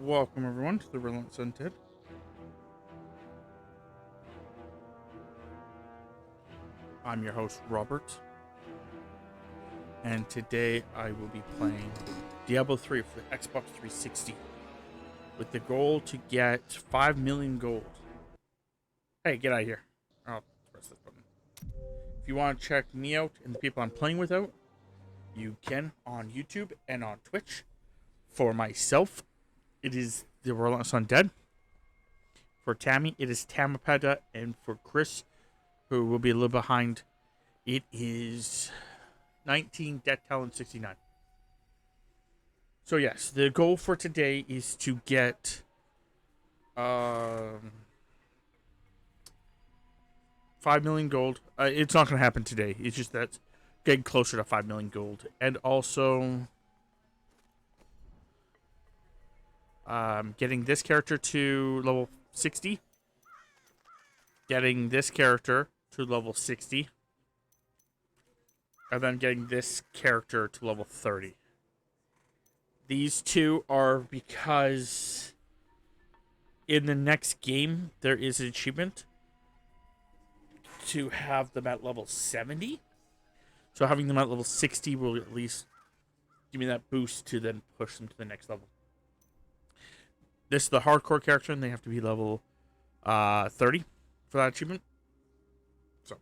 Welcome everyone to the Relentless Undead. I'm your host Robert, and today I will be playing Diablo 3 for the Xbox 360 with the goal to get 5 million gold. Hey, get out of here. I'll press this button. If you want to check me out and the people I'm playing with out, you can on YouTube and on Twitch. For myself, it is the Relentless Undead. For Tammy, it is Tamapada, and for Chris, who will be a little behind, it is 19 Death Talent 69. So yes, the goal for today is to get 5 million gold. It's not going to happen today. It's just that getting closer to 5 million gold. And also getting this character to level 60. Getting this character to level 60. And then getting this character to level 30. These two are because in the next game there is an achievement to have them at level 70. So having them at level 60 will at least give me that boost to then push them to the next level. This is the hardcore character, and they have to be level 30 for that achievement. So,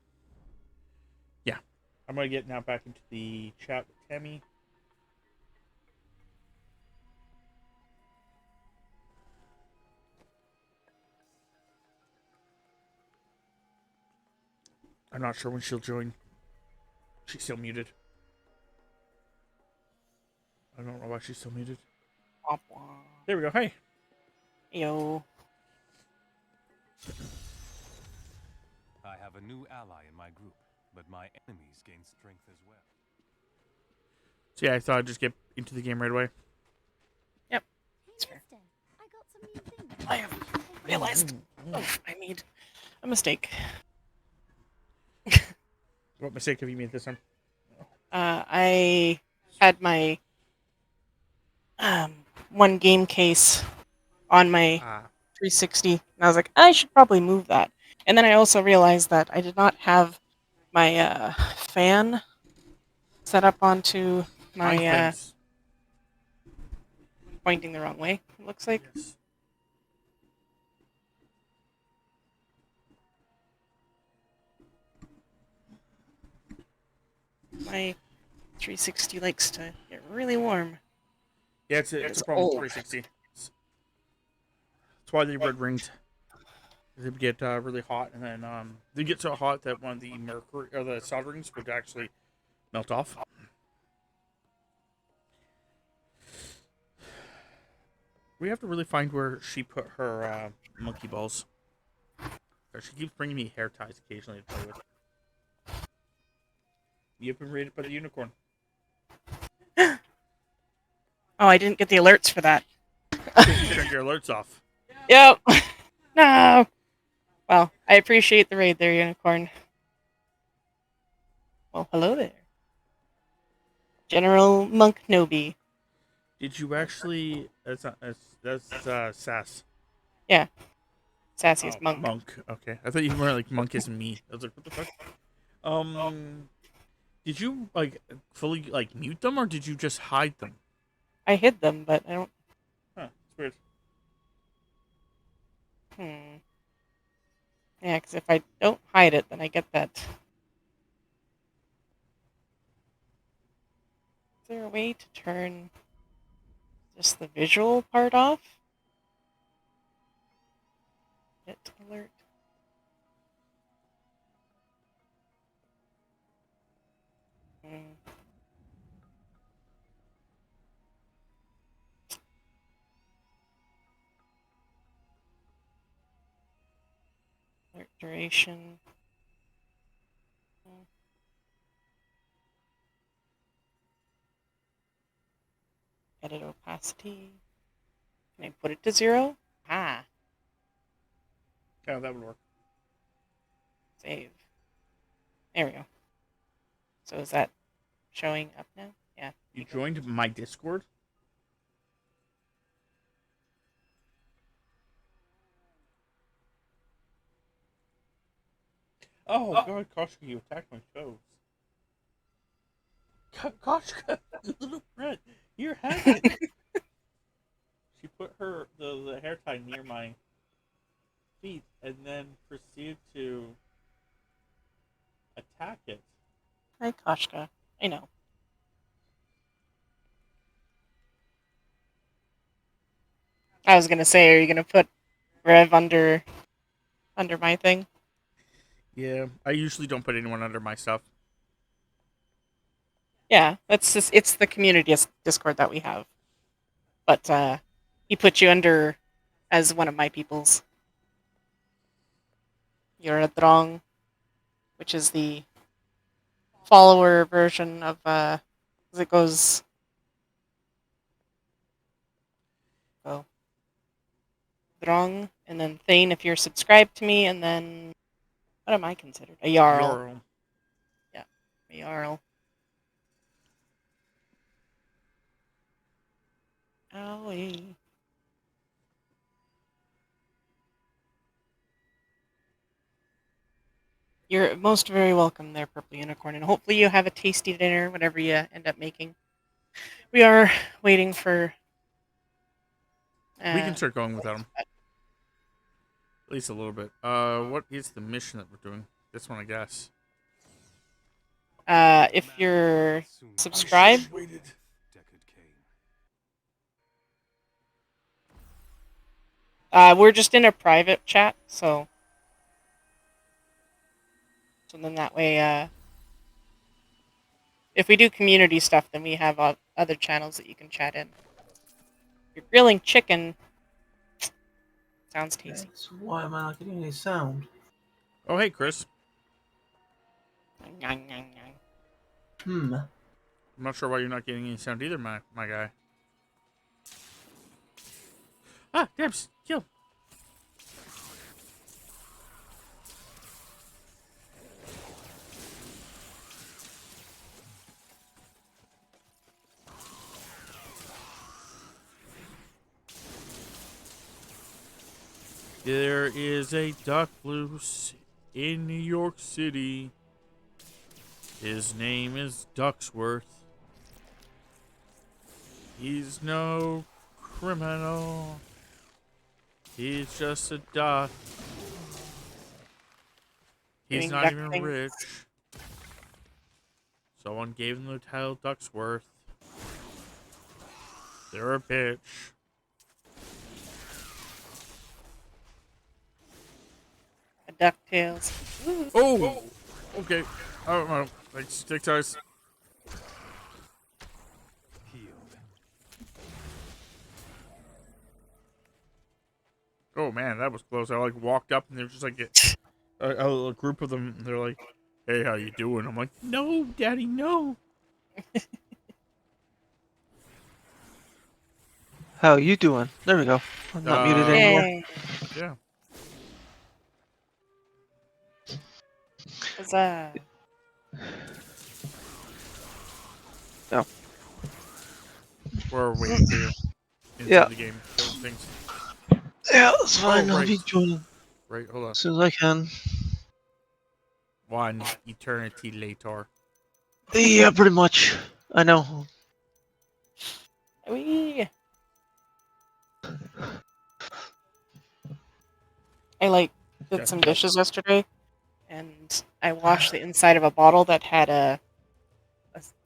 yeah. I'm going to get now back into the chat with Tammy. I'm not sure when she'll join. She's still muted. I don't know why she's still muted. There we go. Hey. Yo. I have a new ally in my group, but my enemies gain strength as well. So yeah, I thought I'd just get into the game right away. Yep. That's fair. I have realized I made a mistake. What mistake have you made this time? I had my one game case on my 360, and I was like, I should probably move that. And then I also realized that I did not have my fan set up onto my pointing the wrong way, it looks like. Yes. My 360 likes to get really warm. Yeah, it's a problem with 360. That's why they red ringed. They would get really hot, and then they get so hot that one of the mercury or the solderings would actually melt off. We have to really find where she put her monkey balls. She keeps bringing me hair ties occasionally to play with. You've been raided by the unicorn. Oh, I didn't get the alerts for that. You turned your alerts off. Yep. No. Well, I appreciate the raid there, Unicorn. Well, hello there. General Monk Nobi. Did you actually... That's Sass. Yeah. Sassy as Monk. Monk. Okay. I thought you were like Monk is me. I was like, what the fuck? Did you, like, fully, like, mute them, or did you just hide them? I hid them, but I don't... Huh. It's weird. Yeah, because if I don't hide it, then I get that... Is there a way to turn just the visual part off? Hit alert. Alert duration. Edit opacity. Can I put it to 0? Ah. Yeah, that would work. Save. There we go. So is that showing up now? Yeah. You joined my Discord? Oh God, Koshka, you attacked my toes. Koshka, little friend, your head. She put the hair tie near my feet and then proceeded to attack it. Hi, Koshka. I know. I was gonna say, are you gonna put Rev under my thing? Yeah, I usually don't put anyone under my stuff. Yeah, it's the community Discord that we have. But he put you under as one of my peoples. You're a Drong, which is the follower version of as it goes. Oh, Drong, and then Thane if you're subscribed to me, and then what am I considered? A Jarl. Jarl. Yeah, a Jarl. Owie. You're most very welcome there, Purple Unicorn, and hopefully you have a tasty dinner, whatever you end up making. We are waiting for... We can start going without him. At least a little bit. What is the mission that we're doing? This one, I guess. If you're subscribed... we're just in a private chat, so then that way, if we do community stuff, then we have other channels that you can chat in. If you're grilling chicken, sounds tasty. Yes. Why am I not getting any sound? Oh, hey, Chris. Hmm. I'm not sure why you're not getting any sound either, my guy. Ah, Debs, kill. There is a duck loose in New York City. His name is Ducksworth. He's no criminal. He's just a duck. He's Doing not duck even things. rich. Someone gave him the title Ducksworth. They're a bitch. A DuckTales. Oh! Okay. I don't know. Like, stick eyes. Oh man, that was close. I like walked up and there was just like a group of them. They're like, "Hey, how you doing?" I'm like, "No, Daddy, no." How you doing? There we go. I'm not muted anymore. Yay. Yeah. Huzzah. No. We're waiting for you inside Yeah. the game. Doing things. Yeah, that's fine. Oh, I'll be right. joining Right, hold on. as soon as I can. One eternity later. Yeah, pretty much. I know. Wee. I did some dishes yesterday, and I washed the inside of a bottle that had a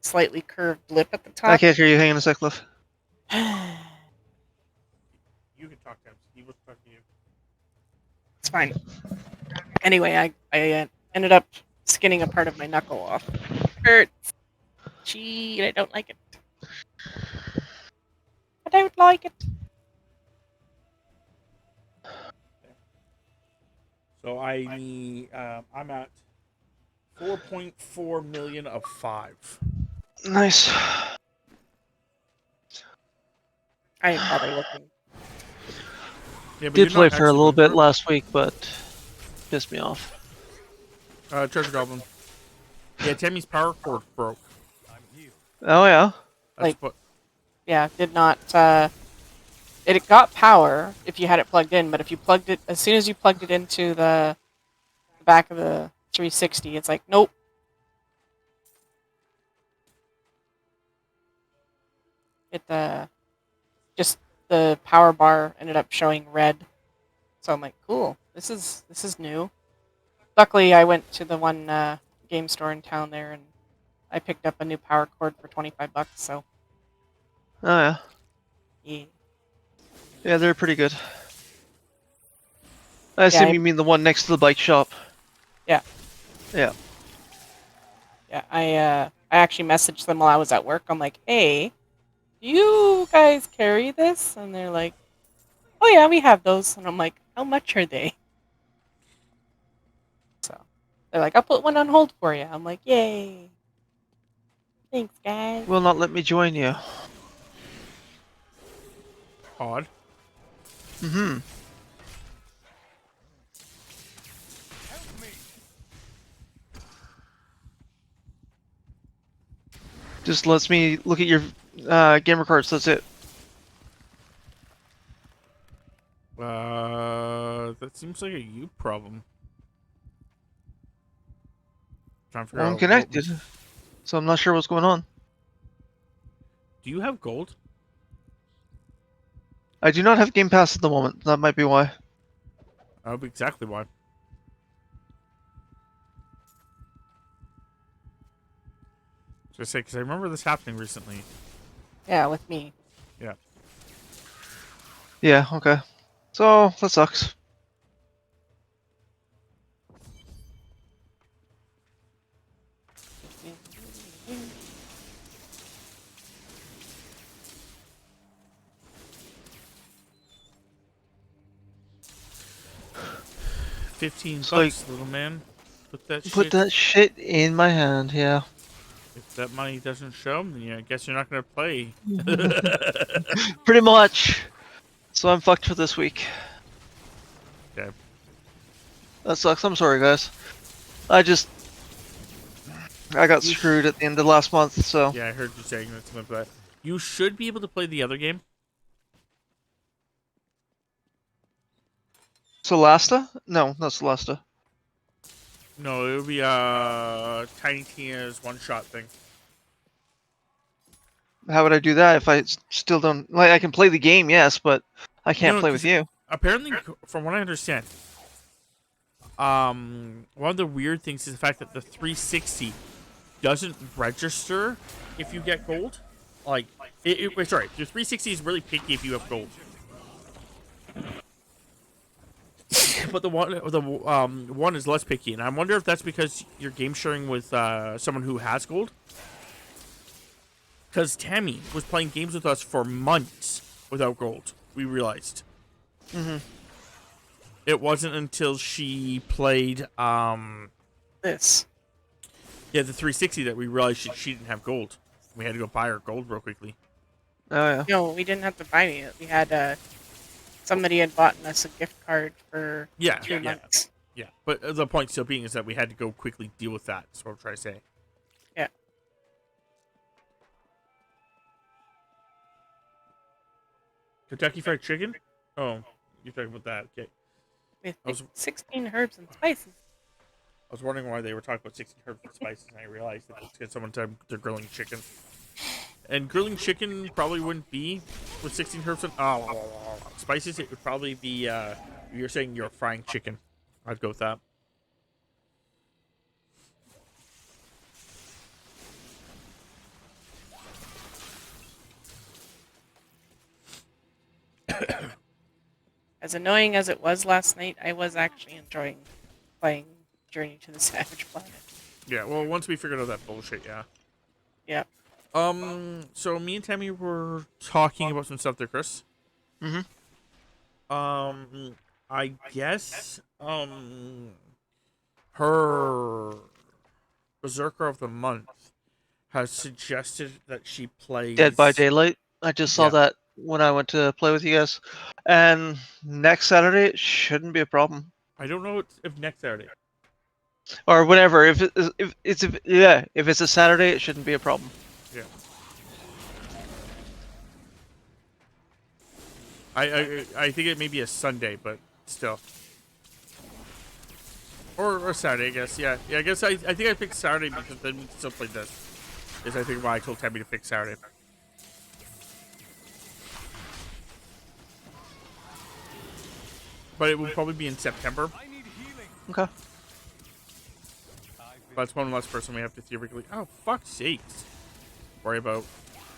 slightly curved lip at the top. I can't hear you. Hang on a sec, Cliff. You can talk to him. He was talking to you. It's fine. Anyway, I ended up skinning a part of my knuckle off. Hurts. Gee, I don't like it. I don't like it. So I need. I'm at 4.4 million of 5. Nice. I am probably looking. Yeah, but Did you're play not for a actually little doing bit last week, but pissed me off. Treasure Goblin. Yeah, Tammy's power cord broke. Oh yeah. That's what. Yeah, did not. It got power if you had it plugged in, but if you plugged it as soon as you plugged it into the back of the 360, it's like, nope. Just the power bar ended up showing red. So I'm like, cool. This is new. Luckily, I went to the one game store in town there, and I picked up a new power cord for $25. So Oh yeah. yeah, Yeah, they're pretty good. I assume you mean the one next to the bike shop. Yeah. Yeah. Yeah, I actually messaged them while I was at work. I'm like, hey, do you guys carry this? And they're like, oh yeah, we have those. And I'm like, how much are they? So they're like, I'll put one on hold for you. I'm like, yay. Thanks, guys. Will not let me join you. Odd. Mm-hmm. Just lets me look at your gamer cards, that's it. That seems like a you problem. Trying to figure Well, I'm out connected, so I'm not sure what's going on. Do you have gold? I do not have Game Pass at the moment. That might be why. That would be exactly why. Just say, because I remember this happening recently. Yeah, with me. Yeah. Yeah, okay. So, that sucks. $15, little man. Put that shit in my hand, yeah. If that money doesn't show, then yeah, I guess you're not going to play. Pretty much. So I'm fucked for this week. Okay. That sucks. I'm sorry, guys. I got screwed at the end of last month, so. Yeah, I heard you saying that something like that. You should be able to play the other game. Solasta? No, not Solasta. No, it would be Tiny Tina's one-shot thing. How would I do that if I still don't... Like, I can play the game, yes, but I can't play with you. Apparently, from what I understand, one of the weird things is the fact that the 360 doesn't register if you get gold. Like, sorry, the 360 is really picky if you have gold. But the one is less picky, and I wonder if that's because you're game sharing with someone who has gold. Because Tammy was playing games with us for months without gold. We realized. Mm-hmm. It wasn't until she played This. Yeah, the 360 that we realized she didn't have gold. We had to go buy her gold real quickly. Oh yeah. No, we didn't have to buy it. We had somebody had bought us a gift card for 2 months. Yeah, but the point still being is that we had to go quickly deal with that. That's what I'm trying to say. Yeah. Kentucky Fried Chicken? Oh, you're talking about that. Okay. With 16 herbs and spices. I was wondering why they were talking about 16 herbs and spices, and I realized that it's because someone they're grilling chicken. And grilling chicken probably wouldn't be with 16 herbs and spices. It would probably be, you're saying you're frying chicken. I'd go with that. As annoying as it was last night, I was actually enjoying playing Journey to the Savage Planet. Yeah, well, once we figured out that bullshit, yeah. Yeah. So me and Tammy were talking about some stuff there, Chris. Mm-hmm. I guess, her Berserker of the Month has suggested that she plays Dead by Daylight. I just saw that when I went to play with you guys. And next Saturday, it shouldn't be a problem. I don't know if next Saturday. Or whenever. If it's a Saturday, it shouldn't be a problem. Yeah. I think it may be a Sunday, but still. Or Saturday, I guess. Yeah. I guess I think I picked Saturday because then we can still play this. Is I think why I told Tammy to pick Saturday. But it will probably be in September. Okay. That's one less person we have to theoretically. Oh, fuck's sakes. Worry about.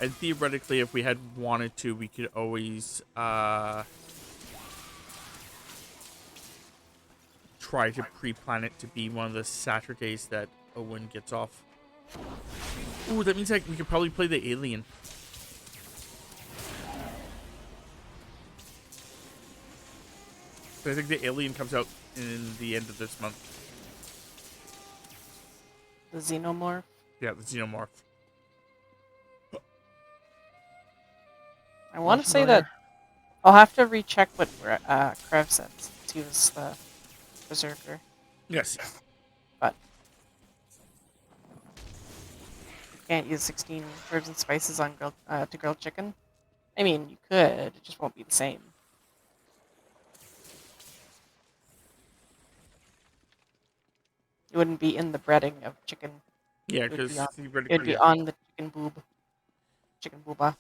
And theoretically, if we had wanted to, we could always try to pre-plan it to be one of the Saturdays that Owen gets off. Ooh, that means like we could probably play the Alien. I think the Alien comes out in the end of this month. The Xenomorph. Yeah, the Xenomorph. I want to say that I'll have to recheck what Krev said since he was the Berserker. Yes. But you can't use 16 herbs and spices on to grilled chicken. I mean, you could. It just won't be the same. It wouldn't be in the breading of chicken. Yeah, because it'd be on the chicken boob. Chicken booba.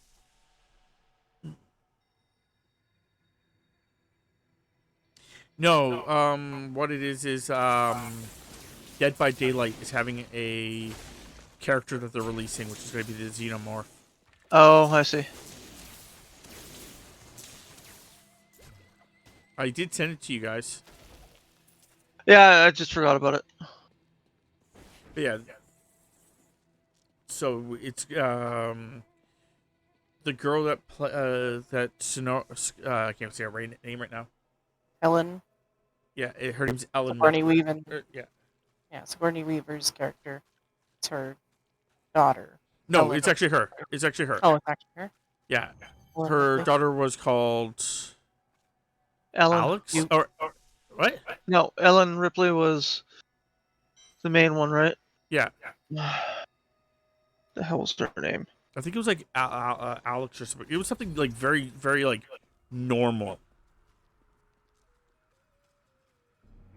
No, what it is Dead by Daylight is having a character that they're releasing, which is going to be the Xenomorph. Oh, I see. I did send it to you guys. Yeah, I just forgot about it. But yeah. So it's the girl that I can't say her name right now. Ellen. Yeah, her name's Ellen. Sigourney Weaver. Yeah. Yeah, Sigourney Weaver's character. It's her daughter. No, Ellen. it's actually her. It's actually her. Oh, it's actually her? Yeah. Her daughter was called Ellen. Alex? Or what? No, Ellen Ripley was the main one, right? Yeah. The hell was her name? I think it was like Alex or something. It was something like very, very like normal.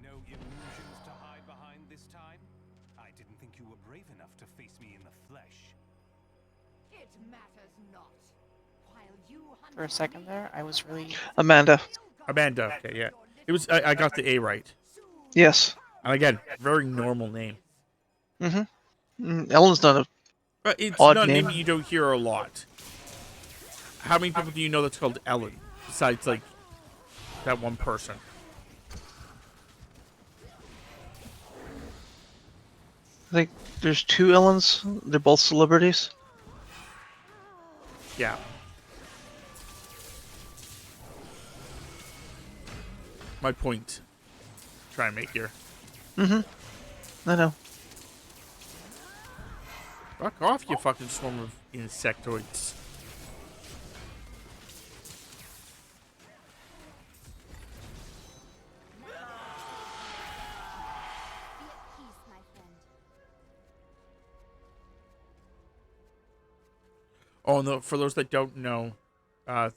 No illusions to hide behind this time? I didn't think you were brave enough to face me in the flesh. It matters not. While you hunt For a second there, I was really... Amanda. Amanda, okay, yeah. It was I got the A right. Yes. And again, very normal name. Ellen's done a It's odd not a name. name you don't hear a lot. How many people do you know that's called Ellen? Besides, like, that one person. I think there's two Ellens. They're both celebrities. Yeah. My point. Try and make here. I know. Fuck off, you fucking swarm of insectoids. Oh, no, for those that don't know,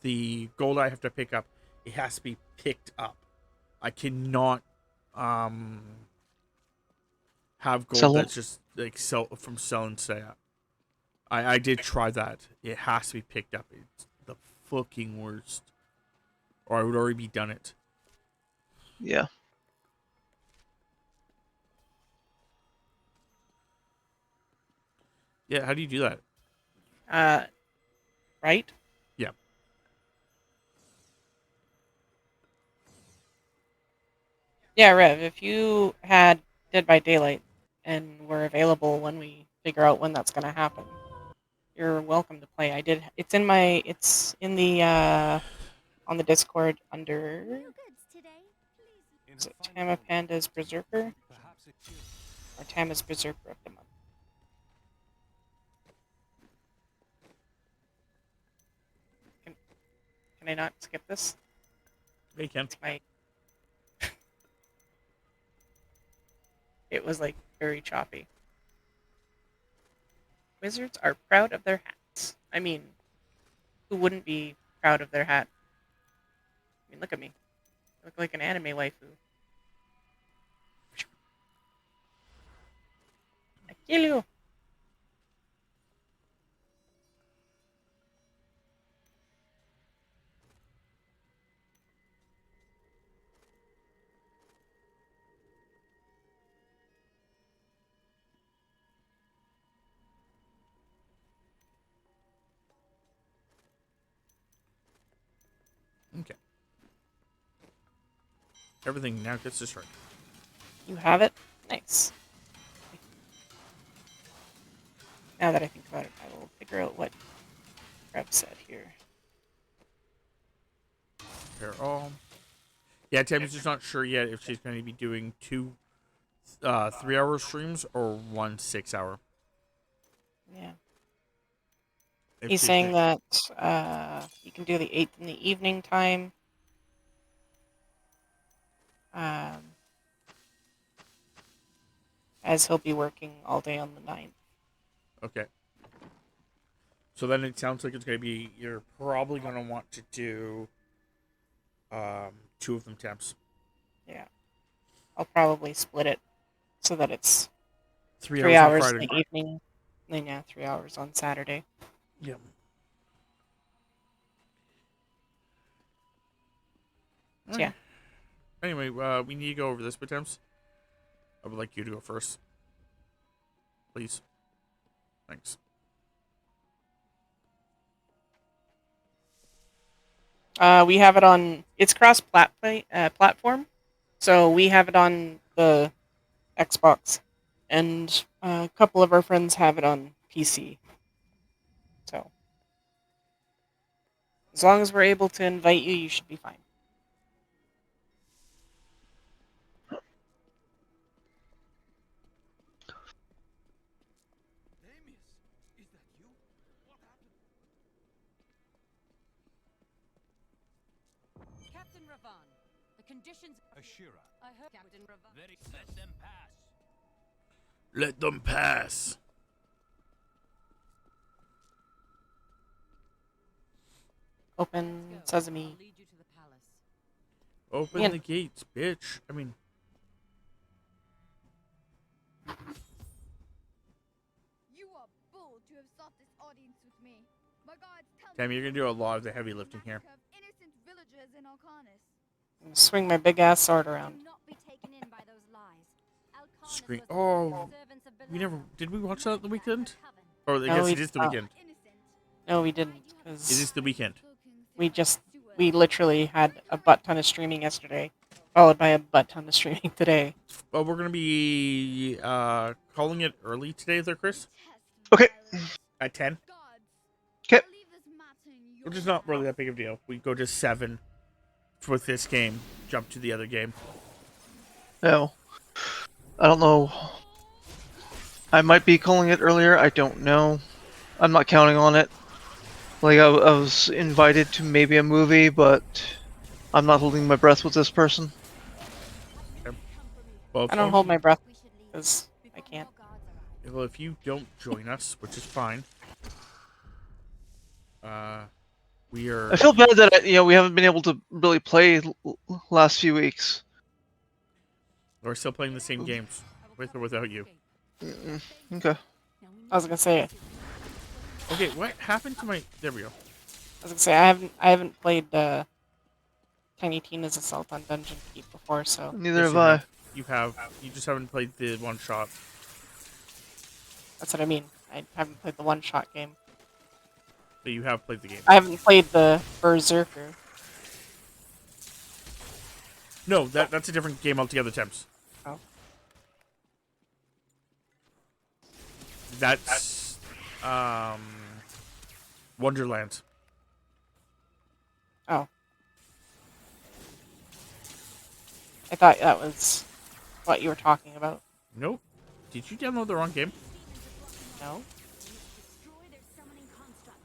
the gold I have to pick up, it has to be picked up. I cannot have gold that's just like sell from sell and say. I did try that. It has to be picked up. It's the fucking worst. Or I would already be done it. Yeah. Yeah, how do you do that? Right? Yeah. Yeah, Rev, if you had Dead by Daylight and were available when we figure out when that's going to happen, you're welcome to play. It's in the on the Discord under is it Tama Panda's Berserker? Or Tama's Berserker of the month. Can I not skip this? Yeah, you can. It's my It was like very choppy. Wizards are proud of their hats. I mean, who wouldn't be proud of their hat? I mean, look at me. I look like an anime waifu. Kill you. Okay. Everything now gets destroyed. You have it? Nice. Now that I think about it, I will figure out what Reb said here. Repair all. Yeah, Tammy's just not sure yet if she's going to be doing 2 3-hour streams or 1 6-hour. Yeah. If He's she's saying gonna- that you can do the 8th in the evening time. As he'll be working all day on the 9th. Okay. So then it sounds like it's going to be, you're probably going to want to do 2 of them temps. Yeah. I'll probably split it so that it's 3 3 hours on hours in Friday. the evening. Then, yeah, 3 hours on Saturday. Yeah. So, yeah. Anyway, we need to go over this, but temps. I would like you to go first. Please. Thanks. We have it on. It's cross platform, so we have it on the Xbox, and a couple of our friends have it on PC. So, as long as we're able to invite you, you should be fine. Captain Ravan, the conditions. Ashura. I heard Captain Ravan. Let them pass. Let them pass. Open Go. sesame. I'll lead you to the palace. Open Yeah. the gates, bitch. I mean, You are bold to have sought this audience with me. My gods, tell Tammy, me you're going to do a lot of the heavy lifting here. massacre of innocent villagers in Arcanis. I'm gonna swing my big ass sword around. Do not be taken in by those lies. Alcanus Screen. was the Oh, servants of we never. Belial. Did we watch that at the weekend? Coven. Or I No, guess we it is the did not. weekend. Innocent. No, we didn't, It because is the weekend. we literally had a butt ton of streaming yesterday, followed by a butt ton of streaming today. Well, we're going to be calling it early today, there, Chris. Okay. At 10. Gods, 'Kay. I leave this matter in your Which is not really hands. that big of a deal. We go to 7 with this game, jump to the other game. No. I don't know. I might be calling it earlier. I don't know. I'm not counting on it. Like, I was invited to maybe a movie, but I'm not holding my breath with this person. Well, I don't hold my breath because I can't. Well, if you don't join us, which is fine, we are. I feel bad that we haven't been able to really play last few weeks. We're still playing the same games, with or without you. Okay. I was gonna say, Okay, what happened to my? There we go. I haven't played Tiny Tina's Assault on Dungeon Keep before, so Neither Yes, have I. You have. You just haven't played the one shot. that's what I mean. I haven't played the one-shot game. But you have played the game. I haven't played the Berserker. No, that's a different game altogether, Temps. Oh. That's Wonderland. Oh. I thought that was what you were talking about. Nope. Did you download the wrong game? No? Destroy their summoning construct.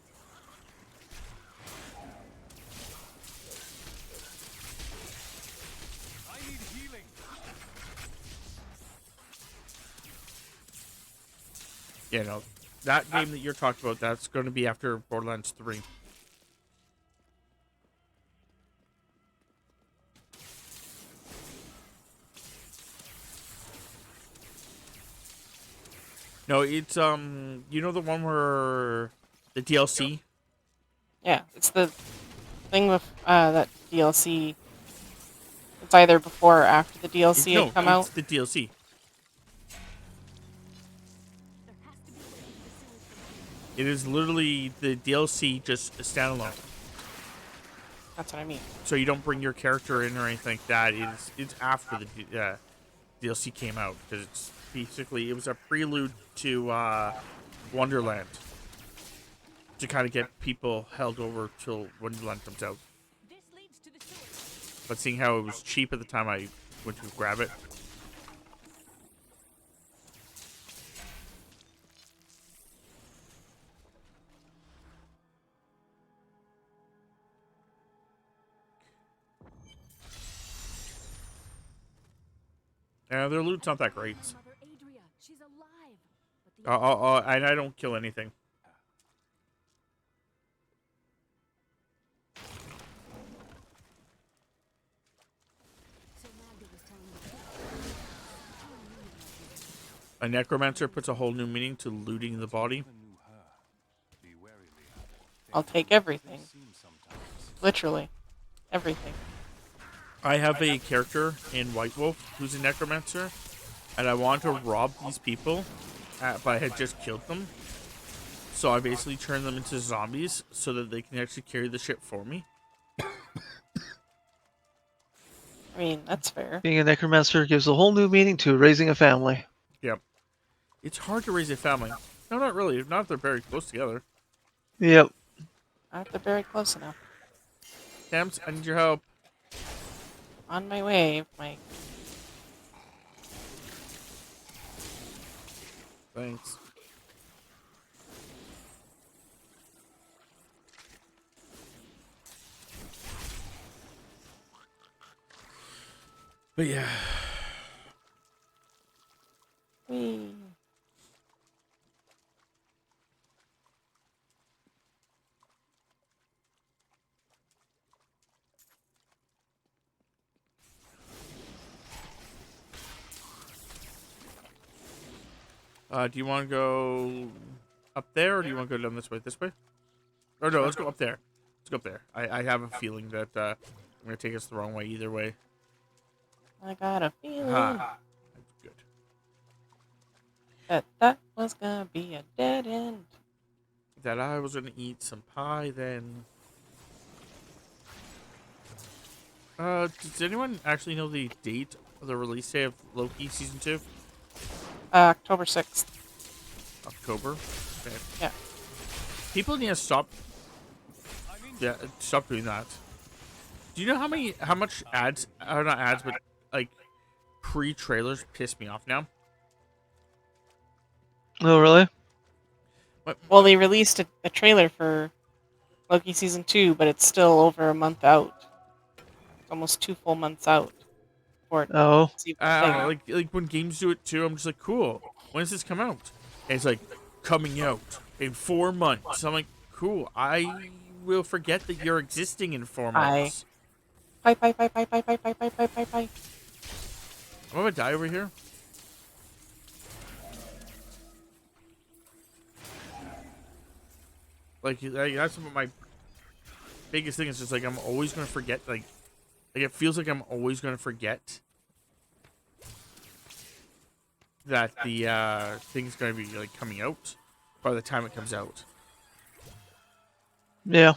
I need healing. Yeah, no. That game that you're talking about, that's going to be after Borderlands 3. No, it's you know the one where the DLC. Yeah, it's the thing with that DLC. It's either before or after the DLC had No, come it's out. the DLC. It is literally the DLC, just a standalone. That's what I mean. So you don't bring your character in or anything like that. It's after the DLC came out, because it's basically it was a prelude to Wonderland to kind of get people held over till Wonderland comes out. But seeing how it was cheap at the time, I went to grab it. Yeah, their loot's not that great. Mother Adria, she's alive. But the And I don't kill anything. so Magda was telling me. A necromancer puts a whole new meaning to looting the body. Never knew her. Be wary, Leah. I'll take everything. Seem sometimes. Literally. Everything. I have a character in White Wolf who's a necromancer, and I want to rob these people, but I had just killed them. So I basically turned them into zombies so that they can actually carry the ship for me. I mean, that's fair. Being a necromancer gives a whole new meaning to raising a family. Yep. It's hard to raise a family. No, not really. Not if they're very close together. Yep. Not if they're very close enough. Tams, I need your help. On my way, Mike. Thanks. But yeah. Whee. Do you want to go up there, or do you want to go down this way? This way? Or no, let's go up there. Let's go up there. I have a feeling that I'm going to take us the wrong way either way. I got a feeling Ha. That's good. that was gonna be a dead end. That I was going to eat some pie then. Does anyone actually know the date of the release day of Loki Season 2? October 6th. October? Okay. Yeah. People need to stop. Yeah, stop doing that. Do you know how much ads, or not ads, but like pre-trailers piss me off now? Oh, really? What? Well, they released a trailer for Loki Season 2, but it's still over a month out. It's almost 2 full months out. For Oh. like when games do it too, I'm just like, cool. When does this come out? And it's like, coming out in 4 months. I'm like, cool. I will forget that you're existing in 4 months. Bye. I'm gonna die over here. Like that's what my biggest thing is. Just like I'm always gonna forget. Like it feels like I'm always gonna forget that the thing's gonna be like coming out by the time it comes out. Yeah.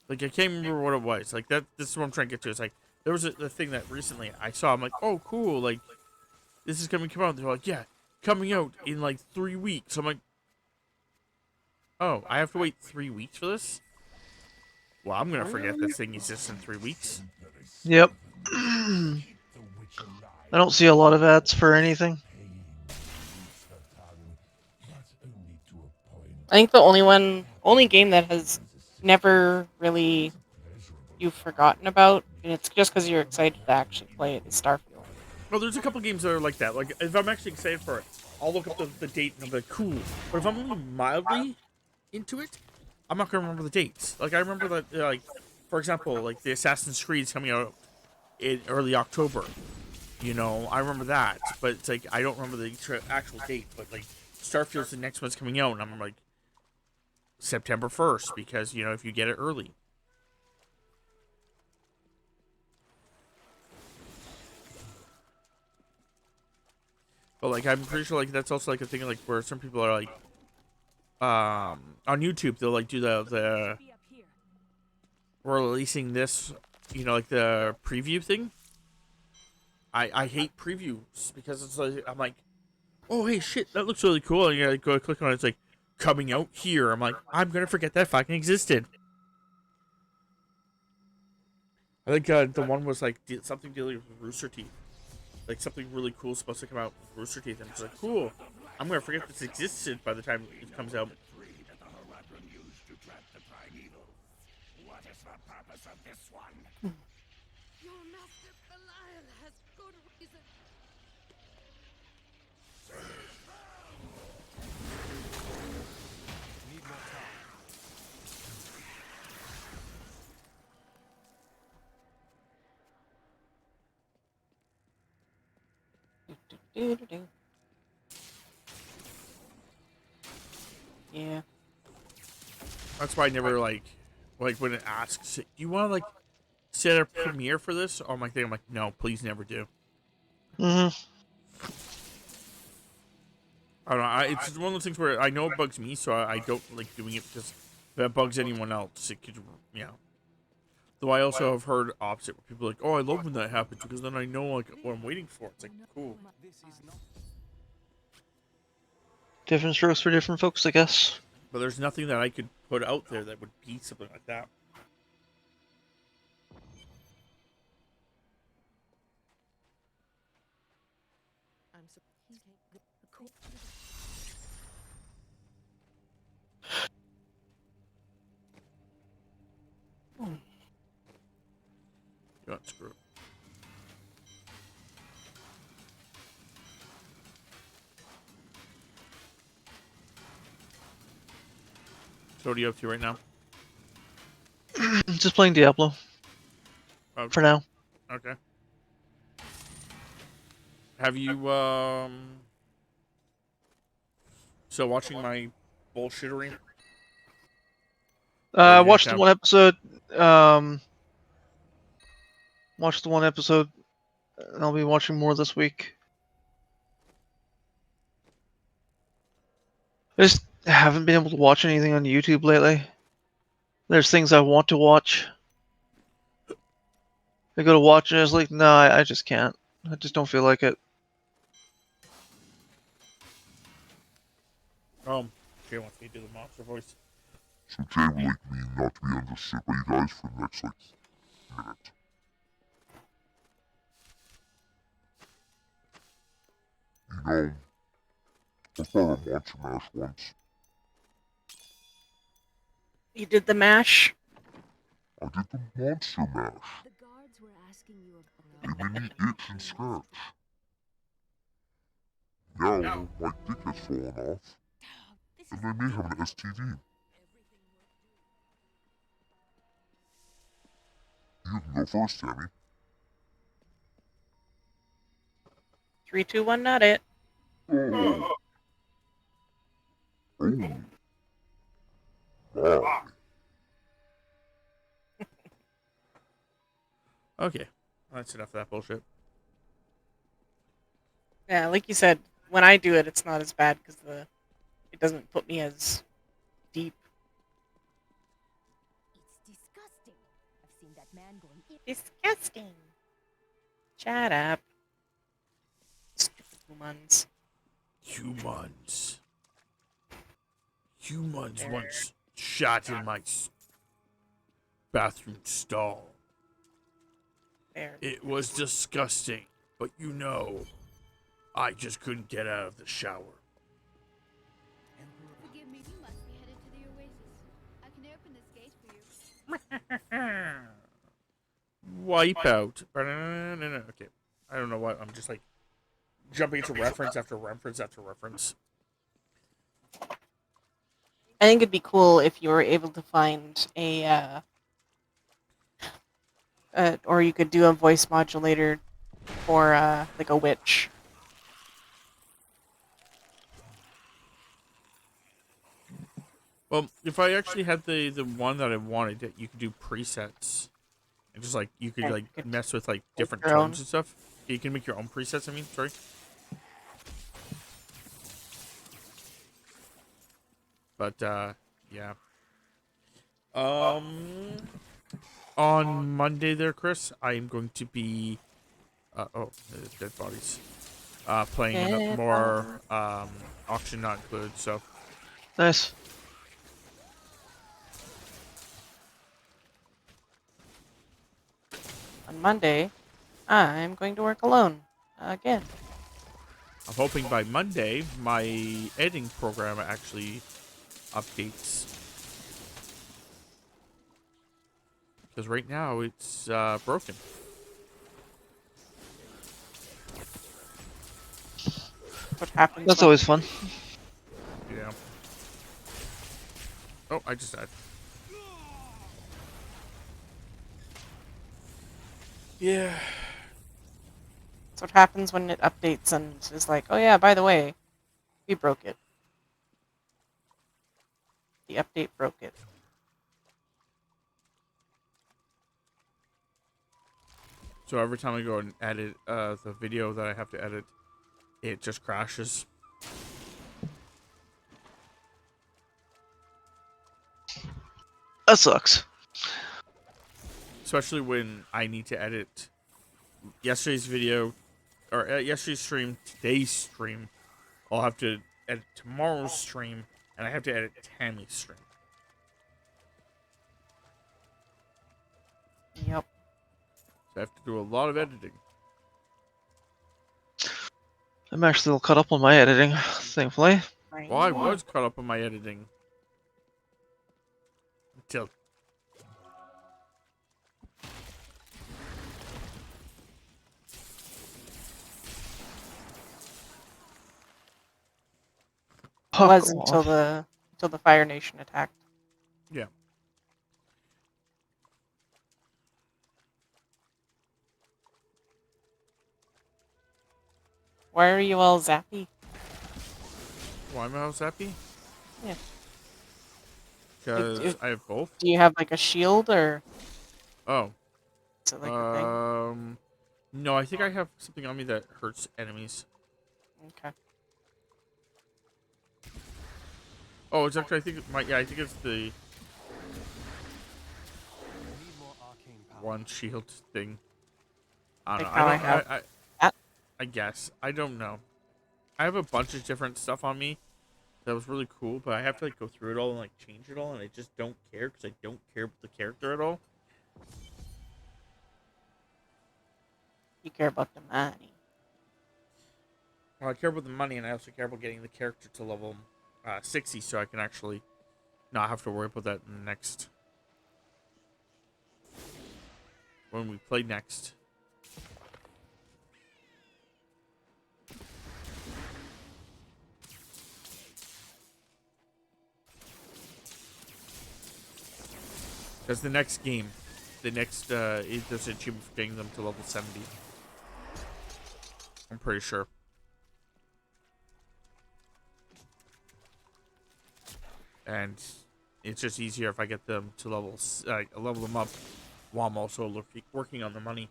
Like I can't remember what it was. Like that. This is what I'm trying to get to. It's like there was the thing that recently I saw. I'm like, oh, cool. Like this is coming out. They're like, yeah, coming out in like 3 weeks. I'm like, oh, I have to wait 3 weeks for this? Well, I'm gonna forget this thing exists in 3 weeks. Yep. I don't see a lot of ads for anything. I think the only game that has never really you've forgotten about, and it's just because you're excited to actually play it, is Starfield. Well, there's a couple games that are like that. Like, if I'm actually excited for it, I'll look up the date and I'll be like, cool. But if I'm only mildly into it, I'm not gonna remember the dates. Like, I remember that, like, for example, like the Assassin's Creed is coming out in early October. You know, I remember that, but it's like I don't remember the actual date. But like Starfield's the next one's coming out, and I'm like September 1st because you know if you get it early. But like I'm pretty sure like that's also like a thing like where some people are like on YouTube they'll like do the we're releasing this, you know, like the preview thing. I hate previews because it's like I'm like, oh hey shit, that looks really cool, and you like, go click on it, it's like coming out here. I'm like, I'm gonna forget that fucking existed. I think the one was like something dealing with Rooster Teeth, like something really cool supposed to come out with Rooster Teeth, and it's like cool. I'm gonna forget this existed by the time it comes out. Your master Belial has good reason. Need more time. Do-do-do-do-do. Yeah. That's why I never like when it asks, do you want to like set a premiere for this? Or my thing, I'm like, no, please never do. Mm-hmm. I don't know. It's one of those things where I know it bugs me, so I don't like doing it because if it bugs anyone else, it could, you know. Though I also have heard opposite where people are like, oh, I love when that happens because then I know like what I'm waiting for. It's like cool. This is not. Different strokes for different folks, I guess. But there's nothing that I could put out there that would beat something like that. I'm so You got screwed. So what are you up to right now? Just playing Diablo Oh, for now. okay. Have you still watching my bullshittery? Or you Watched the have- one episode. Watched the one episode. And I'll be watching more this week. I just haven't been able to watch anything on YouTube lately. There's things I want to watch. I go to watch and it's like, no, I just can't. I just don't feel like it. Jay wants me to do the monster voice. So Jay would like me not to be understood by you guys for the next, like, minute. You know, I thought a monster mash once. You did the mash? I did the monster mash. The guards were asking you It about. made me itch and scratch. Now, my dick has fallen off, and I may have an STD. You can go first, Tammy. 3, 2, 1, not it. Oh. Oh. My. Okay. That's enough of that bullshit. Yeah, like you said, when I do it, it's not as bad because it doesn't put me as deep. It's disgusting. I've seen that man going in. Disgusting. Shut up. Stupid humans. Humans once shot in my bathroom stall. There. It was disgusting, but you know, I just couldn't get out of the shower. Forgive me, you must be headed to the oasis. I can open this gate for you. Wipeout. No. Okay. I don't know what. I'm just like jumping into reference after reference after reference. I think it'd be cool if you were able to find a, or you could do a voice modulator for like a witch. Well, if I actually had the one that I wanted, that you could do presets, and just like you could And like you could mess with like make different your tones own. and stuff. You can make your own presets. I mean, sorry. But yeah. On Monday there, Chris, I am going to be dead bodies. Playing Dead more auction not included. So Nice. On Monday, I'm going to work alone again. I'm hoping by Monday my editing program actually updates. Because right now it's broken. What happens That's when always fun. Yeah. Oh, I just died. Yeah. That's what happens when it updates and is like, oh yeah, by the way, we broke it. The update broke it. So every time I go and edit the video that I have to edit, it just crashes. That sucks. Especially when I need to edit yesterday's video, or yesterday's stream, today's stream. I'll have to edit tomorrow's stream, and I have to edit Tammy's stream. Yep. So I have to do a lot of editing. I'm actually all caught up on my editing, thankfully. Well, I was caught up on my editing. Until Fuck was until off. the Fire Nation attacked. yeah. Why are you all zappy? Why am I all happy? Yeah. Because I have both. Do you have like a shield or Oh. is it like a thing? No, I think I have something on me that hurts enemies. Okay. Oh, it's actually, I think I think it's the Need more arcane power. one shield thing. I don't Like know. how I I don't. have that? I guess. I don't know. I have a bunch of different stuff on me that was really cool, but I have to like go through it all and like change it all, and I just don't care because I don't care about the character at all. You care about the money. Well, I care about the money, and I also care about getting the character to level 60, so I can actually not have to worry about that next when we play next. Because the next game, there's an achievement for getting them to level 70. I'm pretty sure. And it's just easier if I get them to level them up while I'm also working on the money.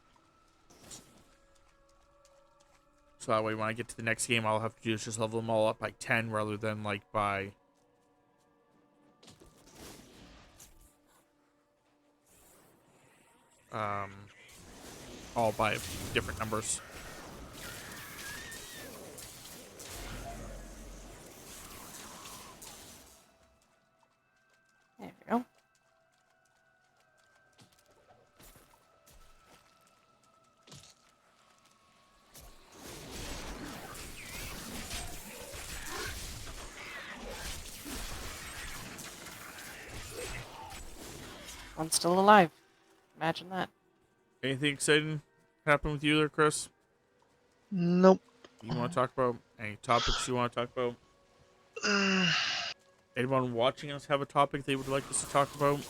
So that way when I get to the next game, all I'll have to do is just level them all up by 10 rather than like by all by different numbers. There we go. One's still alive. Imagine that. Anything exciting happen with you there, Chris? Nope. You want to talk about any topics you want to talk about? Anyone watching us have a topic they would like us to talk about?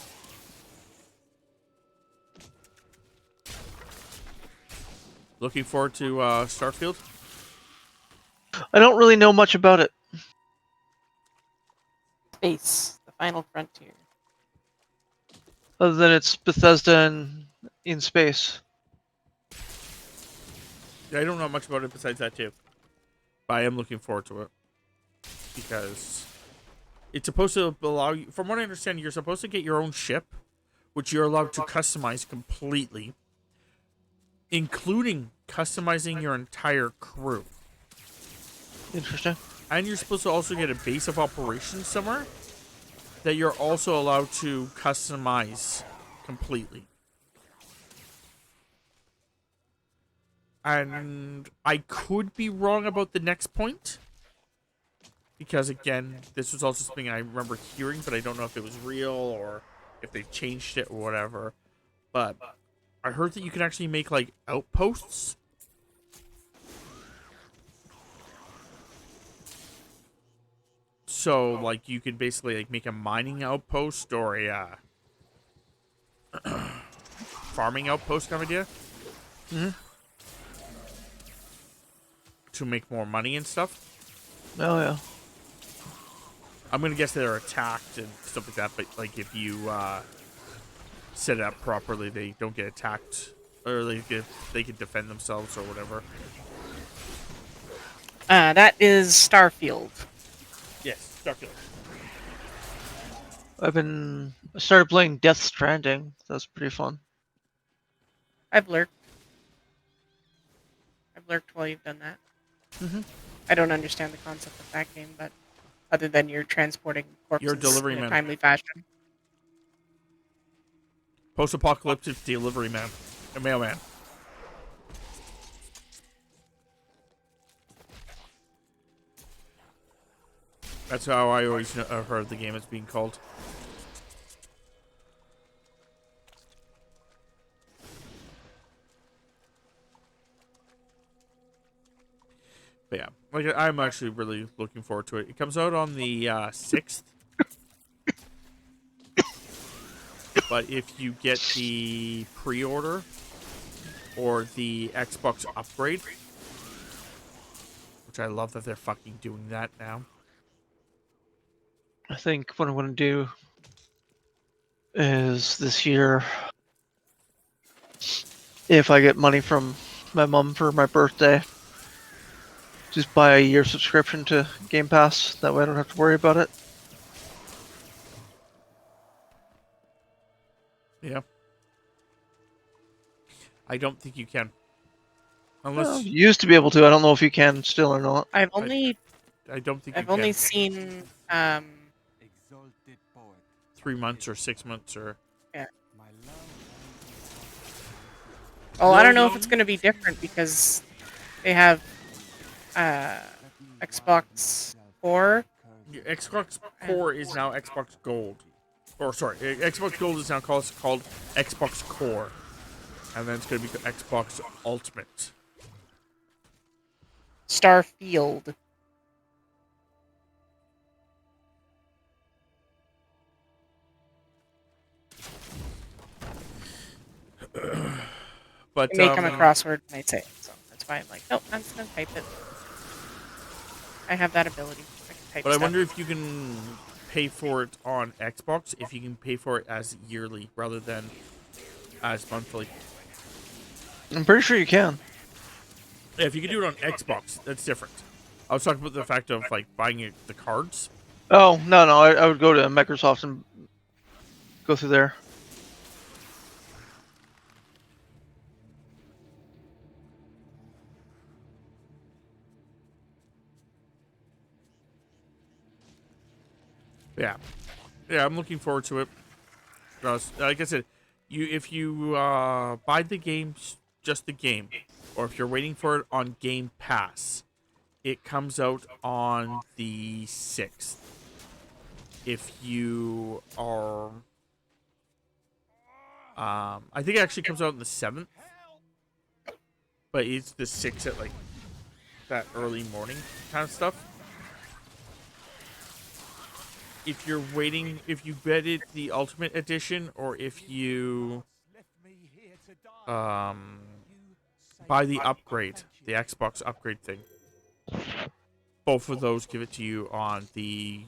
Looking forward to Starfield. I don't really know much about it. Space, the final frontier. Other than it's Bethesda and in space. I don't know much about it besides that too, but I am looking forward to it because it's supposed to allow you. From what I understand, you're supposed to get your own ship, which you're allowed to customize completely, including customizing your entire crew. Interesting. And you're supposed to also get a base of operations somewhere that you're also allowed to customize completely. And I could be wrong about the next point. Because, again, this was also something I remember hearing, but I don't know if it was real or if they've changed it or whatever. But I heard that you can actually make, like, outposts. So, like, you could basically, like, make a mining outpost or a farming outpost kind of idea. Mm-hmm. To make more money and stuff. Oh, yeah. I'm going to guess they're attacked and stuff like that, but, like, if you set it up properly, they don't get attacked. Or they can defend themselves or whatever. That is Starfield. Yes, Starfield. I started playing Death Stranding. That's pretty fun. I've lurked. I've lurked while you've done that. Mm-hmm. I don't understand the concept of that game, but other than you're transporting corpses You're a delivery in a man. timely fashion. Post-apocalyptic delivery man. A mailman. That's how I always heard the game as being called. But yeah, like I'm actually really looking forward to it. It comes out on the 6th. But if you get the pre-order or the Xbox upgrade, which I love that they're fucking doing that now. I think what I'm going to do is this year, if I get money from my mom for my birthday, just buy a year subscription to Game Pass. That way I don't have to worry about it. Yeah. I don't think you can. Unless Well, you used to be able to. I don't know if you can still or not. I've only I don't think I've you only can. seen Exalted poet. 3 months or 6 months or My well, I don't know if it's gonna be different because they have Xbox 4. Xbox Core is now Xbox Gold. Or sorry, Xbox Gold is now called Xbox Core. And then it's going to be Xbox Ultimate. Starfield. But It may come across word when I say it, so that's why I'm like, nope, I'm just gonna type it. I have that ability. I can type But I stuff. wonder if you can pay for it on Xbox, if you can pay for it as yearly rather than as monthly. I'm pretty sure you can. Yeah, if you can do it on Xbox, that's different. I was talking about the fact of like buying it, the cards. Oh, no, I would go to Microsoft and go through there. Yeah, I'm looking forward to it. Like I said, if you buy the game, just the game, or if you're waiting for it on Game Pass, it comes out on the 6th. If you are, I think it actually comes out on the 7th, but it's the 6th at like that early morning kind of stuff. If you're waiting, if you bet it the Ultimate Edition, or if you buy buy the upgrade, the Xbox upgrade thing. Both of those give it to you on the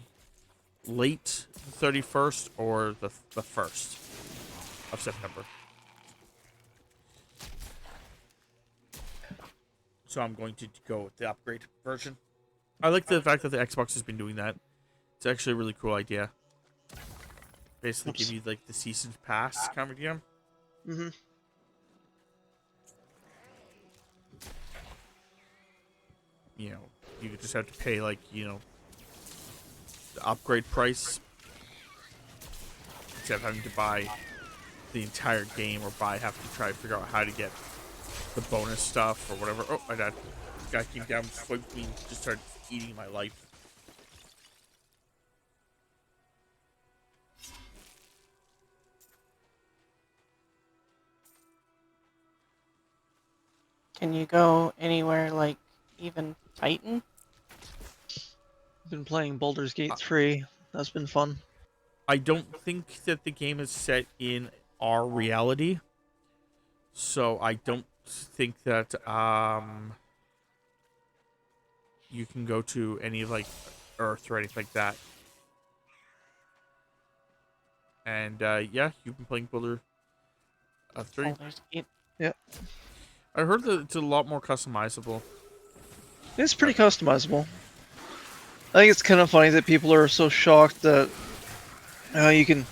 late 31st or the 1st of September. So I'm going to go with the upgrade version. I like the fact that the Xbox has been doing that. It's actually a really cool idea. Basically give you like the season's pass kind of game. Mm-hmm. You know, you just have to pay like, the upgrade price instead of having to buy the entire game or have to try to figure out how to get the bonus stuff or whatever. Oh, my dad. Guy came down, swiped me, and just started eating my life. Can you go anywhere like even Titan? Been playing Baldur's Gate 3. That's been fun. I don't think that the game is set in our reality, so I don't think that you can go to any like Earth or anything like that. And yeah, you've been playing Boulder 3. Baldur's Gate. Yeah. I heard that it's a lot more customizable. It's pretty customizable. I think it's kind of funny that people are so shocked that you can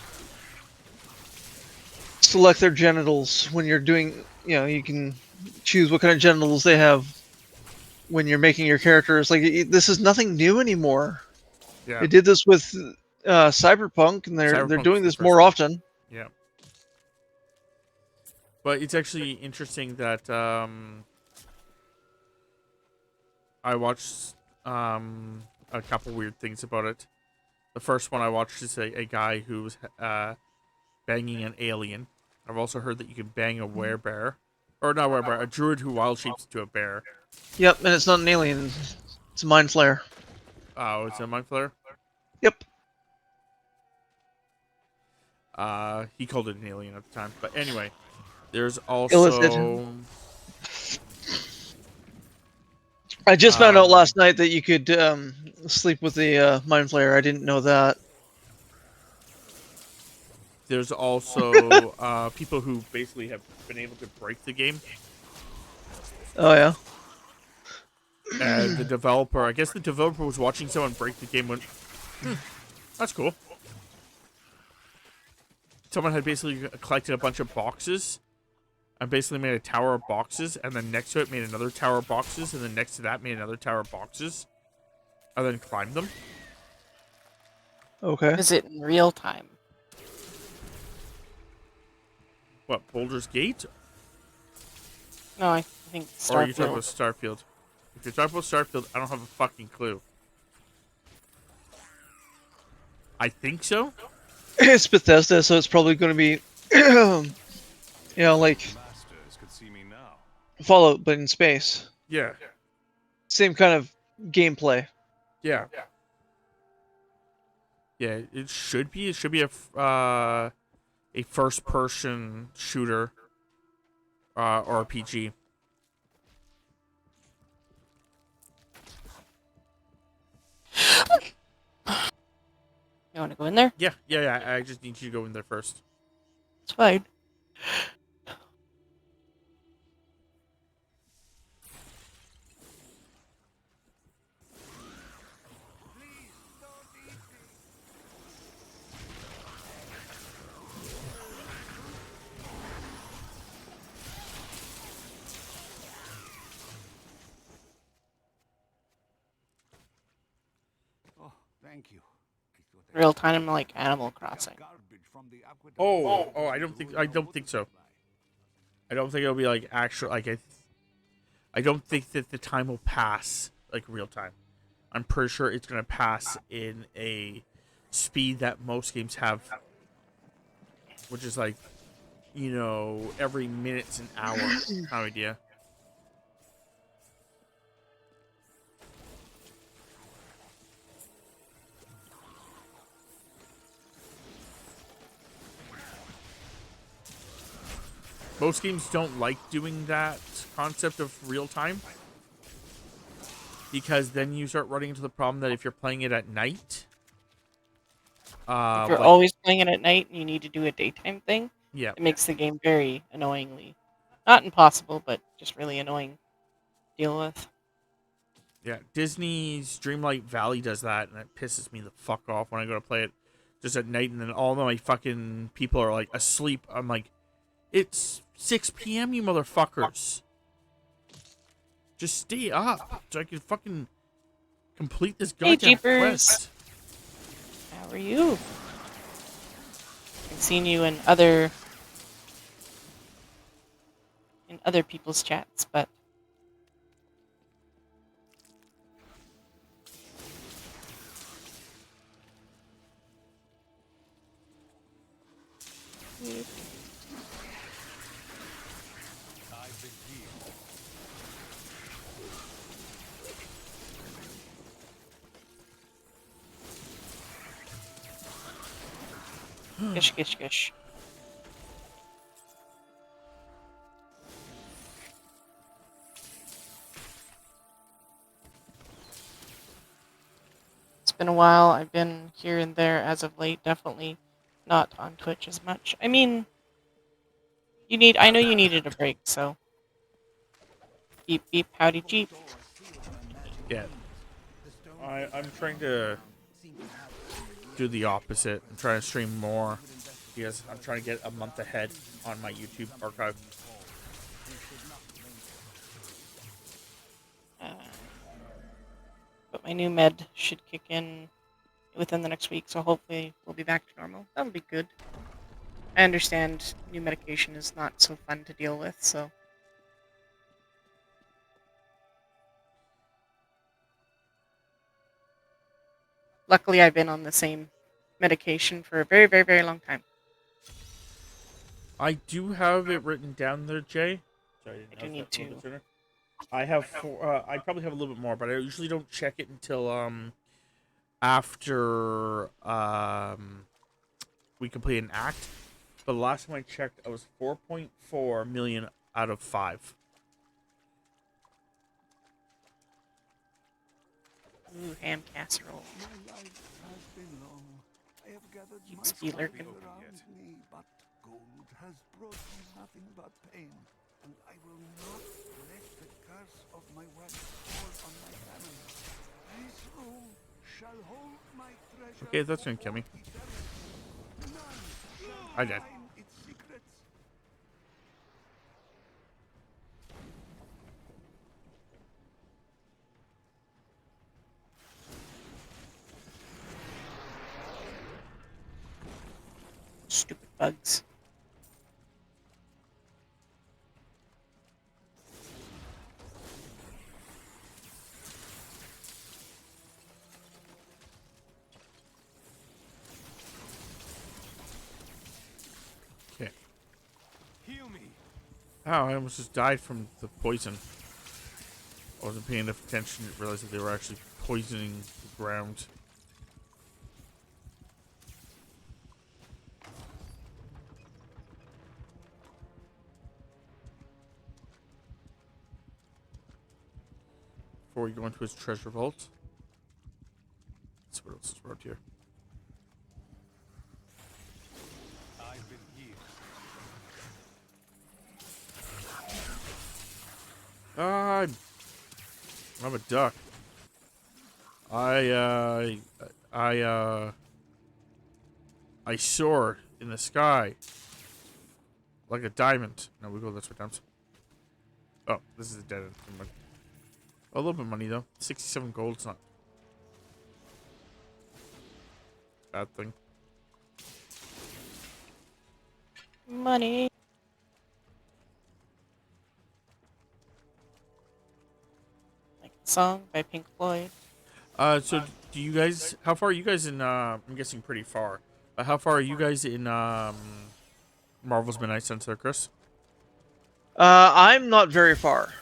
select their genitals when you're doing, you can choose what kind of genitals they have when you're making your characters. Like, this is nothing new anymore. Yeah. They did this with Cyberpunk, and they're Cyberpunk's doing the this first more one. often. Yeah. But it's actually interesting that I watched a couple weird things about it. The first one I watched is a guy who was banging an alien. I've also heard that you can bang a werebear. Or not werebear, a druid who wild shapes into a bear. Yep, and it's not an alien. It's a mind flayer. Oh, it's a mind flayer? Yep. He called it an alien at the time. But anyway, there's Illicit. also... I just found out last night that you could sleep with the mind flayer. I didn't know that. There's also people who basically have been able to break the game. Oh, yeah? And the developer, I guess the developer was watching someone break the game and went, that's cool. Someone had basically collected a bunch of boxes and basically made a tower of boxes, and then next to it made another tower of boxes, and then next to that made another tower of boxes, and then climbed them. Okay. Is it in real time? What, Baldur's Gate? No, I think Starfield. Or are you talking about Starfield? If you're talking about Starfield, I don't have a fucking clue. I think so. It's Bethesda, so it's probably going to be, like Masters could see me now. Fallout, but in space. Yeah. Same kind of gameplay. Yeah. Yeah, it should be. It should be a first-person shooter RPG. You want to go in there? Yeah. I just need you to go in there first. It's fine. Oh, thank you. Real time like Animal Crossing. Oh, I don't think so. I don't think it'll be like actual I don't think that the time will pass like real time. I'm pretty sure it's gonna pass in a speed that most games have, which is like, every minute's an hour kind of idea. Most games don't like doing that concept of real time, because then you start running into the problem that if you're playing it at night, If you're like, always playing it at night and you need to do a daytime thing, yeah, it makes the game very annoyingly, not impossible, but just really annoying to deal with. yeah, Disney's Dreamlight Valley does that, and it pisses me the fuck off when I go to play it just at night, and then all of my fucking people are like asleep. I'm like, it's 6 p.m., you motherfuckers. Just stay up so I can fucking complete this Hey, goddamn Jeepers. quest. How are you? I've seen you in other people's chats, but I've been healed. gish, gish, gish. It's been a while. I've been here and there as of late. Definitely not on Twitch as much. I mean, I know you needed a break, so. Beep, beep, howdy, jeep. Yeah. I'm trying to do the opposite. I'm trying to stream more because I'm trying to get a month ahead on my YouTube archive. But my new med should kick in within the next week, so hopefully we'll be back to normal. That'll be good. I understand new medication is not so fun to deal with, so. Luckily, I've been on the same medication for a very, very, very long time. I do have it written down there, Jay. Sorry, I do need to. I have four. I probably have a little bit more, but I usually don't check it until after we complete an act. But the last time I checked, I was 4.4 million out of 5. Ooh, ham casserole. My life has been long. I have gathered You much be lurking. around me, but gold has brought me nothing but pain, and I will not let the curse of my wealth fall on my family. This room shall hold my treasure. Okay, that's gonna kill me. None shall I did. find its secrets. Stupid bugs. Okay. Heal me. Oh, I almost just died from the poison. I wasn't paying enough attention to realize that they were actually poisoning the ground. Before we go into his treasure vault. Let's see what else is around here. I've been healed. I'm a duck. I soar in the sky like a diamond. No, we go this way, times. Oh, this is a dead end. Never mind. A little bit of money though. 67 gold's not a bad thing. Money. Like the song by Pink Floyd. So do you guys? How far are you guys in? I'm guessing pretty far. How far are you guys in? Marvel's Midnight Suns there, Chris? I'm not very far.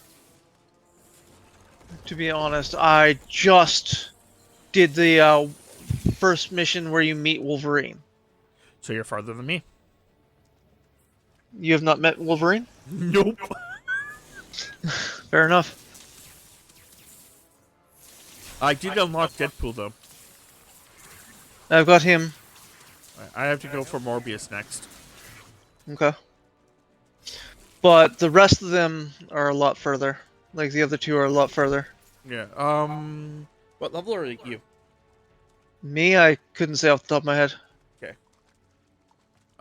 To be honest, I just did the first mission where you meet Wolverine. So you're farther than me. You have not met Wolverine? Nope. Fair enough. I did unlock Deadpool though. I've got him. I have to go for Morbius next. Okay. But the rest of them are a lot further. Like the other two are a lot further. Yeah. What level are you? Me, I couldn't say off the top of my head. Okay.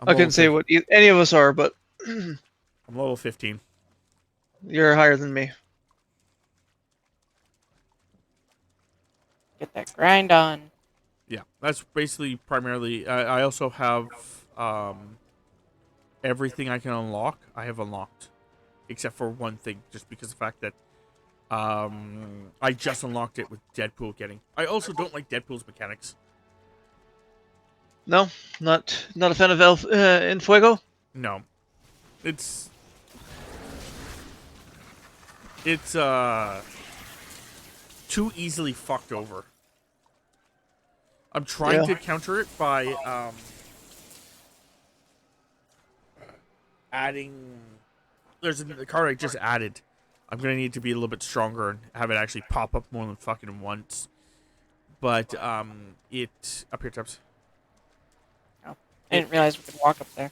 I couldn't say what any of us are, but I'm level 15. you're higher than me. Get that grind on. Yeah, that's basically primarily. I also have everything I can unlock. I have unlocked, except for one thing, just because of the fact that I just unlocked it with Deadpool getting. I also don't like Deadpool's mechanics. No, not a fan of in Fuego. No, it's too easily fucked over. I'm trying to counter it by adding. There's the card I just added. I'm gonna need to be a little bit stronger and have it actually pop up more than fucking once. But it up here, Tubbs. Oh, I didn't realize we could walk up there.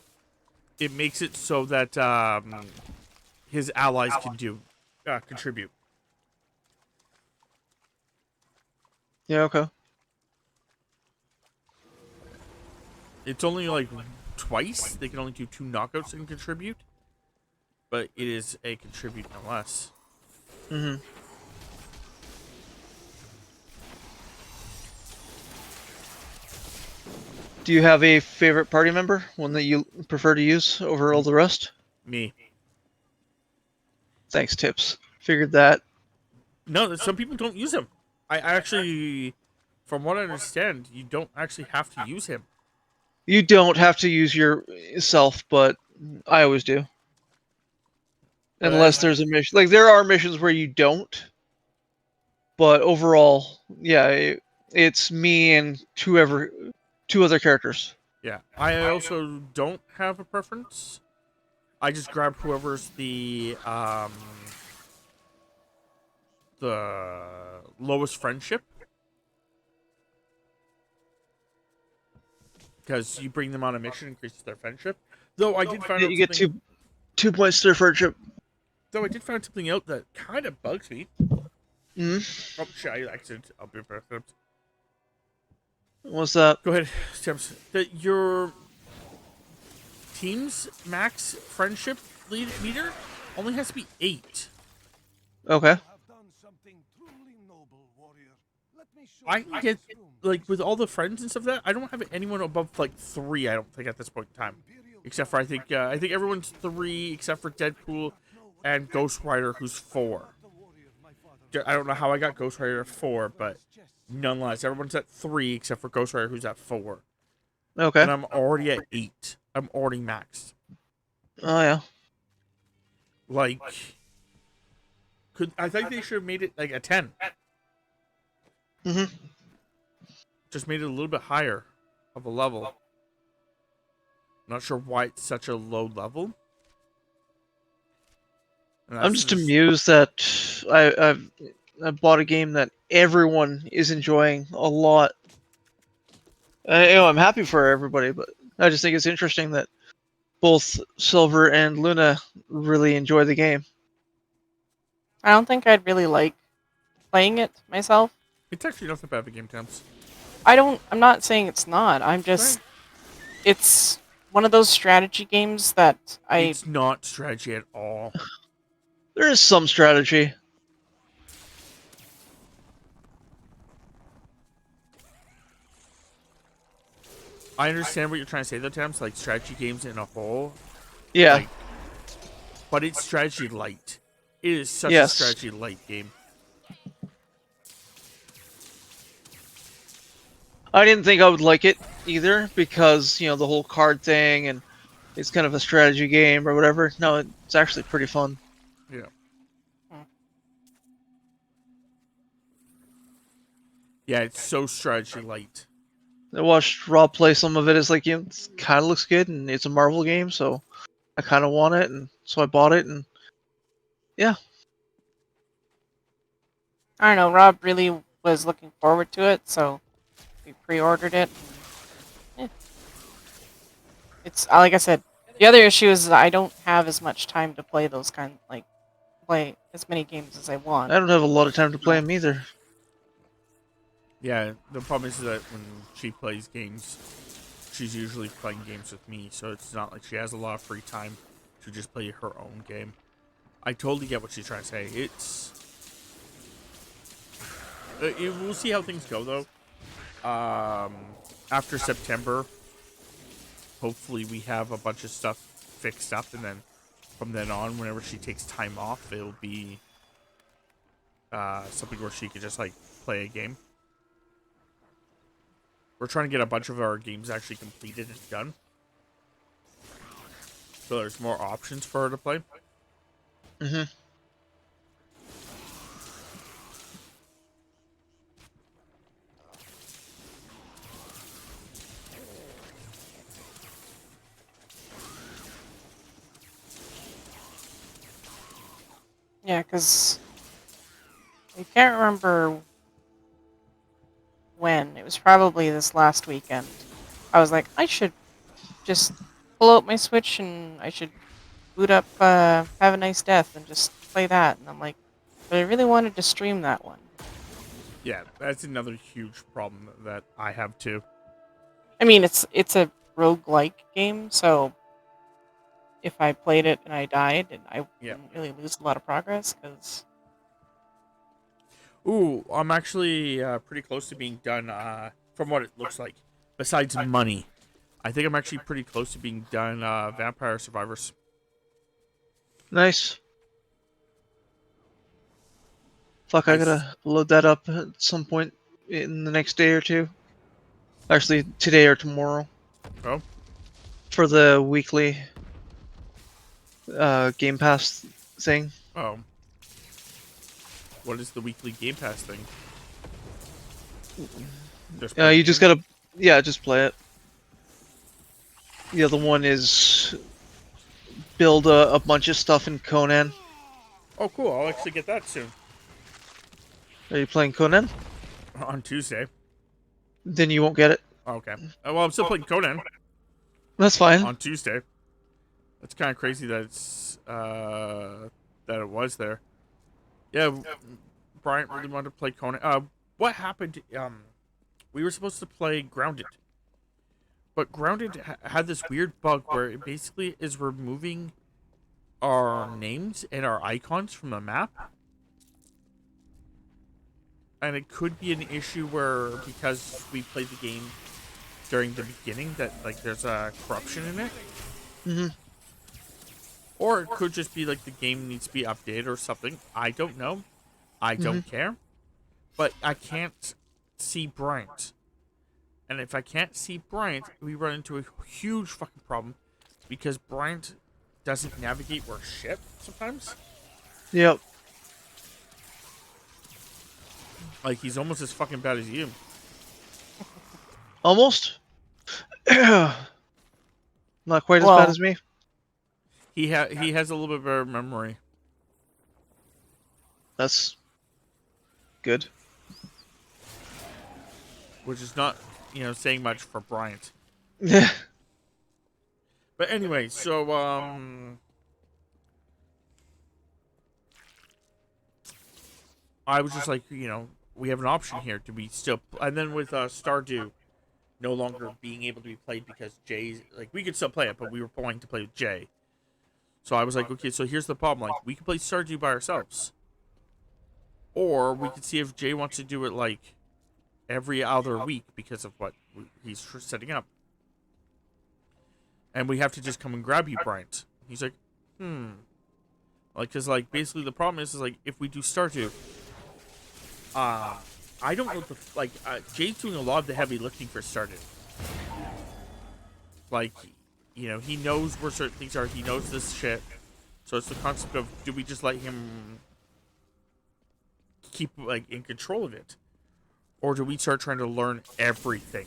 It makes it so that his allies can do contribute. Yeah, okay. It's only like twice. They can only do 2 knockouts and contribute. But it is a contribute nonetheless. Mm-hmm. Do you have a favorite party member? One that you prefer to use over all the rest? Me. Thanks, Tips. Figured that. No, some people don't use him. I actually, from what I understand, you don't actually have to use him. You don't have to use yourself, but I always do. Unless there's a mission. Like, there are missions where you don't. But overall, yeah, it's me and two other characters. Yeah. I also don't have a preference. I just grab whoever's the lowest friendship. Because you bring them on a mission, increases their friendship. Though I did find out you get 2 points to their friendship. Though I did find something out that kind of bugs me. Mm-hmm. Oh shit! I accident. I'll be perfect. What's that? Go ahead, Steps. That your team's max friendship meter only has to be 8. Okay. I can get like with all the friends and stuff that I don't have anyone above like 3. I don't think at this point in time, except for I think everyone's 3 except for Deadpool and Ghost Rider, who's 4. I don't know how I got Ghost Rider at 4, but nonetheless, everyone's at 3 except for Ghost Rider, who's at 4. Okay. And I'm already at 8. I'm already maxed. Oh yeah. Like, I think they should have made it like a 10. Mm-hmm. Just made it a little bit higher of a level. Not sure why it's such a low level. I'm just amused that I bought a game that everyone is enjoying a lot. I'm happy for everybody, but I just think it's interesting that both Silver and Luna really enjoy the game. I don't think I'd really like playing it myself. It's actually not that bad of a game, Temps. I'm not saying it's not. I'm just... It's one of those strategy games that It's not strategy at all. There is some strategy. I understand what you're trying to say, though, Temps. Like, strategy games in a whole. Yeah. Like, but it's strategy light. It is such a strategy light game. I didn't think I would like it either because, the whole card thing and it's kind of a strategy game or whatever. No, it's actually pretty fun. Yeah. Yeah, it's so strategy light. I watched Rob play some of it. It's like, it kind of looks good and it's a Marvel game, so I kind of want it, and so I bought it, and yeah. I don't know. Rob really was looking forward to it, so we pre-ordered it. Yeah. It's like I said. The other issue is that I don't have as much time to play those play as many games as I want. I don't have a lot of time to play them either. Yeah, the problem is that when she plays games, she's usually playing games with me, so it's not like she has a lot of free time to just play her own game. I totally get what she's trying to say. We'll see how things go, though. After September, hopefully we have a bunch of stuff fixed up, and then from then on, whenever she takes time off, it'll be something where she could just, like, play a game. We're trying to get a bunch of our games actually completed and done, so there's more options for her to play. Mm-hmm. Yeah, because I can't remember when. It was probably this last weekend. I was like, I should just pull out my Switch and I should boot up Have a Nice Death and just play that. And I'm like, but I really wanted to stream that one. Yeah, that's another huge problem that I have too. I mean, it's a roguelike game, so if I played it and I died, and I wouldn't really lose a lot of progress, because... Ooh, I'm actually pretty close to being done, from what it looks like. Besides money, I think I'm actually pretty close to being done Vampire Survivors. Nice. Fuck, I gotta load that up at some point in the next day or two. Actually, today or tomorrow. Oh? For the weekly Game Pass thing. Oh. What is the weekly Game Pass thing? You just gotta... Yeah, just play it. The other one is... build a bunch of stuff in Conan. Oh, cool. I'll actually get that soon. Are you playing Conan? On Tuesday. Then you won't get it. Okay. Well, I'm still playing Conan. That's fine. On Tuesday. It's kind of crazy that it's, that it was there. Yeah, Bryant really wanted to play Conan. What happened? We were supposed to play Grounded. But Grounded had this weird bug where it basically is removing our names and our icons from the map. And it could be an issue where, because we played the game during the beginning, that like there's a corruption in it. Mm-hmm. Or it could just be like the game needs to be updated or something. I don't know. I don't care. But I can't see Bryant. And if I can't see Bryant, we run into a huge fucking problem. Because Bryant doesn't navigate worth shit sometimes. Yep. Like, he's almost as fucking bad as you. Almost? Not quite as bad as me. He has a little bit better memory. That's good. Which is not, saying much for Bryant. Yeah. But anyway, so, I was just like, we have an option here. Do we still... And then with Stardew no longer being able to be played because Jay's... Like, we could still play it, but we were going to play with Jay. So I was like, okay, so here's the problem. Like, we can play Stardew by ourselves. Or we could see if Jay wants to do it, like, every other week because of what he's setting up. And we have to just come and grab you, Bryant. He's like, Like, because, like, basically the problem is like, if we do Stardew... I don't know Jay's doing a lot of the heavy lifting for Stardew. Like, he knows where certain things are. He knows this shit. So it's the concept of, do we just let him keep, like, in control of it? Or do we start trying to learn everything?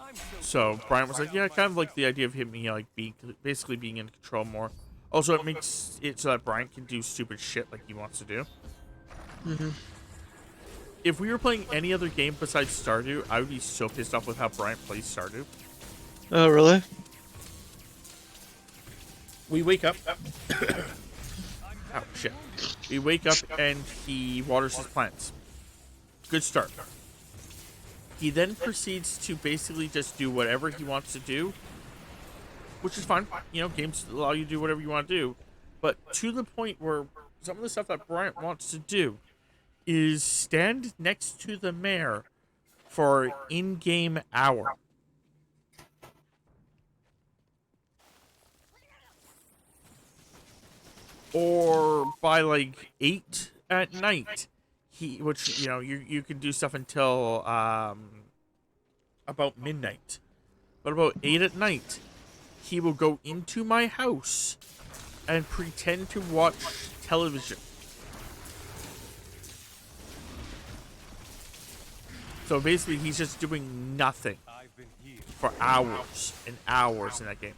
I'm so So Bryant was like, yeah, I kind of like the idea of him, like basically being in control more. Also, it makes it so that Bryant can do stupid shit like he wants to do. Mm-hmm. If we were playing any other game besides Stardew, I would be so pissed off with how Bryant plays Stardew. Oh, really? We wake up. Oh, shit. We wake up and he waters his plants. Good start. He then proceeds to basically just do whatever he wants to do, which is fine. You know, games allow you to do whatever you want to do. But to the point where some of the stuff that Bryant wants to do is stand next to the mayor for an in-game hour. Or by like 8 at night, which you know you can do stuff until about midnight, but about 8 at night, he will go into my house and pretend to watch television. So basically, he's just doing nothing for hours and hours in that game.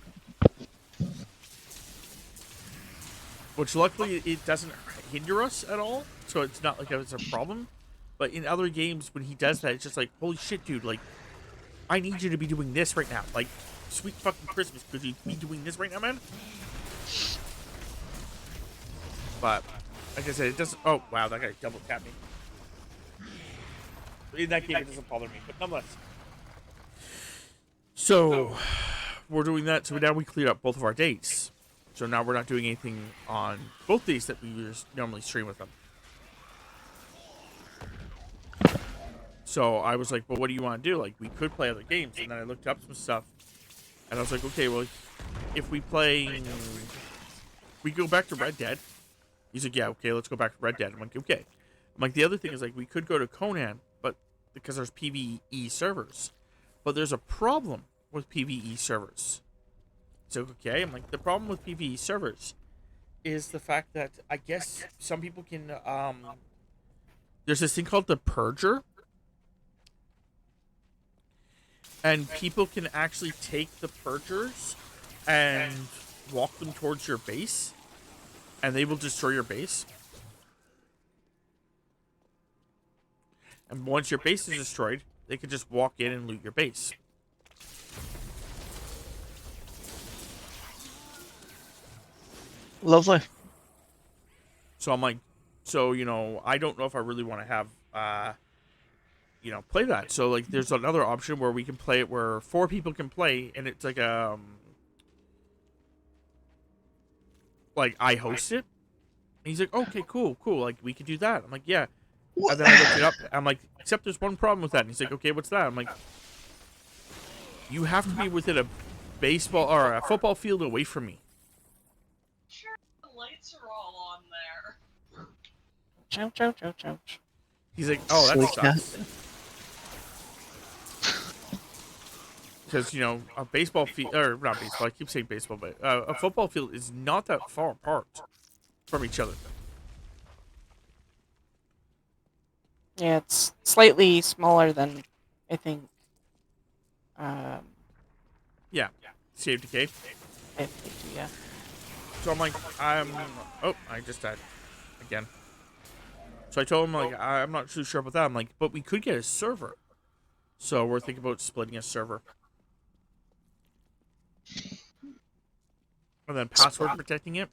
Which luckily it doesn't hinder us at all, so it's not like it's a problem. But in other games, when he does that, it's just like, holy shit, dude, like, I need you to be doing this right now. Like, sweet fucking Christmas, could you be doing this right now, man? But, like I said, it doesn't... Oh, wow, that guy double tapped me. In that game, it doesn't bother me, but nonetheless. So, we're doing that, so now we cleared up both of our dates. So now we're not doing anything on both days that we normally stream with them. So I was like, well, what do you want to do? Like, we could play other games. And then I looked up some stuff. And I was like, okay, well, if we play... We go back to Red Dead. He's like, yeah, okay, let's go back to Red Dead. I'm like, okay. I'm like, the other thing is, like, we could go to Conan, but because there's PvE servers. But there's a problem with PvE servers. So, okay, I'm like, the problem with PvE servers is the fact that I guess some people can, there's this thing called the Purger. And people can actually take the Purgers and walk them towards your base. And they will destroy your base. And once your base is destroyed, they can just walk in and loot your base. Lovely. So I'm like, so, you know, I don't know if I really want to have, you know, play that. So, like, there's another option where we can play it where 4 people can play, and it's like, like, I host it. And he's like, okay, cool. Like, we could do that. I'm like, yeah. And then I looked it up. I'm like, except there's one problem with that. And he's like, okay, what's that? I'm like, you have to be within a baseball or a football field away from me. Sure, the lights are all on there. Chow, chow, chow, chow. He's like, oh, that Sweet sucks. Because, you know, a baseball field, or not baseball, I keep saying baseball, but a football field is not that far apart from each other. Yeah, it's slightly smaller than, I think, Yeah, save decay. 52, yeah. So I'm like, oh, I just died again. So I told him, like, I'm not too sure about that. I'm like, but we could get a server. So we're thinking about splitting a server. And then password protecting it.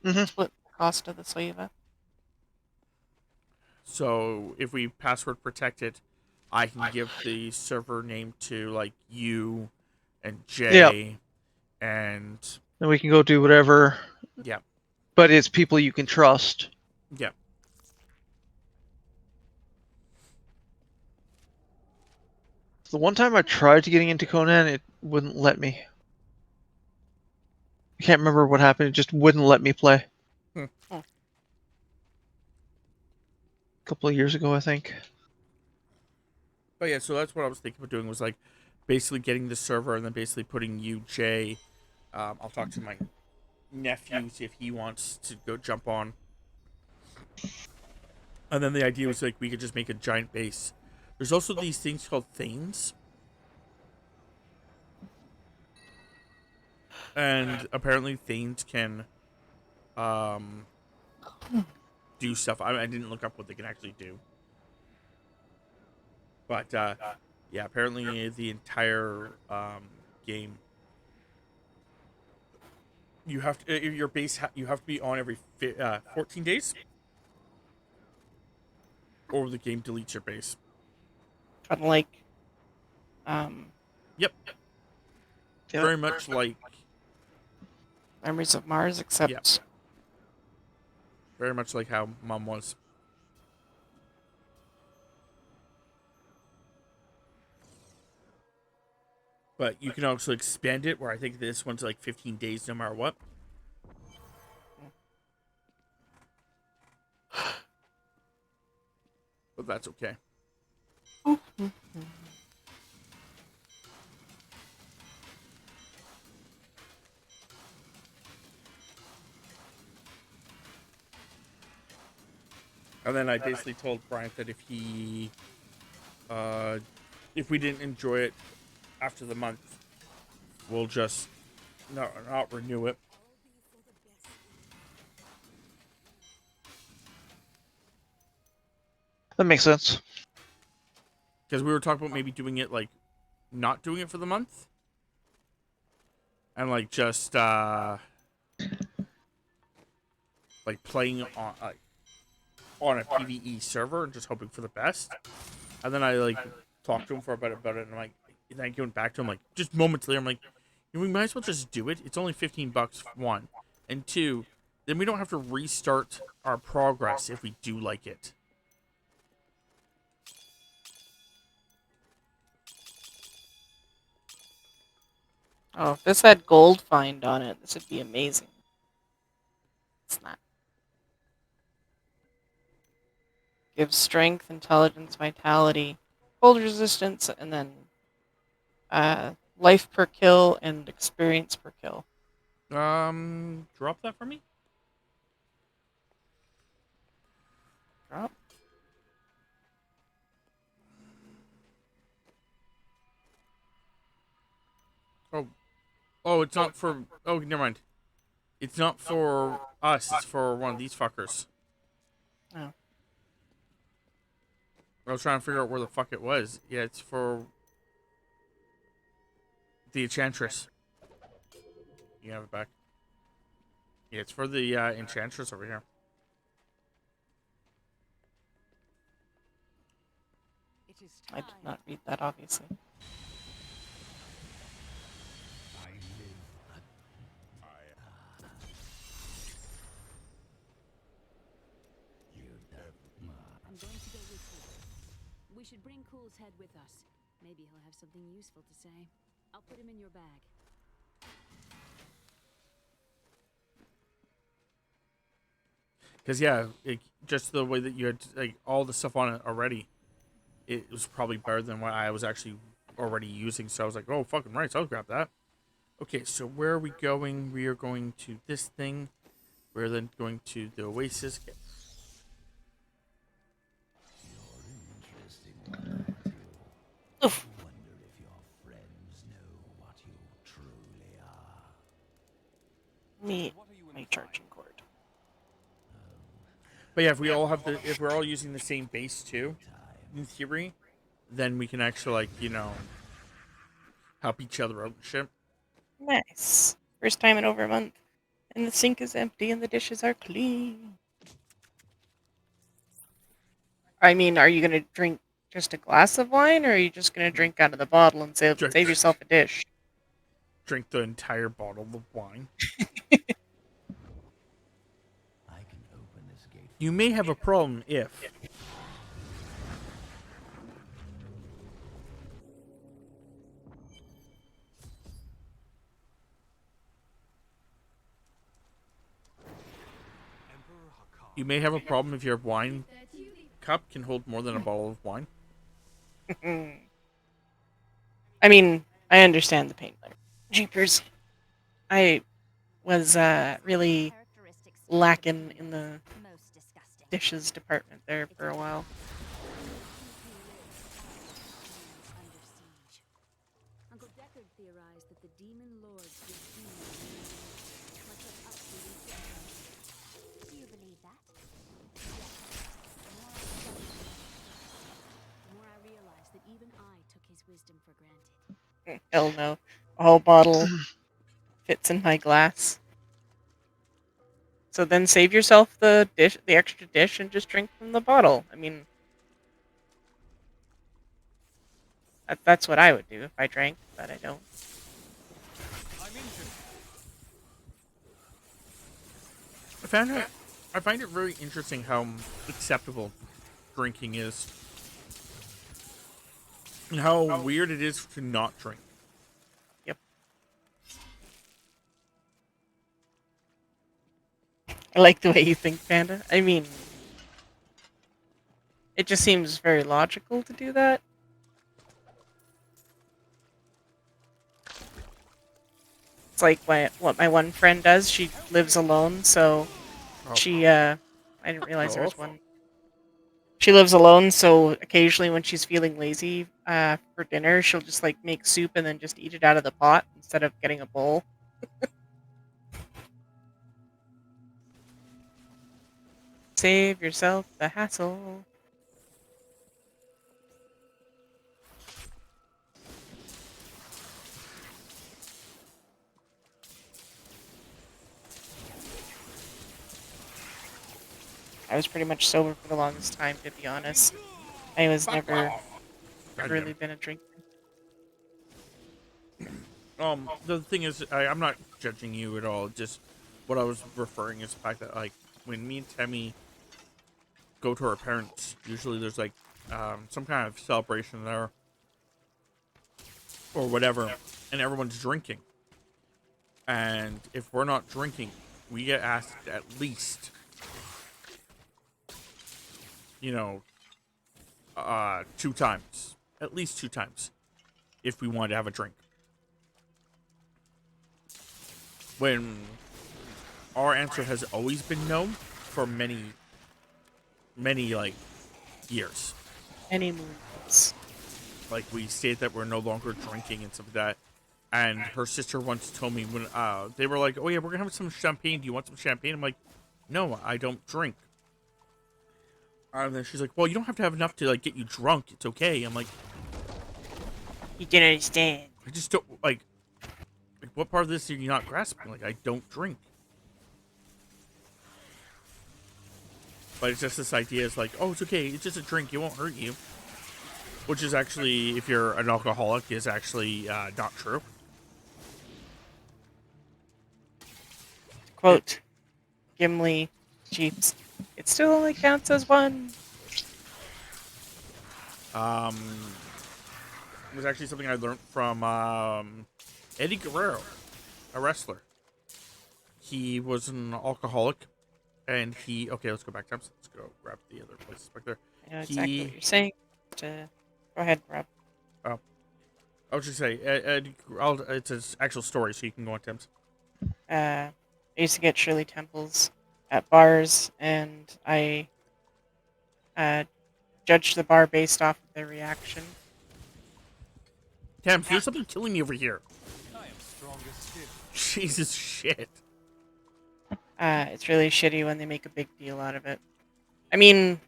Mm-hmm. Split the cost of the Sliva. So if we password protect it, I can give the server name to, like, you and Jay and... And we can go do whatever. Yeah. But it's people you can trust. Yeah. The one time I tried to getting into Conan, it wouldn't let me. I can't remember what happened. It just wouldn't let me play. A couple of years ago, I think. But yeah, so that's what I was thinking of doing, was like basically getting the server and then basically putting you, Jay. I'll talk to my nephew, see if he wants to go jump on. And then the idea was like we could just make a giant base. There's also these things called thanes. And apparently Thanes can do stuff. I didn't look up what they can actually do. But yeah, apparently the entire game, you have to your base you have to be on every 14 days, or the game deletes your base. Kind of like, um, Yep. Yep. Very much like Memories of Mars, except very much like how Mom was. But you can also expand it, where I think this one's like 15 days no matter what. But that's okay. And then I basically told Bryant that if we didn't enjoy it after the month, we'll just not renew it. That makes sense. Because we were talking about maybe doing it like not doing it for the month, and like just like playing on a PvE server and just hoping for the best. And then I like talked to him for about it, and I'm like, and then I went back to him like just moments later. I'm like, we might as well just do it. It's only $15, one, and two, then we don't have to restart our progress if we do like it. oh, if this had gold find on it, this would be amazing. It's not. Gives strength, intelligence, vitality, cold resistance, and then life per kill and experience per kill. Drop that for me. Drop. Oh, it's not for. Oh, never mind. It's not for us. It's for one of these fuckers. Oh. I was trying to figure out where the fuck it was. Yeah, it's for the Enchantress. You have it back. Yeah, it's for the Enchantress over here. I did not read that, obviously. I'm going to go with you. We should bring Cool's head with us. Maybe he'll have something useful to say. I'll put him in your bag. Because yeah, just the way that you had like all the stuff on it already, it was probably better than what I was actually already using. So I was like, oh, fucking right, so I'll grab that. Okay, so where are we going? We are going to this thing. We're then going to the Oasis. Okay. Oof. Me, my charging cord. But yeah, if we all have if we're all using the same base too, in theory, then we can actually like help each other out and shit. Nice. First time in over a month. And the sink is empty and the dishes are clean. I mean, are you going to drink just a glass of wine, or are you just going to drink out of the bottle and save yourself a dish? Drink the entire bottle of wine. You may have a problem if... You may have a problem if your wine cup can hold more than a bottle of wine. I mean, I understand the pain there. Jeepers. I was really lacking in the dishes department there for a while. Uncle Deckard theorized that the demon lords would be Even I took his wisdom for granted. Hell no. A whole bottle fits in my glass. So then save yourself the extra dish, and just drink from the bottle. I mean, that's what I would do if I drank, but I don't. I'm injured. I find it very interesting how acceptable drinking is, and how weird it is to not drink. Yep. I like the way you think, Panda. I mean, it just seems very logical to do that. It's like what my one friend does. She lives alone, so she I didn't realize there was one. She lives alone, so occasionally when she's feeling lazy for dinner, she'll just like make soup and then just eat it out of the pot instead of getting a bowl. Save yourself the hassle. I was pretty much sober for the longest time, to be honest. I was never really been a drinker. The thing is, I'm not judging you at all. Just what I was referring is the fact that, like, when me and Tammy go to our parents, usually there's like some kind of celebration there or whatever, and everyone's drinking. And if we're not drinking, we get asked at least, you know, 2 times, at least 2 times, if we want to have a drink. When our answer has always been no for many, like, years. Any moons. Like, we state that we're no longer drinking and stuff like that. And her sister once told me when they were like, "Oh yeah, we're gonna have some champagne. Do you want some champagne?" I'm like, "No, I don't drink." And then she's like, "Well, you don't have to have enough to like get you drunk. It's okay." I'm like, You didn't understand. I just don't like what part of this are you not grasping? Like, I don't drink. But it's just this idea is like, oh, it's okay. It's just a drink. It won't hurt you. Which is actually, if you're an alcoholic, is actually not true. Quote, Gimli, Jeeps. It still only counts as one. It was actually something I learned from Eddie Guerrero, a wrestler. He was an alcoholic, and he... Okay, let's go back. Let's go grab the other places back there. I know exactly what you're saying. Go ahead, Rob. Oh. I was just say, it's an actual story, so you can go on, Tim's. I used to get Shirley Temples at bars, and I judged the bar based off of their reaction. Tim, there's something killing me over here. I am stronger still. Jesus shit. It's really shitty when they make a big deal out of it. I mean,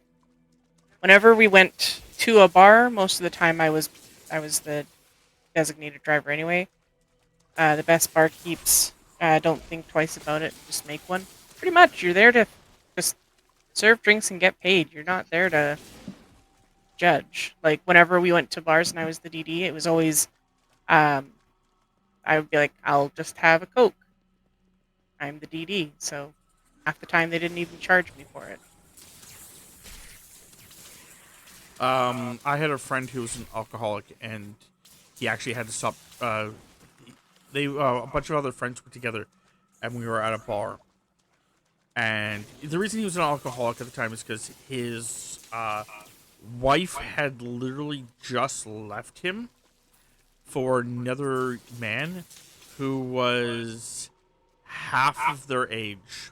whenever we went to a bar, most of the time I was the designated driver anyway. The best barkeeps don't think twice about it, just make one. Pretty much, you're there to just serve drinks and get paid. You're not there to judge. Like, whenever we went to bars and I was the DD, it was always, I would be like, I'll just have a Coke. I'm the DD, so half the time they didn't even charge me for it. I had a friend who was an alcoholic, and he actually had to stop. A bunch of other friends were together, and we were at a bar. And the reason he was an alcoholic at the time is because his wife had literally just left him for another man who was half of their age.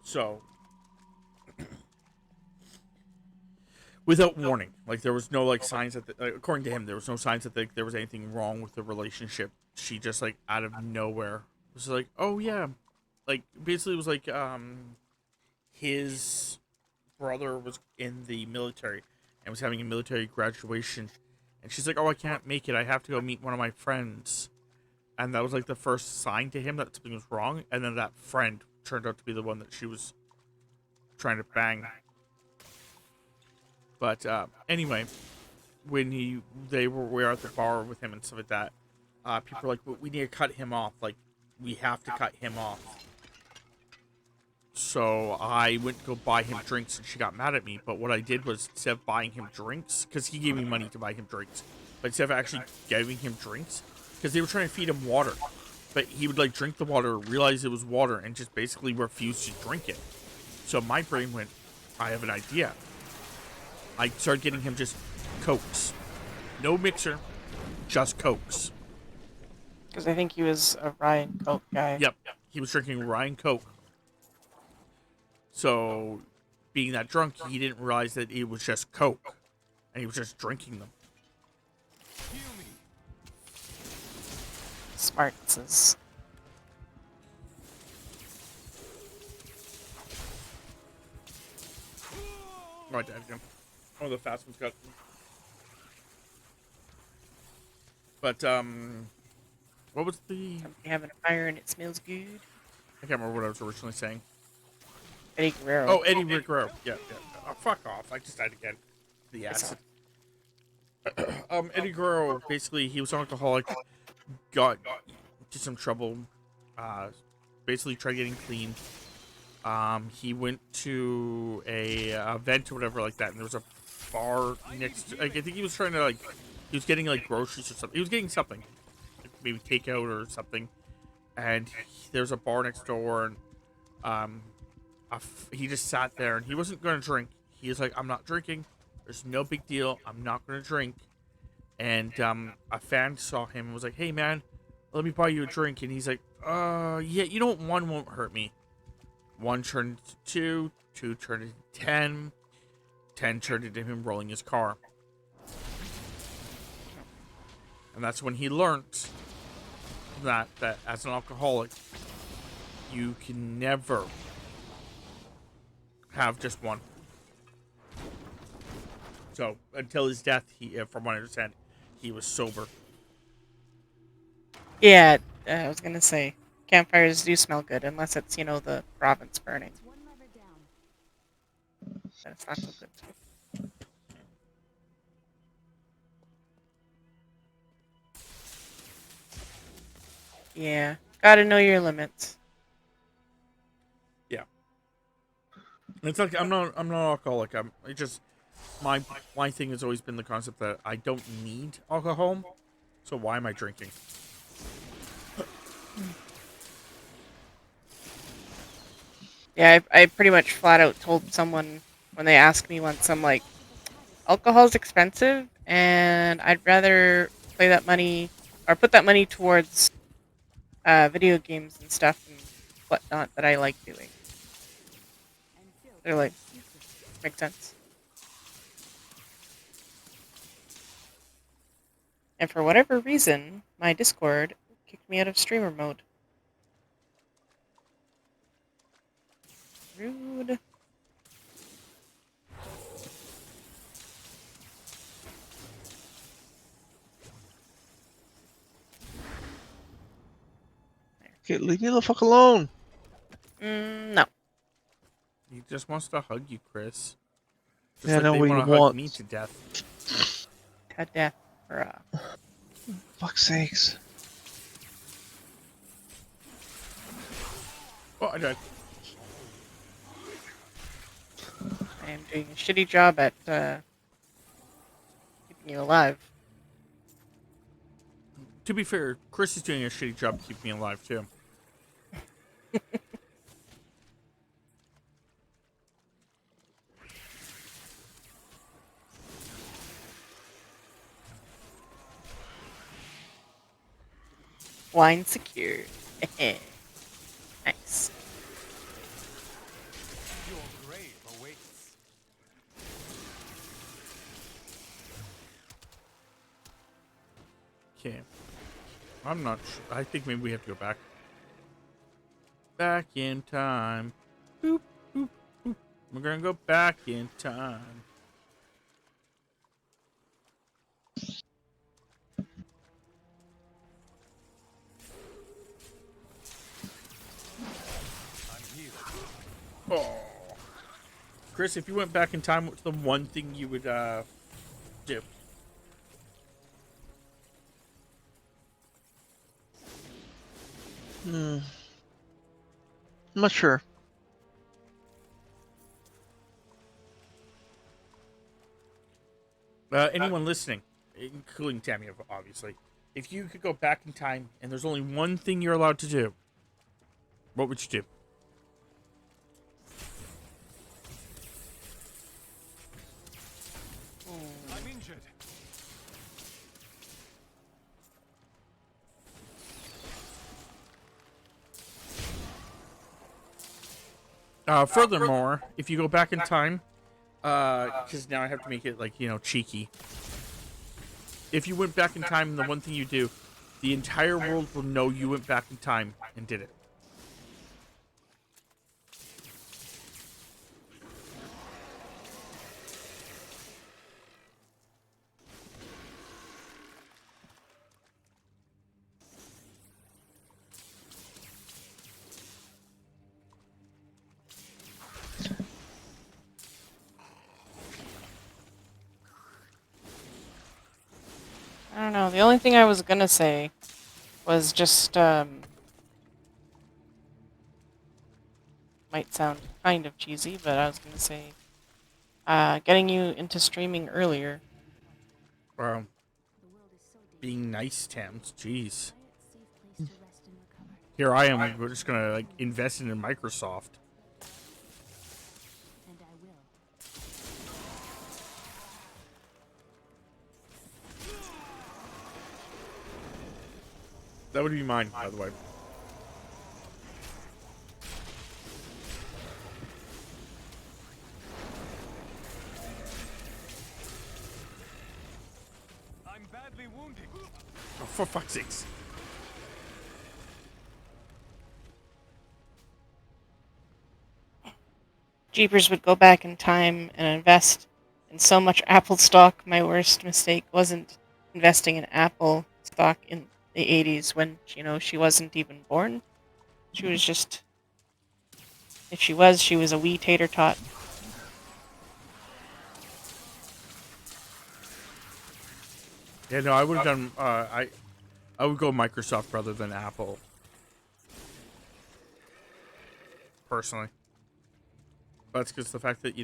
So, without warning, like, there was no, like, signs that, according to him, there was no signs that there was anything wrong with the relationship. She just, like, out of nowhere was like, oh yeah, like, basically it was like, his brother was in the military and was having a military graduation, and she's like, "Oh, I can't make it. I have to go meet one of my friends." And that was like the first sign to him that something was wrong. And then that friend turned out to be the one that she was trying to bang. But anyway, when we were at the bar with him and stuff like that, people were like, "We need to cut him off. Like, we have to cut him off." So I went to go buy him drinks, and she got mad at me. But what I did was, instead of buying him drinks, because he gave me money to buy him drinks, but instead of actually giving him drinks, because they were trying to feed him water, but he would like drink the water, realize it was water, and just basically refuse to drink it. So my brain went, I have an idea. I started getting him just Cokes. No mixer, just Cokes. Because I think he was a Ryan Coke guy. Yep, he was drinking Ryan Coke. So, being that drunk, he didn't realize that it was just Coke, and he was just drinking them. Smartnesses. Oh, I died again. Oh, the fast ones got. But what was the? You having a fire and it smells good. I can't remember what I was originally saying. Eddie Guerrero. Oh, Eddie Guerrero. Yeah. Oh, fuck off! I just died again. The acid. Eddie Guerrero, basically, he was an alcoholic, got into some trouble, basically tried getting clean. He went to a event or whatever like that, and there was a bar next to, like, I think he was trying to, like, he was getting, like, groceries or something. He was getting something, like maybe takeout or something, and there's a bar next door, and, he just sat there, and he wasn't going to drink. He was like, I'm not drinking. There's no big deal. I'm not going to drink. And a fan saw him and was like, hey, man, let me buy you a drink. And he's like, yeah, you know what? One won't hurt me. 1 turned into 2. 2 turned into 10. 10 turned into him rolling his car. And that's when he learned that as an alcoholic, you can never have just one. So, until his death, he, from what I understand, he was sober. Yeah, I was gonna say, campfires do smell good, unless it's, you know, the province burning. One lever down. That's not so good. Yeah, gotta know your limits. Yeah. It's like I'm not an alcoholic. It just my thing has always been the concept that I don't need alcohol, so why am I drinking? Yeah, I pretty much flat out told someone when they asked me once, I'm like, alcohol's expensive, and I'd rather play that money or put that money towards video games and stuff and whatnot that I like doing. They're like, makes sense. And for whatever reason, my Discord kicked me out of streamer mode. Rude. Okay, leave me the fuck alone. No. He just wants to hug you, Chris. Just Yeah, I know they what he wanna hug wants. me to death. To death. Bruh. Fuck's sakes. Oh, I died. I am doing a shitty job at keeping you alive. To be fair, Chris is doing a shitty job keeping me alive too. Line secured. Nice. Your grave awaits. Okay. I'm not sure. I think maybe we have to go back. Back in time. Boop, boop, boop, We're gonna go back in time. I'm here. Oh. Chris, if you went back in time, what's the one thing you would do? I'm not sure. Anyone listening, including Tammy, obviously, if you could go back in time and there's only one thing you're allowed to do, what would you do? I'm injured. Furthermore, if you go back in time, because now I have to make it, like, cheeky. If you went back in time and the one thing you do, the entire world will know you went back in time and did it. I don't know. The only thing I was gonna say was just might sound kind of cheesy, but I was gonna say getting you into streaming earlier. The world is so Being nice, Tams. Jeez. quiet, safe place to rest and recover. Here I am. We're just gonna invest in Microsoft. And I will. That would be mine, by the way. I'm badly wounded. Oh, for fuck's sakes. Jeepers would go back in time and invest in so much Apple stock. My worst mistake wasn't investing in Apple stock in the 80s when, she wasn't even born. She was just, if she was a wee tater tot. Yeah, no, I would have done. I would go Microsoft rather than Apple. Personally, that's because the fact that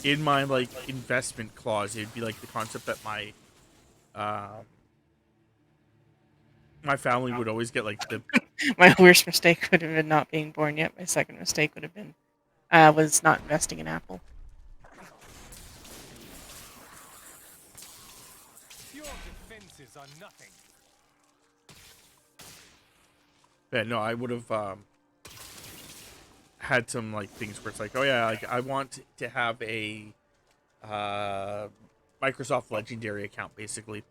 in my investment clause, it'd be the concept that my family would always get the. My worst mistake would have been not being born yet. My second mistake would have been was not investing in Apple. Your defenses are nothing. Yeah, no, I would have had some things where it's oh yeah, I want to have a Microsoft Legendary account, basically.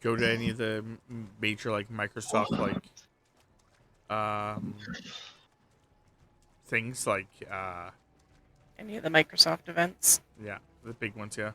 Go to any of the major Microsoft things Any of the Microsoft events. yeah, the big ones, yeah.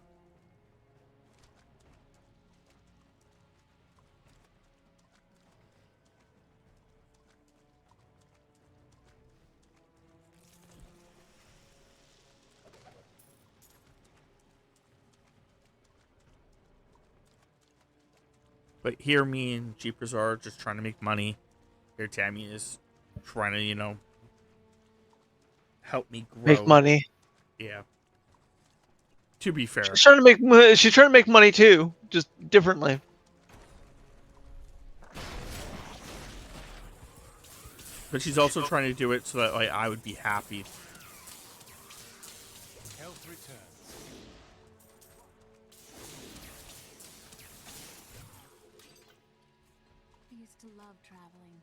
But here, me and Jeepers are just trying to make money. Here, Tammy is trying to, help me grow. Make money. Yeah. To be fair. She's trying to make money too, just differently. But she's also trying to do it so that I would be happy. Health returns. I used to love traveling,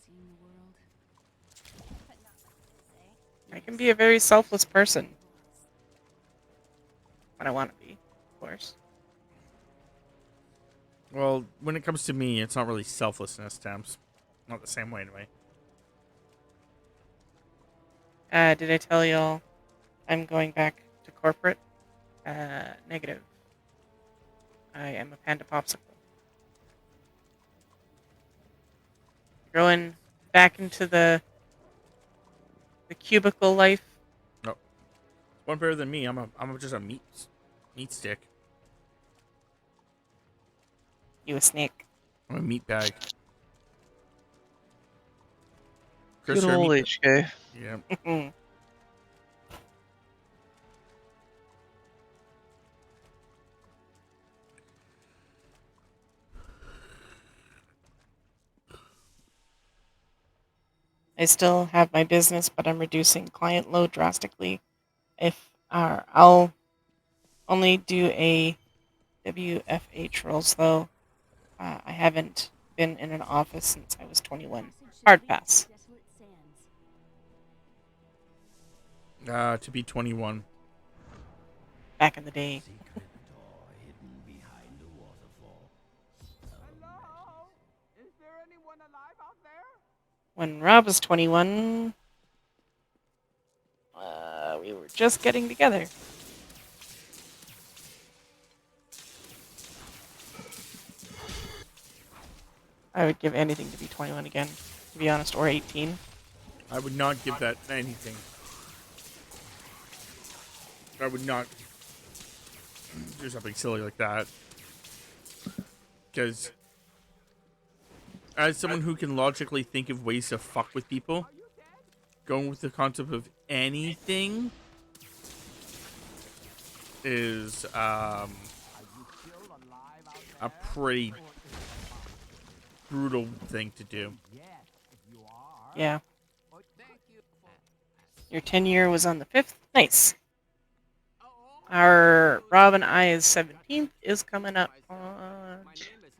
seeing the world. But not much to say. I can be a very selfless person when I want to be, of course. Well, when it comes to me, it's not really selflessness, Tams. Not the same way, anyway. Did I tell y'all I'm going back to corporate? Negative. I am a panda popsicle. Going back into the cubicle life. No, one better than me. I'm just a meat stick. You a snake. I'm a meat bag. Good you're a old meat HK. Yeah. I still have my business, but I'm reducing client load drastically. If I'll only do a WFH roles though. I haven't been in an office since I was 21. Hard pass. To be 21. Back in the day. Hello? Is there anyone alive out there? When Rob was 21, we were just getting together. I would give anything to be 21 again, to be honest, or 18. I would not give that anything. I would not do something silly like that. Because as someone who can logically think of ways to fuck with people, going with the concept of anything is a pretty brutal thing to do. Yeah. Your 10-year was on the 5th? Nice. Our Robin I's 17th is coming up on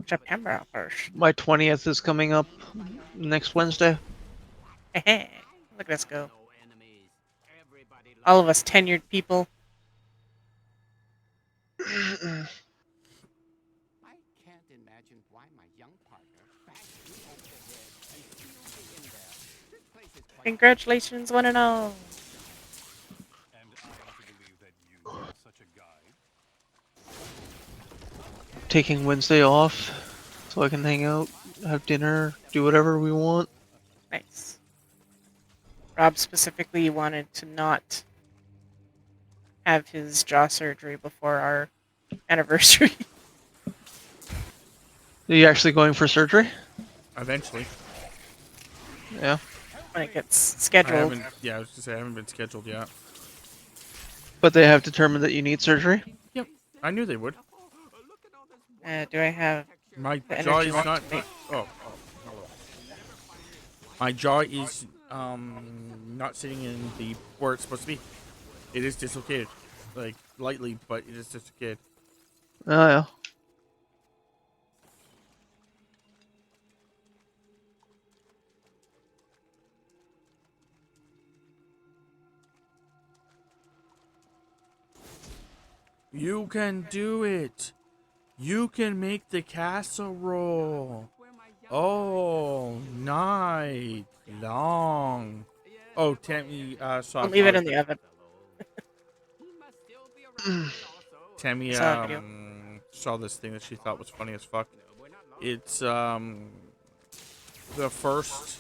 September 1st. My 20th is coming up next Wednesday. Look at us go. All of us tenured people. I can't imagine why my young partner bashed me over the head and sealed me in there. This place is quite... Congratulations, one and all. And I am to believe that you are such a guide. Taking Wednesday off so I can hang out, have dinner, do whatever we want. Nice. Rob specifically wanted to not have his jaw surgery before our anniversary. Are you actually going for surgery? Eventually. Yeah. When it gets I scheduled. haven't, yeah, I was gonna say I haven't been scheduled yet. But they have determined that you need surgery? Yep. I knew they would. Do I have My the jaw energy is left not. to make- My jaw is not sitting in the where it's supposed to be. It is dislocated, like lightly, but it is dislocated. Oh, yeah. You can do it. You can make the casserole. Oh, night long. Oh, Tammy saw. I'll leave it in the oven. Tammy Saw a video. saw this thing that she thought was funny as fuck. It's the first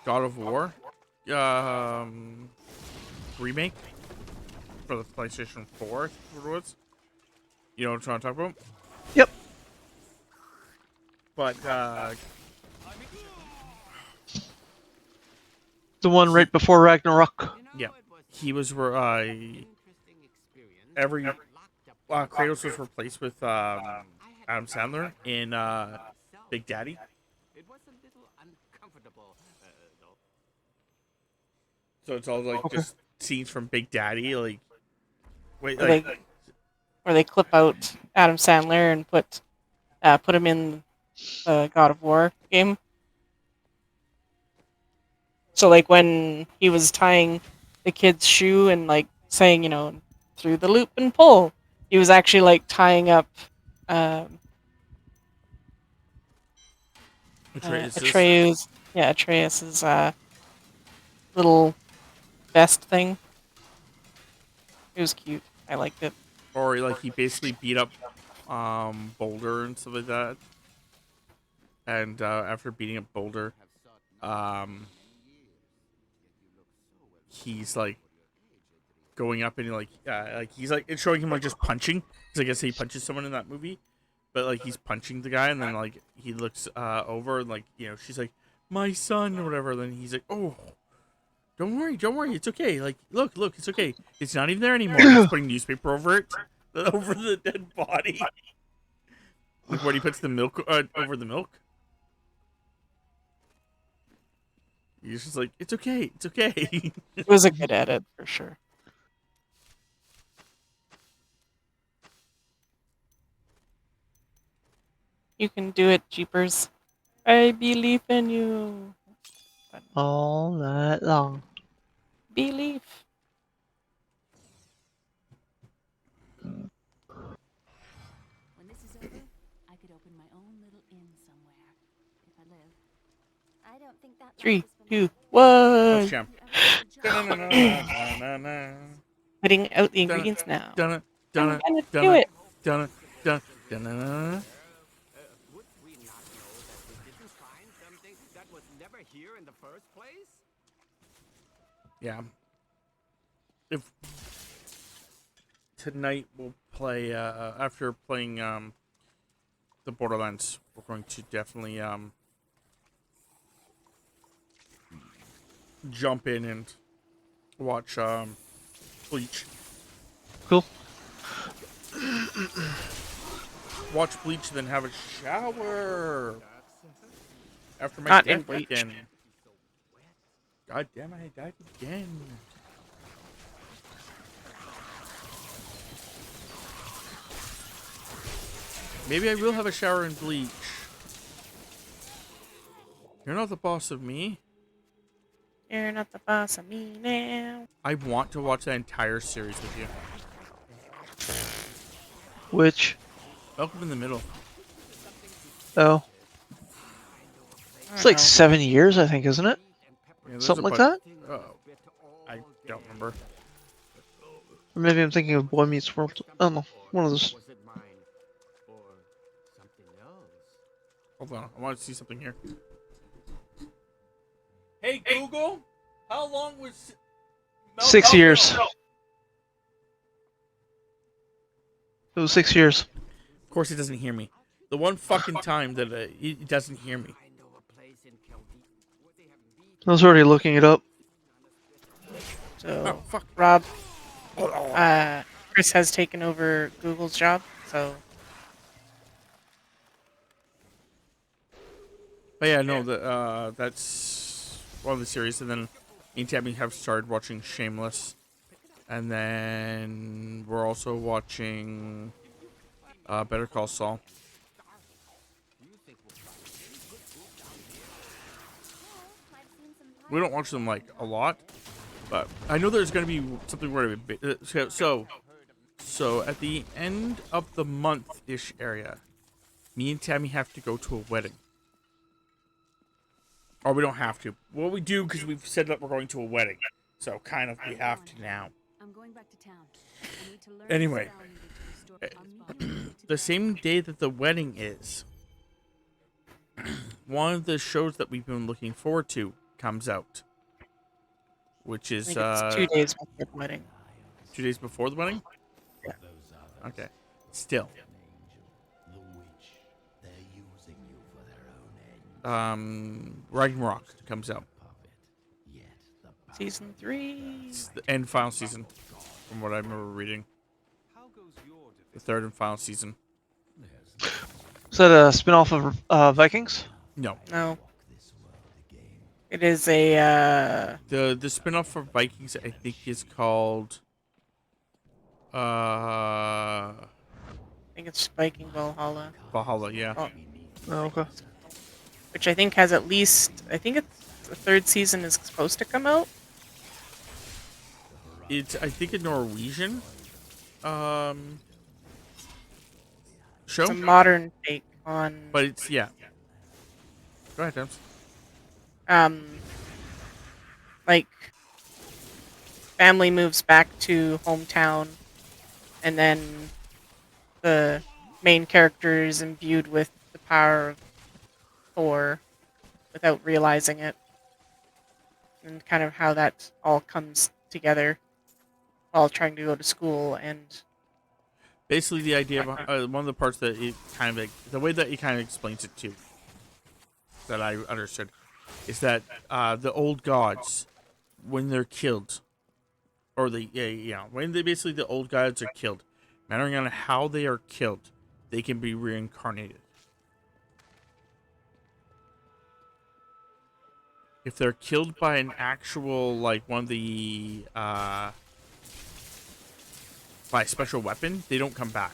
God of War remake for the PlayStation 4. What it was? You know what I'm trying to talk about? Yep. But The one right before Ragnarok. yeah, he was every Kratos was replaced with Adam Sandler in Big Daddy. It was a little uncomfortable, though. So it's all like Okay. just scenes from Big Daddy. Like, wait, Where like they clip out Adam Sandler and put him in the God of War game. So like when he was tying the kid's shoe and like saying, through the loop and pull, he was actually like tying up Atreus's little vest thing. It was cute. I liked it. Or like he basically beat up Boulder and stuff like that. And after beating up Boulder, he's like going up and like he's like it's showing him like just punching. Because I guess he punches someone in that movie, but like he's punching the guy and then like he looks over and like she's like my son or whatever. Then he's like, oh, don't worry, it's okay. Like look, it's okay. It's not even there anymore. He's putting newspaper over it, over the dead body. Like when he puts the milk over the milk. He's just like, it's okay. It was a good edit for sure. You can do it, Jeepers. I believe in you. All night long. Believe. When this is over, I could open my own little inn somewhere. If I live. I don't think that 3, life is 2, Let's 1. jump. Putting out the ingredients now. Dun I'm gonna do it. Dun. Would we not know that we didn't find something that was never here in the first place? Yeah. If tonight we'll play after playing the Borderlands, we're going to definitely jump in and watch Bleach. Cool. Watch Bleach, then have a shower. After my Not in death Bleach. again. God damn it, I died again. Maybe I will have a shower in Bleach. You're not the boss of me. You're not the boss of me now. I want to watch that entire series with you. Which? Malcolm in the Middle. Oh. It's like 7 years, I think, isn't it? Yeah, there's Something a like bunch- that? Oh, I don't remember. Or maybe I'm thinking of Boy Meets World. I don't know. One of those. Was it mine or something else? Hold on, I want to see something here. Hey Google, how long was 6 years. It was 6 years. Of course, he doesn't hear me. The one fucking time that he doesn't hear me. I know a place in Keldy where they have meat. I was already looking it up. So, Oh fuck. Rob, Chris has taken over Google's job, so But yeah, no, that's one of the series, and then me and Tammy have started watching Shameless, and then we're also watching Better Call Saul. We don't watch them like a lot, but I know there's gonna be something where so at the end of the month-ish area, me and Tammy have to go to a wedding. Or we don't have to. Well, we do because we've said that we're going to a wedding. So kind of we have to now. I'm going back to town. I need to learn Anyway, the spell needed to restore immunity to the same day that the wedding is, one of the shows that we've been looking forward to comes out, which I is think it's 2 days before the wedding. 2 days before the wedding. Yeah. Okay. Still. Ragnarok comes out. Season 3. It's the end final season, from what I remember reading. The third and final season. Is that a spin-off of Vikings? No. No. It is a The spin-off for Vikings, I think, is called I think it's Viking Valhalla. Valhalla, yeah. Oh, Oh, okay. which I think has at least, I think it's the 3rd season is supposed to come out. It's, I think, a Norwegian show. It's a modern take on. But it's, yeah. Go ahead, Tams. Like, family moves back to hometown, and then the main character is imbued with the power of Thor without realizing it, and kind of how that all comes together while trying to go to school. And Basically, the idea of one of the parts that it kind of like, the way that he kind of explains it too, that I understood, is that the old gods, when they're killed, or when they basically the old gods are killed, mattering on how they are killed, they can be reincarnated. If they're killed by an actual, like, one of the, by a special weapon, they don't come back.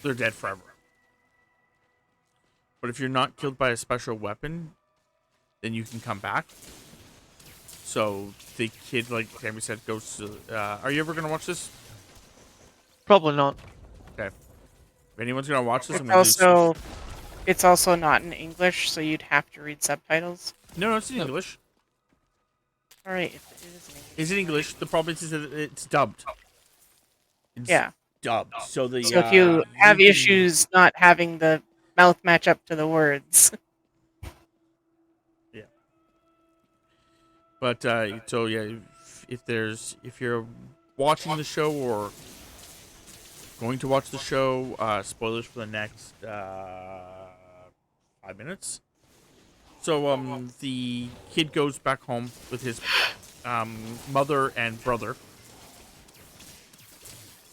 They're dead forever. But if you're not killed by a special weapon, then you can come back. So, the kid, like Tammy said, goes to, are you ever going to watch this? Probably not. Okay. If anyone's going to watch this, I'm going to it's also not in English, so you'd have to read subtitles. No, it's in English. Alright, if it is in English. It's in English. The problem is that it's dubbed. It's dubbed. So if you have issues not having the mouth match up to the words. Yeah. But so yeah, if you're watching the show or going to watch the show, spoilers for the next 5 minutes. So the kid goes back home with his mother and brother,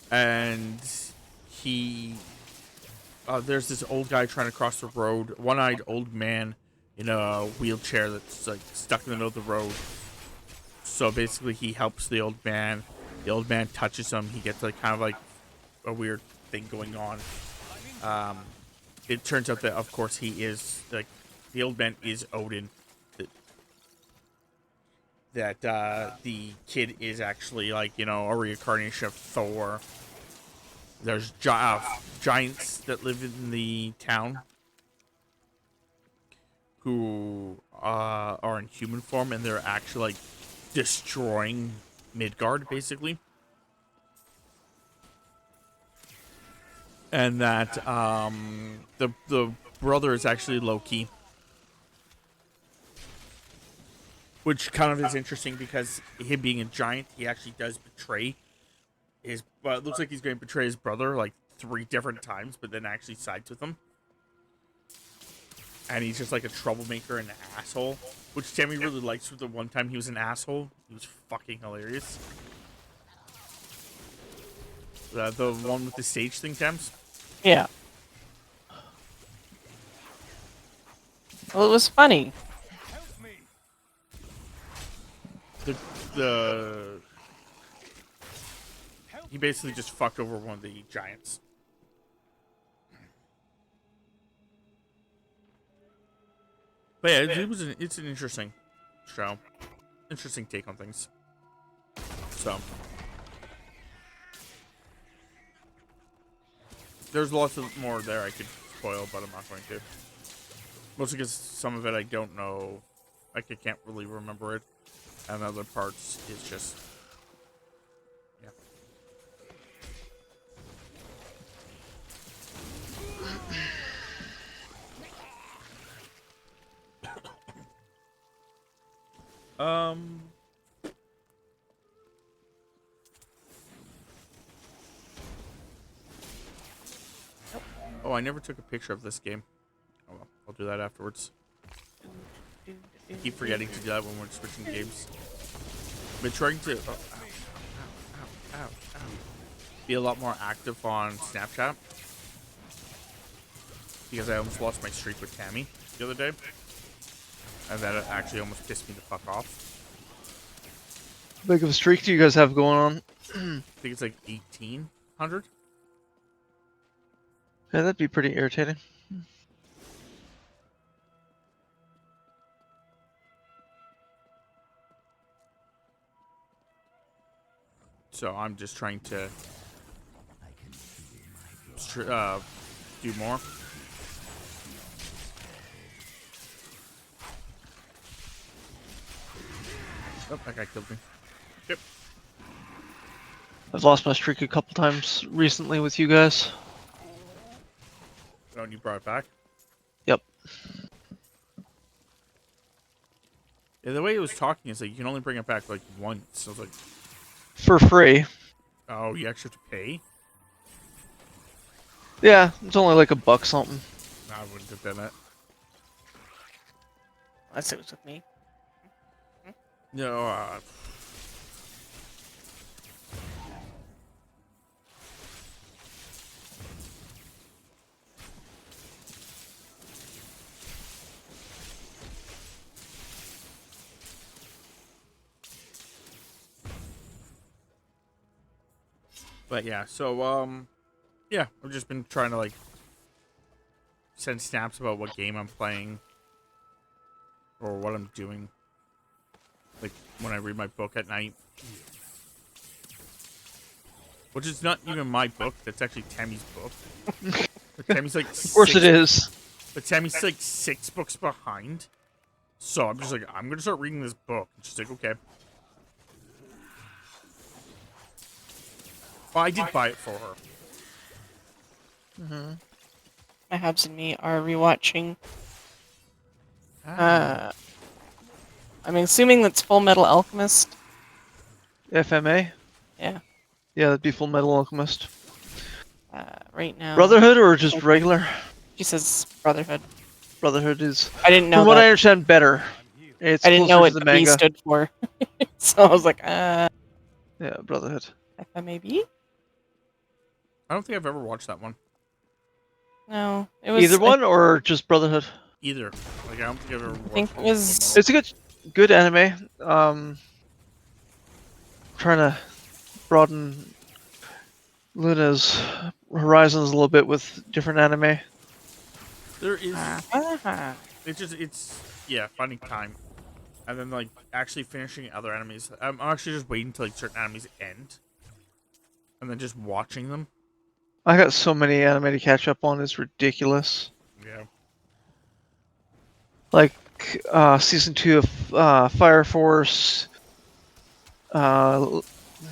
and there's this old guy trying to cross the road, one-eyed old man in a wheelchair that's like stuck in the middle of the road. So basically he helps the old man. The old man touches him. He gets like kind of like a weird thing going on. It turns out that of course he is like, the old man is Odin. That the kid is actually like, a reincarnation of Thor. There's giants that live in the town who are in human form, and they're actually like destroying Midgard, basically. And that the brother is actually Loki, which kind of is interesting because him being a giant, he actually does betray his. Well, it looks like he's going to betray his brother like 3 different times, but then actually sides with him. And he's just like a troublemaker and an asshole, which Tammy really likes. For the one time he was an asshole, he was fucking hilarious. The one with the stage thing, Tams? Yeah. Well, it was funny. He basically just fucked over one of the giants. But yeah, it's an interesting show. Interesting take on things. So there's lots of more there I could spoil, but I'm not going to. Mostly because some of it I don't know. Like, I can't really remember it. And other parts, it's just... Yeah. Oh, I never took a picture of this game. Oh well, I'll do that afterwards. I keep forgetting to do that when we're switching games. I've been trying to be a lot more active on Snapchat because I almost lost my streak with Tammy the other day, and that actually almost pissed me the fuck off. How big of a streak do you guys have going on? I think it's like 1,800. Yeah, that'd be pretty irritating. So I'm just trying to do more. Oh, that guy killed me. Yep. I've lost my streak a couple times recently with you guys. Oh, and you brought it back? Yep. Yeah, the way he was talking is like you can only bring it back like once. So I was like, For free. oh, you actually have to pay? Yeah, it's only like $1 something. No, I wouldn't have done it. Unless it was with me. No, but yeah, so yeah, I've just been trying to like send snaps about what game I'm playing or what I'm doing. Like when I read my book at night. Which is not even my book, that's actually Tammy's book. But Tammy's like Of course it is. But Tammy's like 6 books behind. So I'm just like, I'm gonna start reading this book. And she's like, okay. Well, I did buy it for her. Mm-hmm. My hubs and me are rewatching. I'm assuming that's Full Metal Alchemist. FMA? Yeah. Yeah, that'd be Full Metal Alchemist. Right now. Brotherhood or just regular? She says Brotherhood. Brotherhood is. I didn't know. From what I understand, better. It's I didn't know what the the B manga. stood for, so I was like, Yeah, Brotherhood. FMAB? I don't think I've ever watched that one. No, it was Either one or just Brotherhood? Either. Like I don't think I've ever watched. I think it was. It's a good anime. Trying to broaden Luna's horizons a little bit with different anime. There is. It's yeah, finding time, and then like actually finishing other animes. I'm actually just waiting until like certain animes end, and then just watching them. I got so many anime to catch up on; it's ridiculous. Yeah. Like season 2 of Fire Force.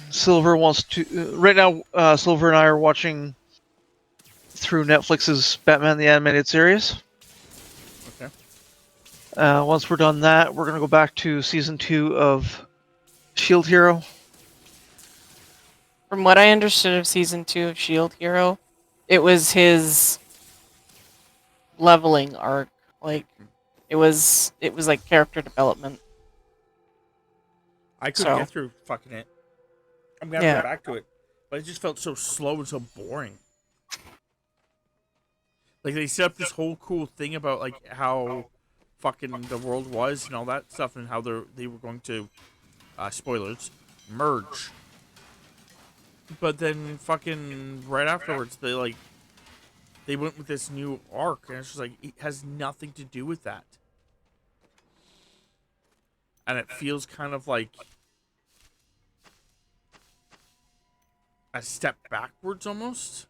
Silver wants to. Right now, Silver and I are watching through Netflix's Batman the Animated Series. Okay. Once we're done that, we're gonna go back to season 2 of Shield Hero. From what I understood of season 2 of Shield Hero, it was his leveling arc. Like, it was like character development. I couldn't get through fucking it. I'm gonna have to go back to it, but it just felt so slow and so boring. Like they set up this whole cool thing about like how fucking the world was and all that stuff, and how they were going to, spoilers, merge. But then fucking right afterwards, they went with this new arc, and it's just like it has nothing to do with that, and it feels kind of like a step backwards almost.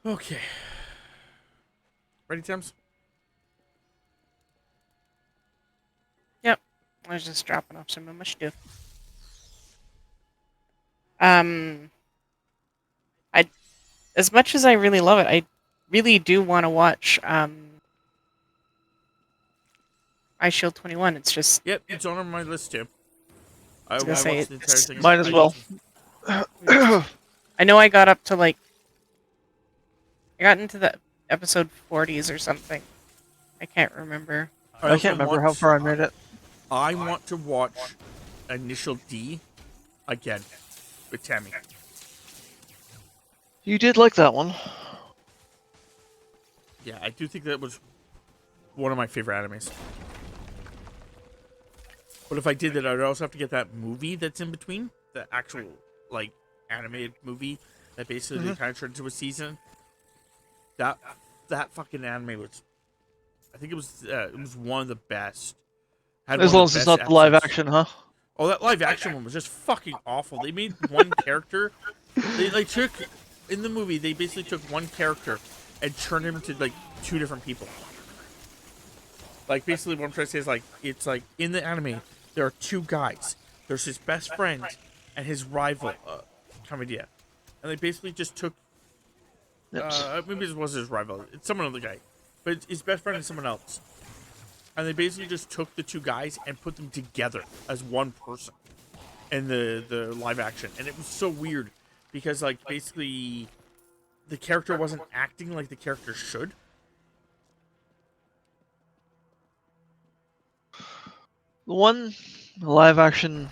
Okay. Ready, Thames? Yep. I was just dropping off some of my stuff. As much as I really love it, I really do want to watch iShield 21. It's just Yep, it's on my list too. I gonna say watched the entire thing. Might as well. I know I got up to like I got into the episode 40s or something. I can't remember. I can't remember how far I made it. I want to watch Initial D again with Tammy. You did like that one. Yeah, I do think that was one of my favorite animes. But if I did that, I'd also have to get that movie that's in between. The actual, like, animated movie that basically they kind of turned into a season. That fucking anime was... I think it was one of the best. As long as it's not the live action, huh? Oh, that live action one was just fucking awful. They made one character... They took in the movie they basically took one character and turned him into like two different people. Like basically what I'm trying to say is like it's like in the anime there are two guys. There's his best friend and his rival, Kamidia. And they basically just took maybe it was his rival. It's someone other guy. But his best friend is someone else. And they basically just took the two guys and put them together as one person in the live action. And it was so weird because like basically the character wasn't acting like the character should. The one live action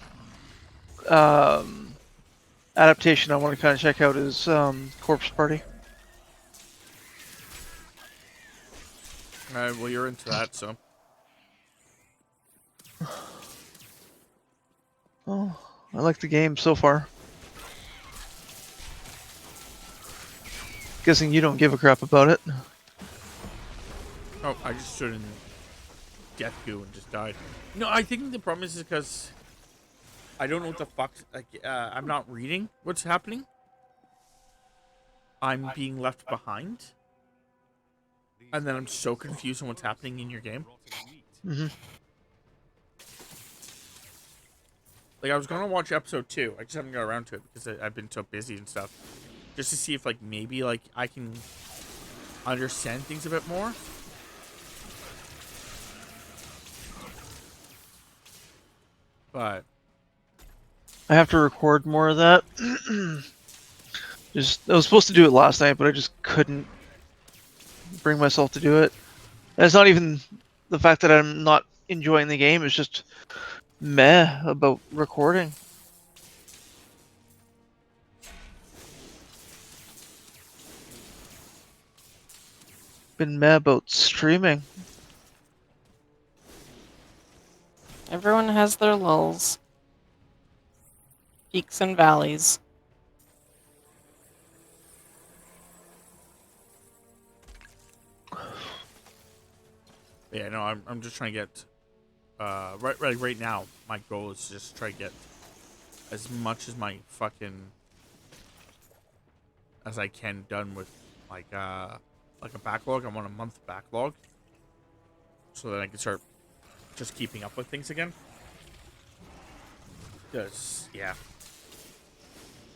adaptation I want to kind of check out is Corpse Party. Well, you're into that, so. Oh, I like the game so far. Guessing you don't give a crap about it. Oh, I just stood in death goo and just died. No, I think the problem is because I don't know what the fuck. Like, I'm not reading what's happening. I'm being left behind, and then I'm so confused on what's happening in your game. Mm-hmm. Like, I was gonna watch episode 2. I just haven't got around to it because I've been so busy and stuff. Just to see if, like, maybe, like, I can understand things a bit more. But I have to record more of that. I was supposed to do it last night, but I just couldn't bring myself to do it. And it's not even the fact that I'm not enjoying the game, it's just meh about recording. Been meh about streaming. Everyone has their lulls. Peaks and valleys. yeah, no, I'm just trying to get right now. My goal is just try to get as much as my fucking as I can done with like a backlog. I'm on a month backlog, so that I can start just keeping up with things again. Because yeah,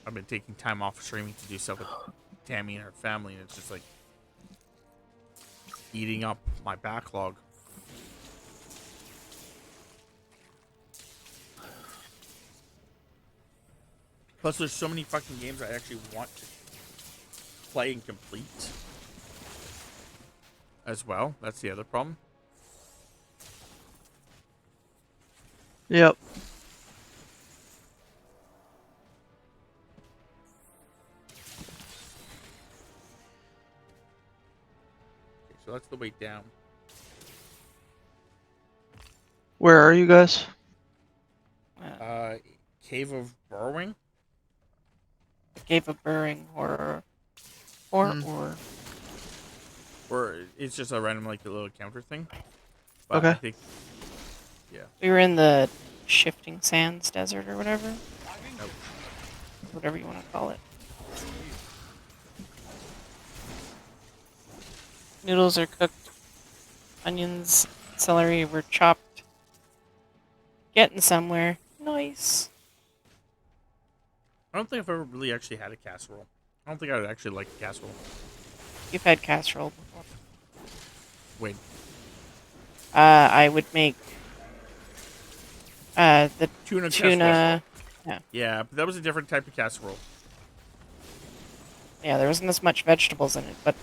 I've been taking time off streaming to do stuff with Tammy and her family, and it's just like eating up my backlog. Plus, there's so many fucking games I actually want to play and complete as well. That's the other problem. Yep. Okay, so that's the way down. Where are you guys? Cave of Burrowing. Cave of Burring or Or it's just a random like a little counter thing. But Okay. I think, yeah. we were in the Shifting Sands Desert or whatever. Nope. Whatever you want to call it. Noodles are cooked. Onions, celery were chopped. Getting somewhere. Nice. I don't think I've ever really actually had a casserole. I don't think I would actually like a casserole. You've had casserole before. Wait. I would make the Tuna tuna. casserole. Yeah, but that was a different type of casserole. Yeah, there wasn't as much vegetables in it, but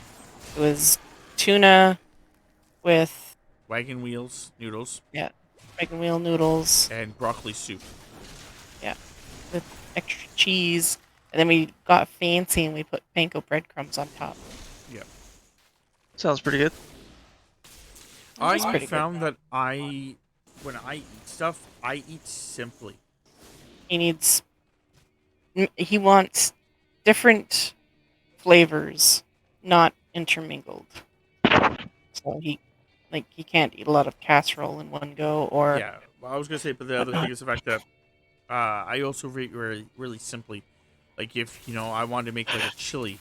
it was tuna with Wagon wheels, noodles, wagon wheel noodles. and broccoli soup. Yeah, with extra cheese, and then we got fancy and we put panko breadcrumbs on top. Yeah. Sounds pretty good. I pretty found that when I eat stuff, I eat simply. He wants different flavors, not intermingled. So he can't eat a lot of casserole in one go, or Yeah, well, I was gonna say, but the other thing is the fact that I also really simply. Like if I wanted to make like a chili,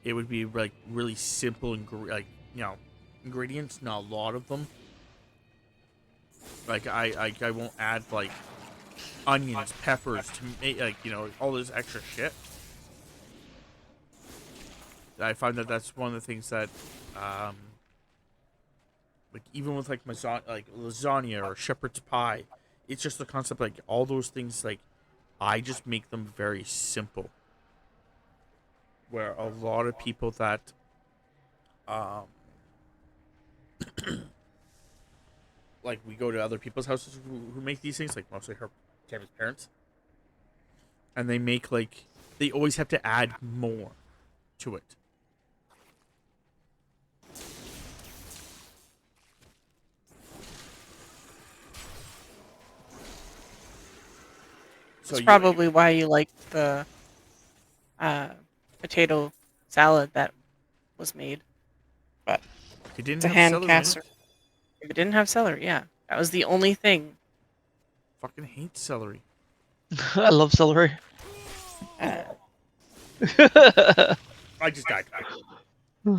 it would be like really simple and ingredients, not a lot of them. Like I won't add like onions, peppers to make like all this extra shit. I find that that's one of the things that, like even with like lasagna or shepherd's pie, it's just the concept like all those things like I just make them very simple. Where a lot of people that, um, like we go to other people's houses who make these things, like mostly Tammy's parents, and they make like they always have to add more to it. So It's probably why you like the potato salad that was made. But it didn't it's a have hand celery in casser. it. If it didn't have celery, yeah. That was the only thing. Fucking hate celery. I love celery. Uh, I just died. this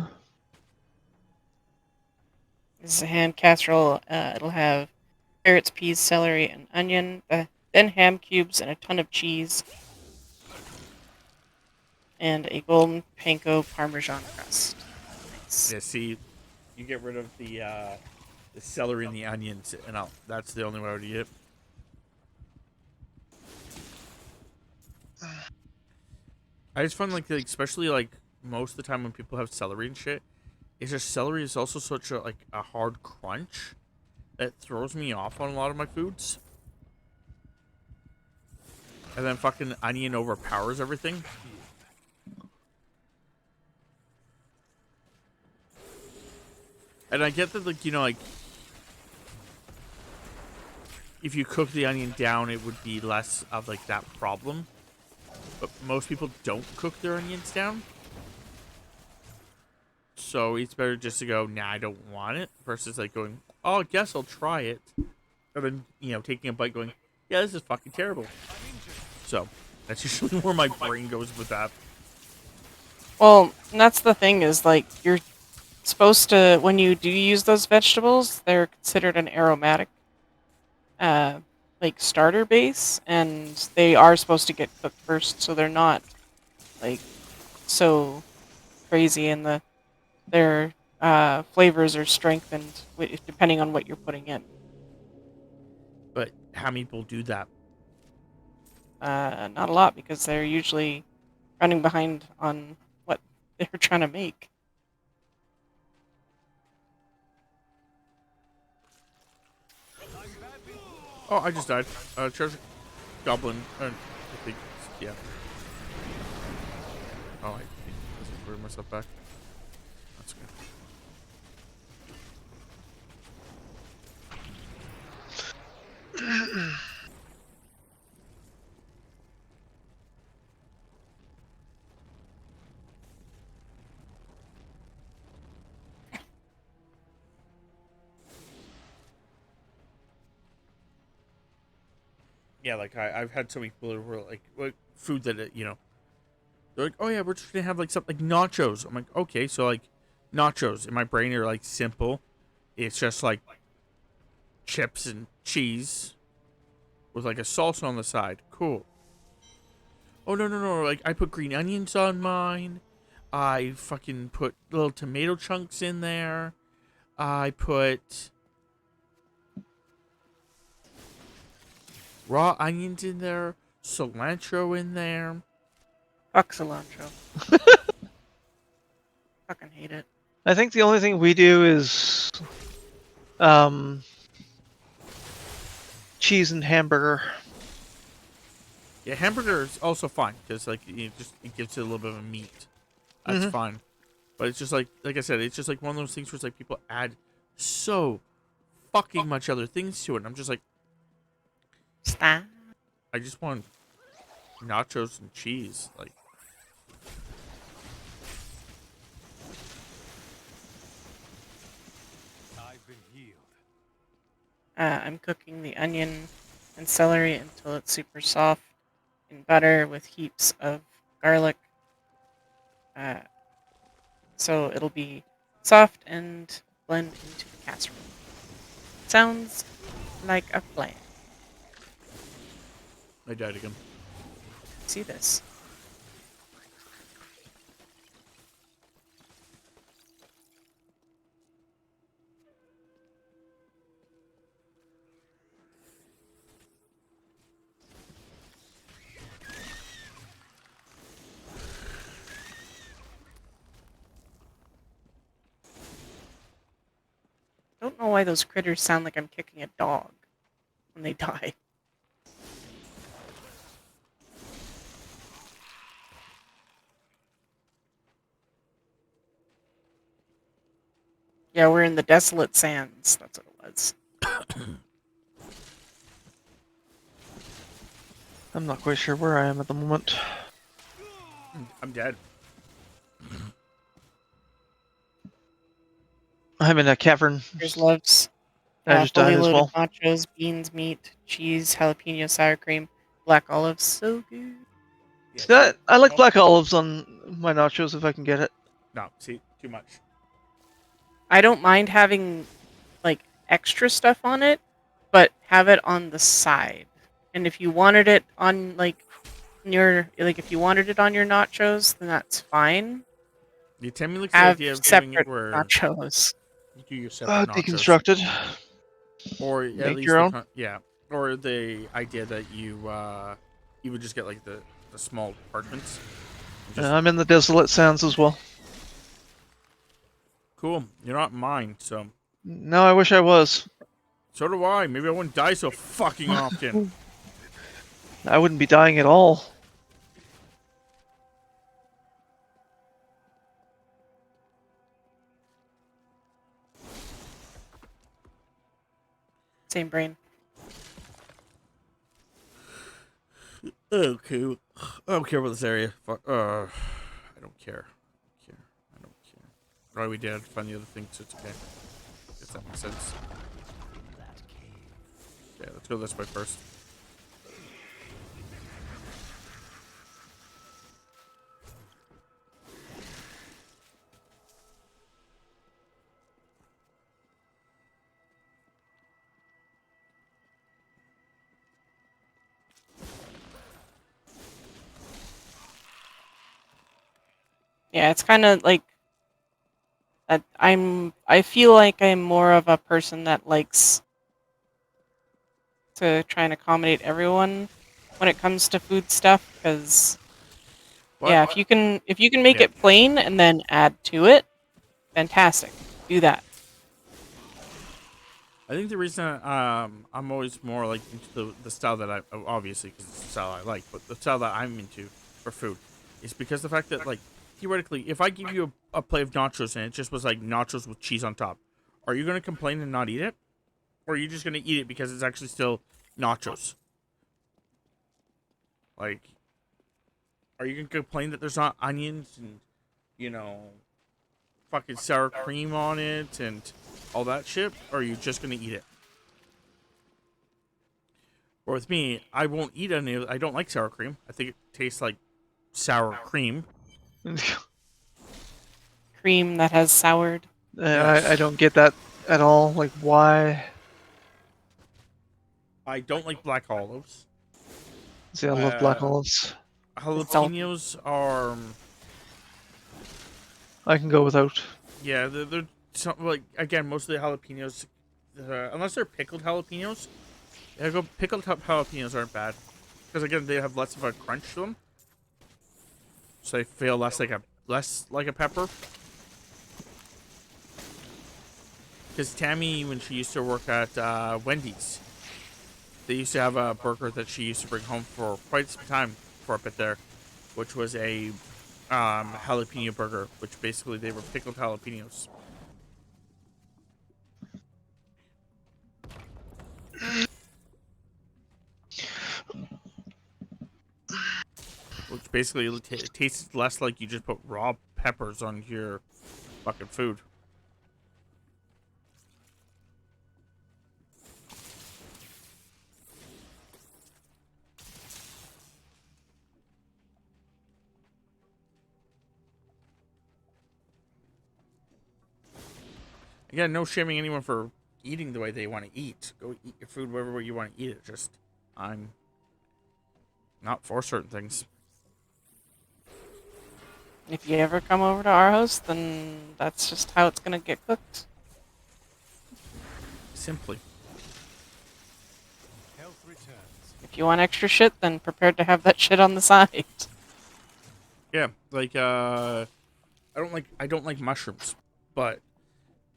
is a hand casserole. It'll have carrots, peas, celery, and onion. Then ham cubes and a ton of cheese. And a golden panko parmesan crust. Nice. Yeah, see, you get rid of the celery and the onions, and that's the only way I would eat it. I just find like especially like most of the time when people have celery and shit, it's just celery is also such a hard crunch that throws me off on a lot of my foods. And then fucking onion overpowers everything. And I get that like if you cook the onion down, it would be less of like that problem. But most people don't cook their onions down. So it's better just to go, nah, I don't want it, versus like going, oh, I guess I'll try it. And then, taking a bite going, yeah, this is fucking terrible. So that's usually where my brain goes with that. Well, and that's the thing is like you're supposed to, when you do use those vegetables, they're considered an aromatic like starter base, and they are supposed to get cooked first, so they're not like so crazy, and their flavors are strengthened depending on what you're putting in. But how many people do that? Not a lot, because they're usually running behind on what they're trying to make. Oh, I just died. Treasure Goblin. I think, yeah. Oh, I bring myself back. That's good. Yeah, like I've had so many people who were like food that they're like, oh yeah, we're just gonna have like something like nachos. I'm like, okay, so like nachos in my brain are like simple. It's just like chips and cheese with like a salsa on the side. Cool. Oh no, like I put green onions on mine. I fucking put little tomato chunks in there. I put raw onions in there, cilantro in there. Fuck cilantro. Fucking hate it. I think the only thing we do is cheese and hamburger. Yeah, hamburger is also fine because like it gives it a little bit of a meat. That's fine, but it's just like I said, it's just like one of those things where it's like people add so fucking much other things to it. And I'm just like, Stop. I just want nachos and cheese. Like, I've been healed. I'm cooking the onion and celery until it's super soft in butter with heaps of garlic. So it'll be soft and blend into the casserole. Sounds like a plan. I died again. See this? Don't know why those critters sound like I'm kicking a dog when they die. Yeah, we're in the desolate sands. That's what it was. I'm not quite sure where I am at the moment. I'm dead. I'm in a cavern. Here's loves. I just Fully died as loaded well. nachos, beans, meat, cheese, jalapeno, sour cream, black olives. So good. Yeah, See, see? I like Nope. black olives on my nachos if I can get it. No, see, too much. I don't mind having like extra stuff on it, but have it on the side. And if you wanted it on if you wanted it on your nachos, then that's fine. Yeah, Tammy likes the Have idea of doing it separate where nachos. you do your separate nachos. Deconstructed. Or at Make least your own. or the idea that you would just get like the small apartments. Just I'm in the desolate sands as well. cool. You're not mine, so No, I wish I was. so do I. Maybe I wouldn't die so fucking often. I wouldn't be dying at all. Same brain. Okay. I don't care about this area. Fuck. I don't care. I don't care. Right, we did find the other thing, so it's okay. Guess that makes sense. Okay, let's go this way first. Yeah, it's kind of like I feel like I'm more of a person that likes to try and accommodate everyone when it comes to food stuff because yeah, if you can make Yeah. it plain and then add to it, fantastic. Do that. I think the reason I'm always more like into the style that I obviously because it's the style I like, but the style that I'm into for food is because the fact that like theoretically, if I give you a plate of nachos and it just was like nachos with cheese on top, are you gonna complain and not eat it, or are you just gonna eat it because it's actually still nachos? Like, are you gonna complain that there's not onions and fucking sour cream on it and all that shit, or are you just gonna eat it? Or with me, I won't eat any of it. I don't like sour cream. I think it tastes like sour cream. Cream that has soured. I don't get that at all. Like, why? I don't like black olives. See, I love black olives. Jalapenos are, I can go without. yeah, they're like again, most of the jalapenos, unless they're pickled jalapenos, pickled jalapenos aren't bad because again they have less of a crunch to them, so they feel less like a pepper. Because Tammy, when she used to work at Wendy's, they used to have a burger that she used to bring home for quite some time for a bit there, which was a jalapeno burger, which basically they were pickled jalapenos. Which basically tastes less like you just put raw peppers on your fucking food. Again, no shaming anyone for eating the way they want to eat. Go eat your food wherever you want to eat it. Just, I'm not for certain things. If you ever come over to our house, then that's just how it's gonna get cooked. Simply. Health returns. If you want extra shit, then prepare to have that shit on the side. Yeah, like I don't like mushrooms, but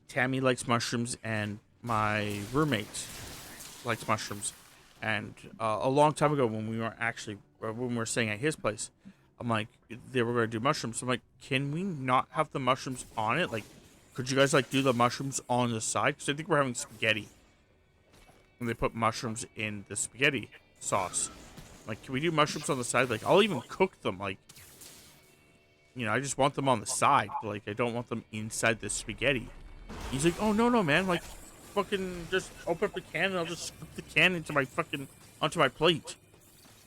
Tammy likes mushrooms and my roommate likes mushrooms. And a long time ago when we were staying at his place, I'm like, they were gonna do mushrooms. I'm like, can we not have the mushrooms on it? Like, could you guys like do the mushrooms on the side? Because I think we're having spaghetti, and they put mushrooms in the spaghetti sauce. Like, can we do mushrooms on the side? Like, I'll even cook them. Like, I just want them on the side. But, like, I don't want them inside the spaghetti. He's like, oh no, man, like, fucking just open up the can and I'll just scoop the can onto my plate.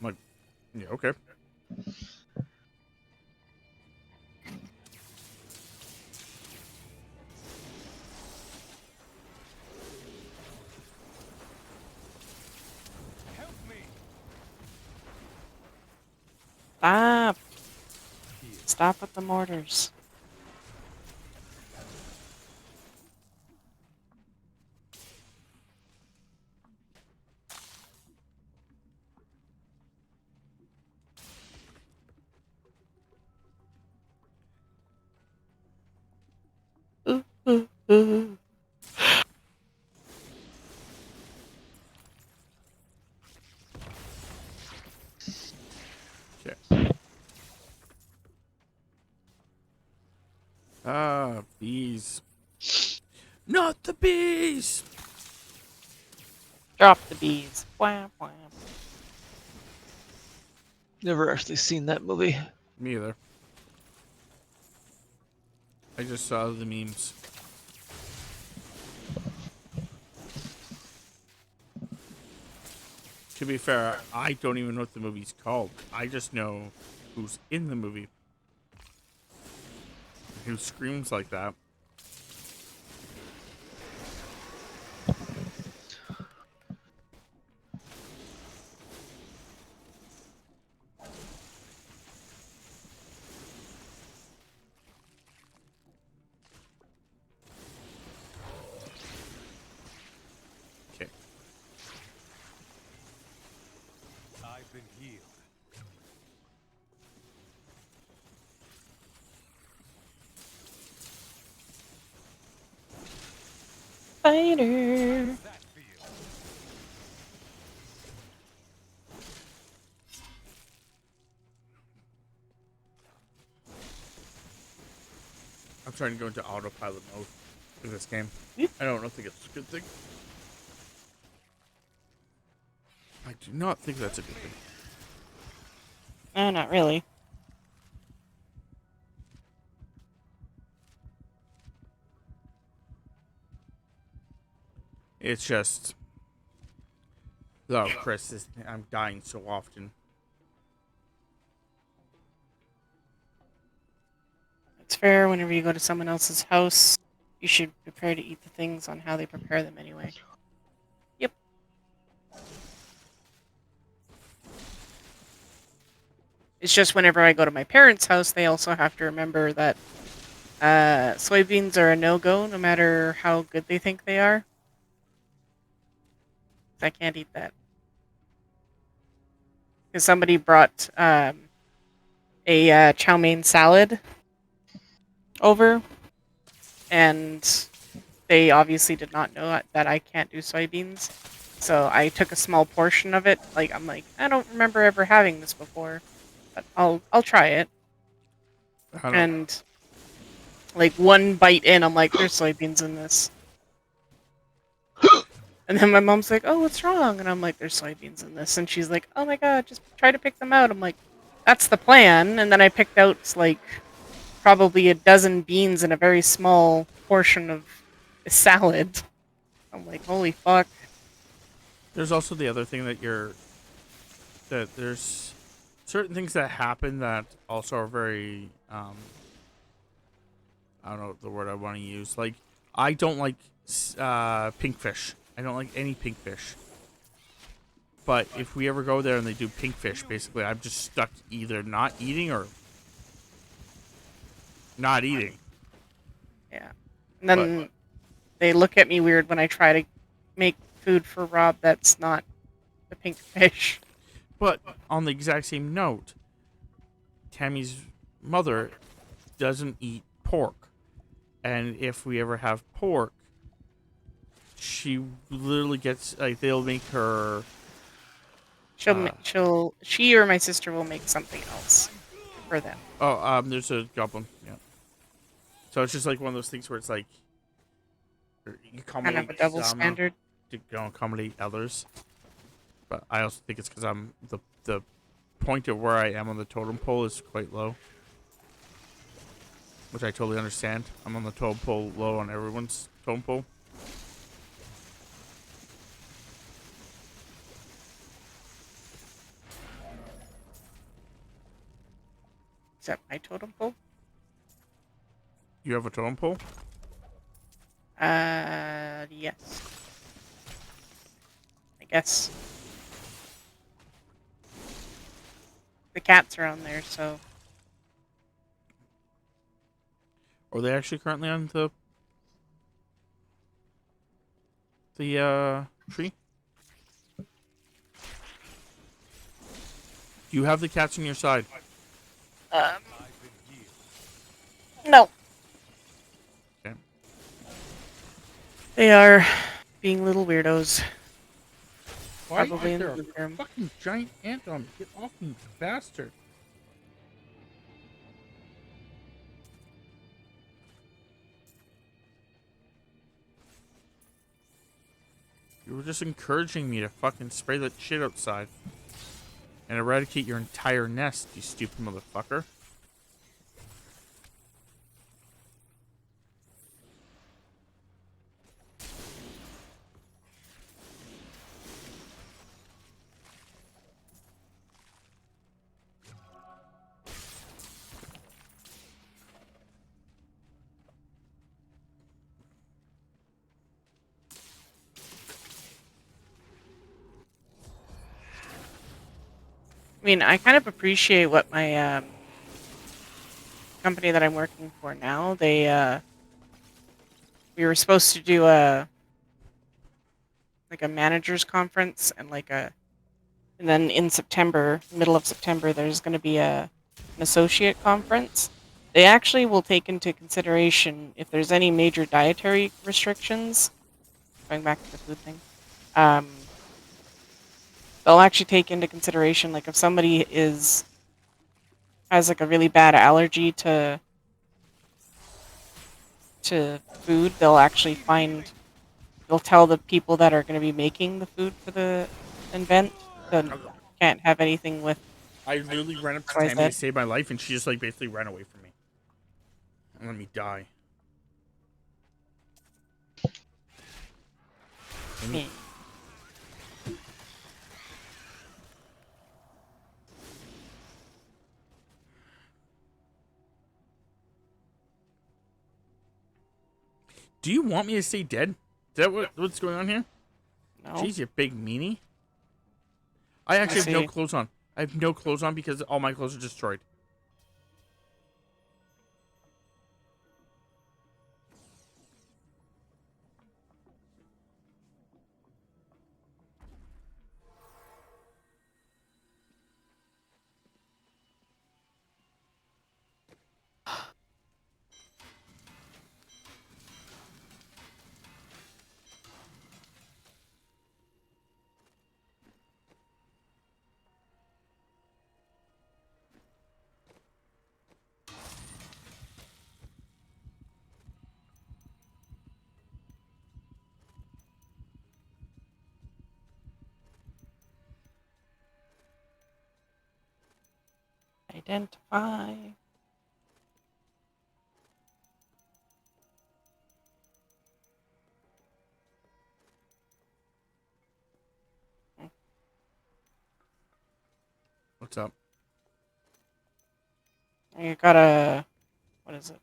I'm like, yeah, okay. Help me! Stop. Stop with the mortars. Ooh, ooh, ooh. Okay. Ah, bees. Not the bees! Drop the bees. Wham, wham. Never actually seen that movie. Me either. I just saw the memes. To be fair, I don't even know what the movie's called. I just know who's in the movie. Who screams like that. Okay. I've been healed. Spider. That for you. I'm trying to go into autopilot mode in this game. I don't think it's a good thing. I do not think that's a good thing. No, not really. It's just... Oh, Chris, I'm dying so often. It's fair whenever you go to someone else's house, you should prepare to eat the things on how they prepare them anyway. Yep. It's just whenever I go to my parents' house, they also have to remember that soybeans are a no-go no matter how good they think they are. I can't eat that. Because somebody brought a chow mein salad over, and they obviously did not know that I can't do soybeans. So I took a small portion of it. Like, I'm like, I don't remember ever having this before, but I'll try it. And like one bite in, I'm like, there's soybeans in this. And then my mom's like, oh, what's wrong? And I'm like, there's soybeans in this. And she's like, oh my god, just try to pick them out. I'm like, that's the plan. And then I picked out like probably a dozen beans in a very small portion of a salad. I'm like, holy fuck. There's also the other thing that there's certain things that happen that also are very, I don't know the word I want to use. Like, I don't like pink fish. I don't like any pink fish. But if we ever go there and they do pink fish, basically, I'm just stuck either not eating or not eating. Yeah. And then they look at me weird when I try to make food for Rob that's not the pink fish. But on the exact same note, Tammy's mother doesn't eat pork. And if we ever have pork, she literally gets, like, they'll make her... She or my sister will make something else for them. Oh, there's a goblin, yeah. So it's just like one of those things where it's like, you Kind of a double standard. To accommodate others. But I also think it's because I'm the point of where I am on the totem pole is quite low, which I totally understand. I'm on the totem pole low on everyone's totem pole. Except my totem pole. You have a totem pole? Yes. I guess. The cats are on there, so. Are they actually currently on the tree? Do you have the cats on your side? No. Okay. They are being little weirdos. Why Probably is in there the a room. fucking giant ant on me? Get off me, bastard. You were just encouraging me to fucking spray that shit outside and eradicate your entire nest, you stupid motherfucker. I mean, I kind of appreciate what my company that I'm working for now. We were supposed to do a managers conference and and then in September, middle of September, there's going to be an associate conference. They actually will take into consideration if there's any major dietary restrictions. Going back to the food thing, they'll actually take into consideration like if somebody has like a really bad allergy to food, they'll tell the people that are going to be making the food for the event that can't have anything with. I literally ran up to Tammy to save my life, and she just like basically ran away from me and let me die. Do you want me to stay dead? Is that what's going on here? No. Jeez, you big meanie. I actually have no clothes on. I have no clothes on because all my clothes are destroyed. Identify. What's up? I got what is it?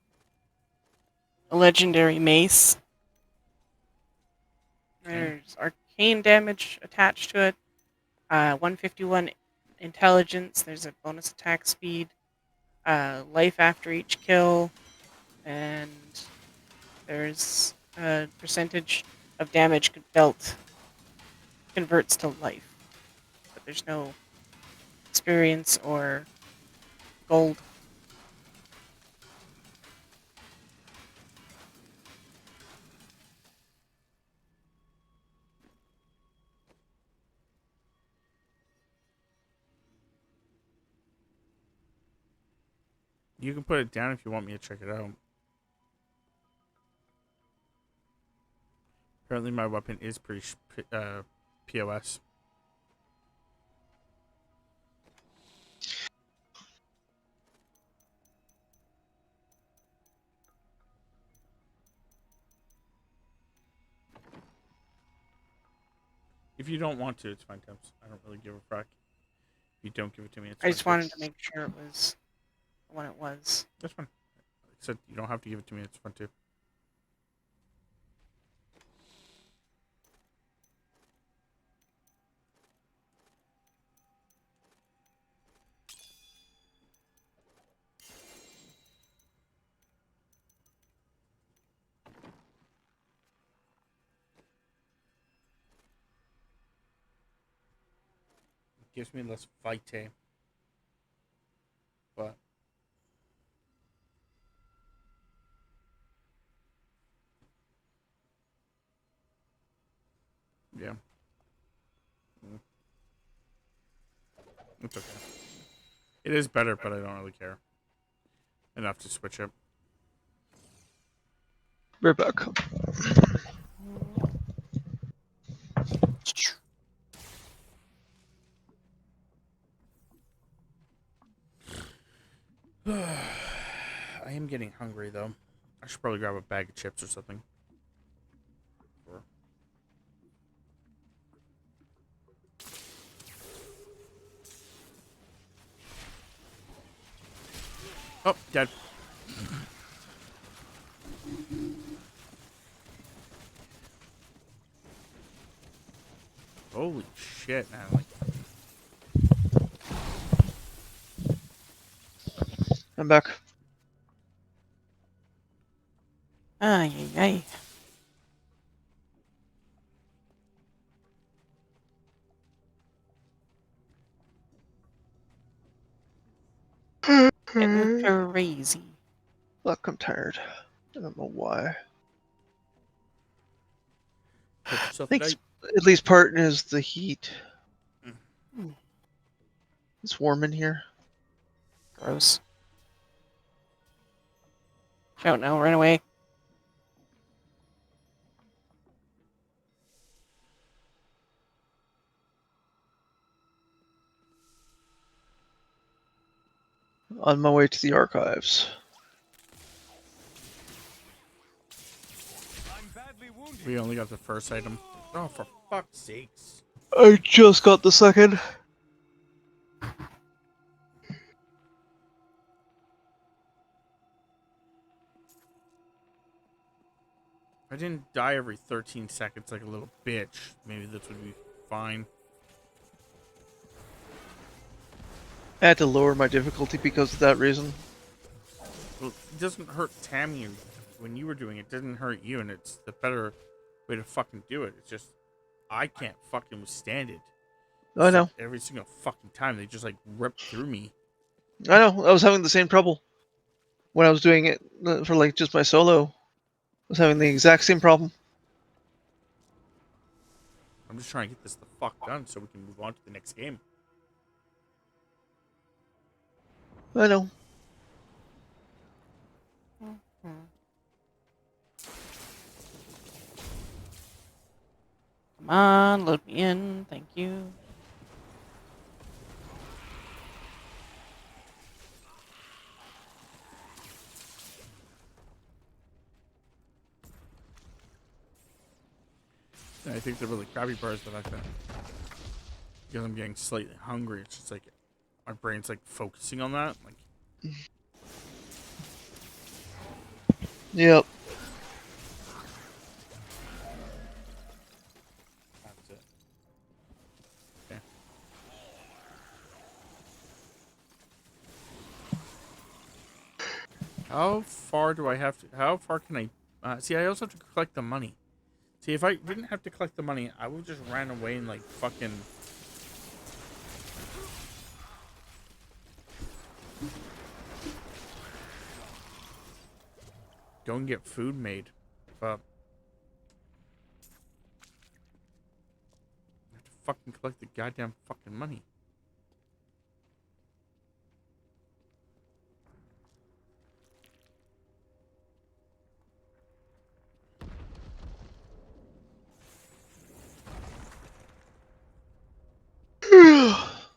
A legendary mace There's arcane damage attached to it. 151 intelligence. There's a bonus attack speed. Life after each kill. And there's a percentage of damage dealt converts to life. But there's no experience or gold. You can put it down if you want me to check it out. Apparently my weapon is pretty POS. If you don't want to, it's fine, Temps. I don't really give a fuck. If you don't give it to me, it's I fine. just wanted to make sure it was when it was. That's fine. Like I said, you don't have to give it to me. It's fun too. It gives me less vitae. But yeah. It's okay. It is better, but I don't really care enough to switch it. We're back. I am getting hungry though. I should probably grab a bag of chips or something. Oh, dead. Holy shit, man. Like, I'm back. Ay, ay, ay. Getting crazy. Look, I'm tired. I don't know why. put I yourself think right. at least part is the heat. Mm. It's warm in here. Gross. Shout now, run away. On my way to the archives. I'm badly wounded. We only got the first item. Oh, for fuck's sakes. I just got the second. If I didn't die every 13 seconds like a little bitch, maybe this would be fine. I had to lower my difficulty because of that reason. Well, it doesn't hurt Tammy when you were doing it. It doesn't hurt you, and it's the better way to fucking do it. It's just, I can't fucking withstand it. I know. Every single fucking time, they just, like, rip through me. I know. I was having the same trouble when I was doing it for like just my solo. I was having the exact same problem. I'm just trying to get this the fuck done so we can move on to the next game. I know. Come on, load me in. Thank you. And I think the really crappy part is the fact that because I'm getting slightly hungry, it's just like my brain's like focusing on that. Like, Yep. How far do I have to? How far can I? See, I also have to collect the money. See, if I didn't have to collect the money, I would just ran away and like fucking. Go and get food made. But I have to fucking collect the goddamn fucking money.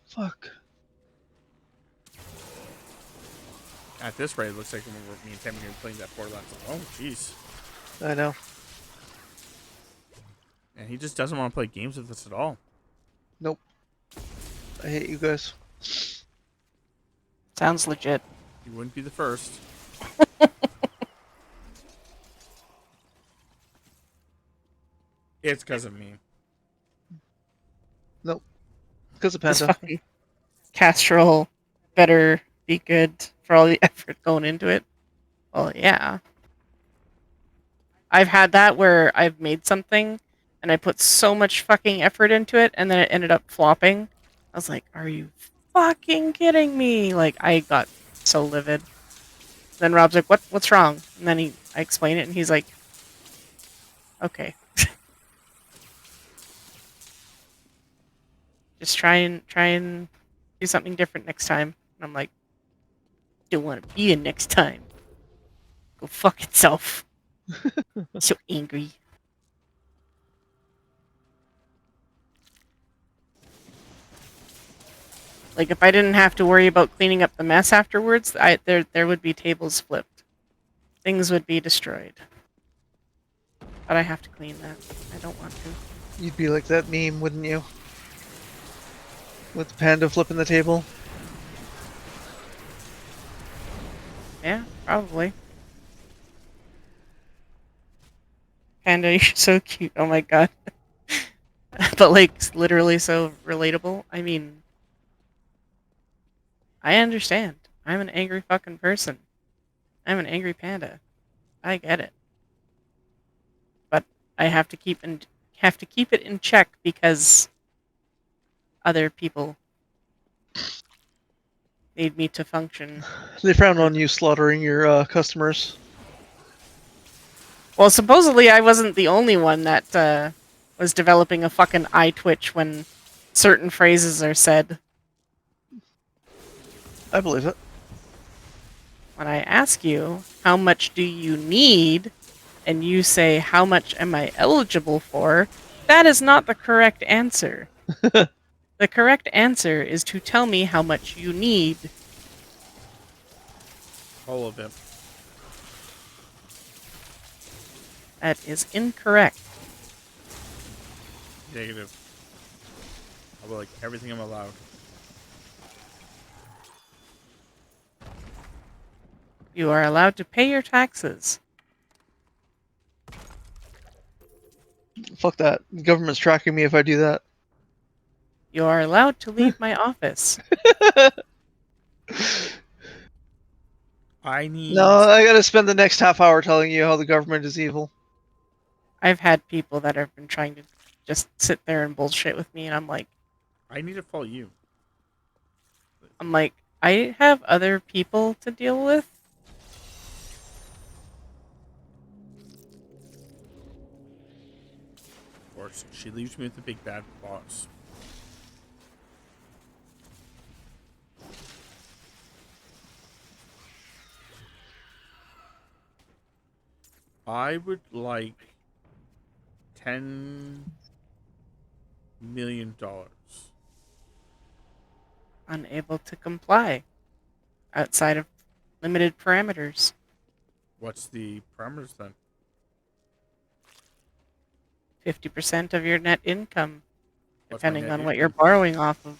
Fuck. At this rate, it looks like me and Tammy are playing that 4 laps. Oh, jeez. I know. And he just doesn't want to play games with us at all. Nope. I hate you guys. Sounds legit. He wouldn't be the first. It's because of me. Nope. Because of This Panda. fucking Castrol better be good for all the effort going into it. Well, yeah. I've had that where I've made something and I put so much fucking effort into it and then it ended up flopping. I was like, are you fucking kidding me? Like, I got so livid. Then Rob's like, what's wrong? And then I explain it and he's like, okay. Just try and do something different next time. And I'm like, don't want to be in next time. Go fuck itself. So angry. Like if I didn't have to worry about cleaning up the mess afterwards, there would be tables flipped. Things would be destroyed. But I have to clean that. I don't want to. You'd be like that meme, wouldn't you? With the panda flipping the table. Yeah, probably. Panda, you're so cute. Oh my god. But like literally so relatable. I mean, I understand. I'm an angry fucking person. I'm an angry panda. I get it. But I have to keep it in check because other people need me to function. They frown on you slaughtering your customers. Well, supposedly I wasn't the only one that was developing a fucking eye twitch when certain phrases are said. I believe it. When I ask you, how much do you need? And you say, how much am I eligible for? That is not the correct answer. The correct answer is to tell me how much you need. All of it. That is incorrect. Negative. I will like everything I'm allowed. You are allowed to pay your taxes. Fuck that. The government's tracking me if I do that. You are allowed to leave my office. I need. No, I gotta spend the next half hour telling you how the government is evil. I've had people that have been trying to just sit there and bullshit with me, and I'm like, I need to follow you. I have other people to deal with. Of course, she leaves me with the big bad boss. I would like $10 million. Unable to comply outside of limited parameters. What's the parameters then? 50% of your net income, What's my depending net on what you're income? borrowing off of.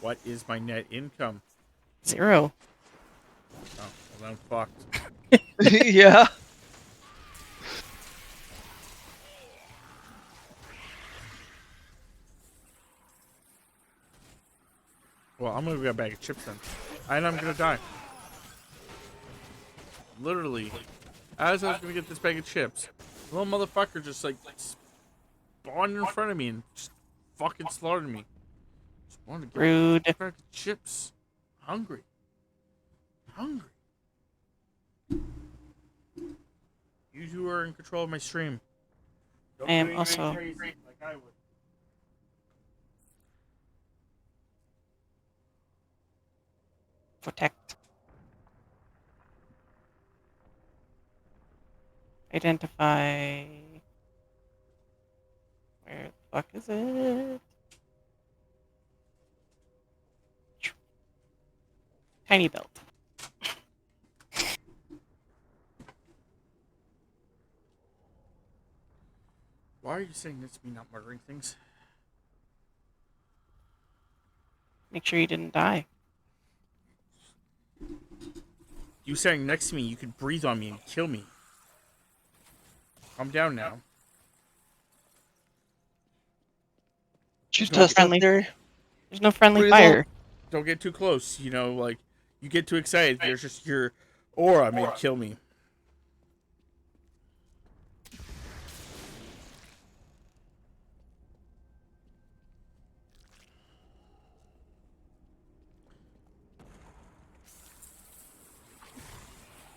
What is my net income? 0. Oh, well, I'm fucked. Yeah. Well, I'm gonna get a bag of chips then. And I'm gonna die. Literally, as I was gonna get this bag of chips, the little motherfucker just like spawned in front of me and just fucking slaughtered me. Just wanted to get Rude. a bag of chips. Hungry. You two are in control of my stream. Don't I am do anything also crazy like I would. protect. Identify. Where the fuck is it? Tiny belt. Why are you saying this to me, not murdering things? Make sure you didn't die. You standing next to me, you could breathe on me and kill me. Calm down now. Did you No test that friendly. theory? There's no friendly Breathe fire. Don't get too close. You know, like, you get too excited. There's just your aura may kill me.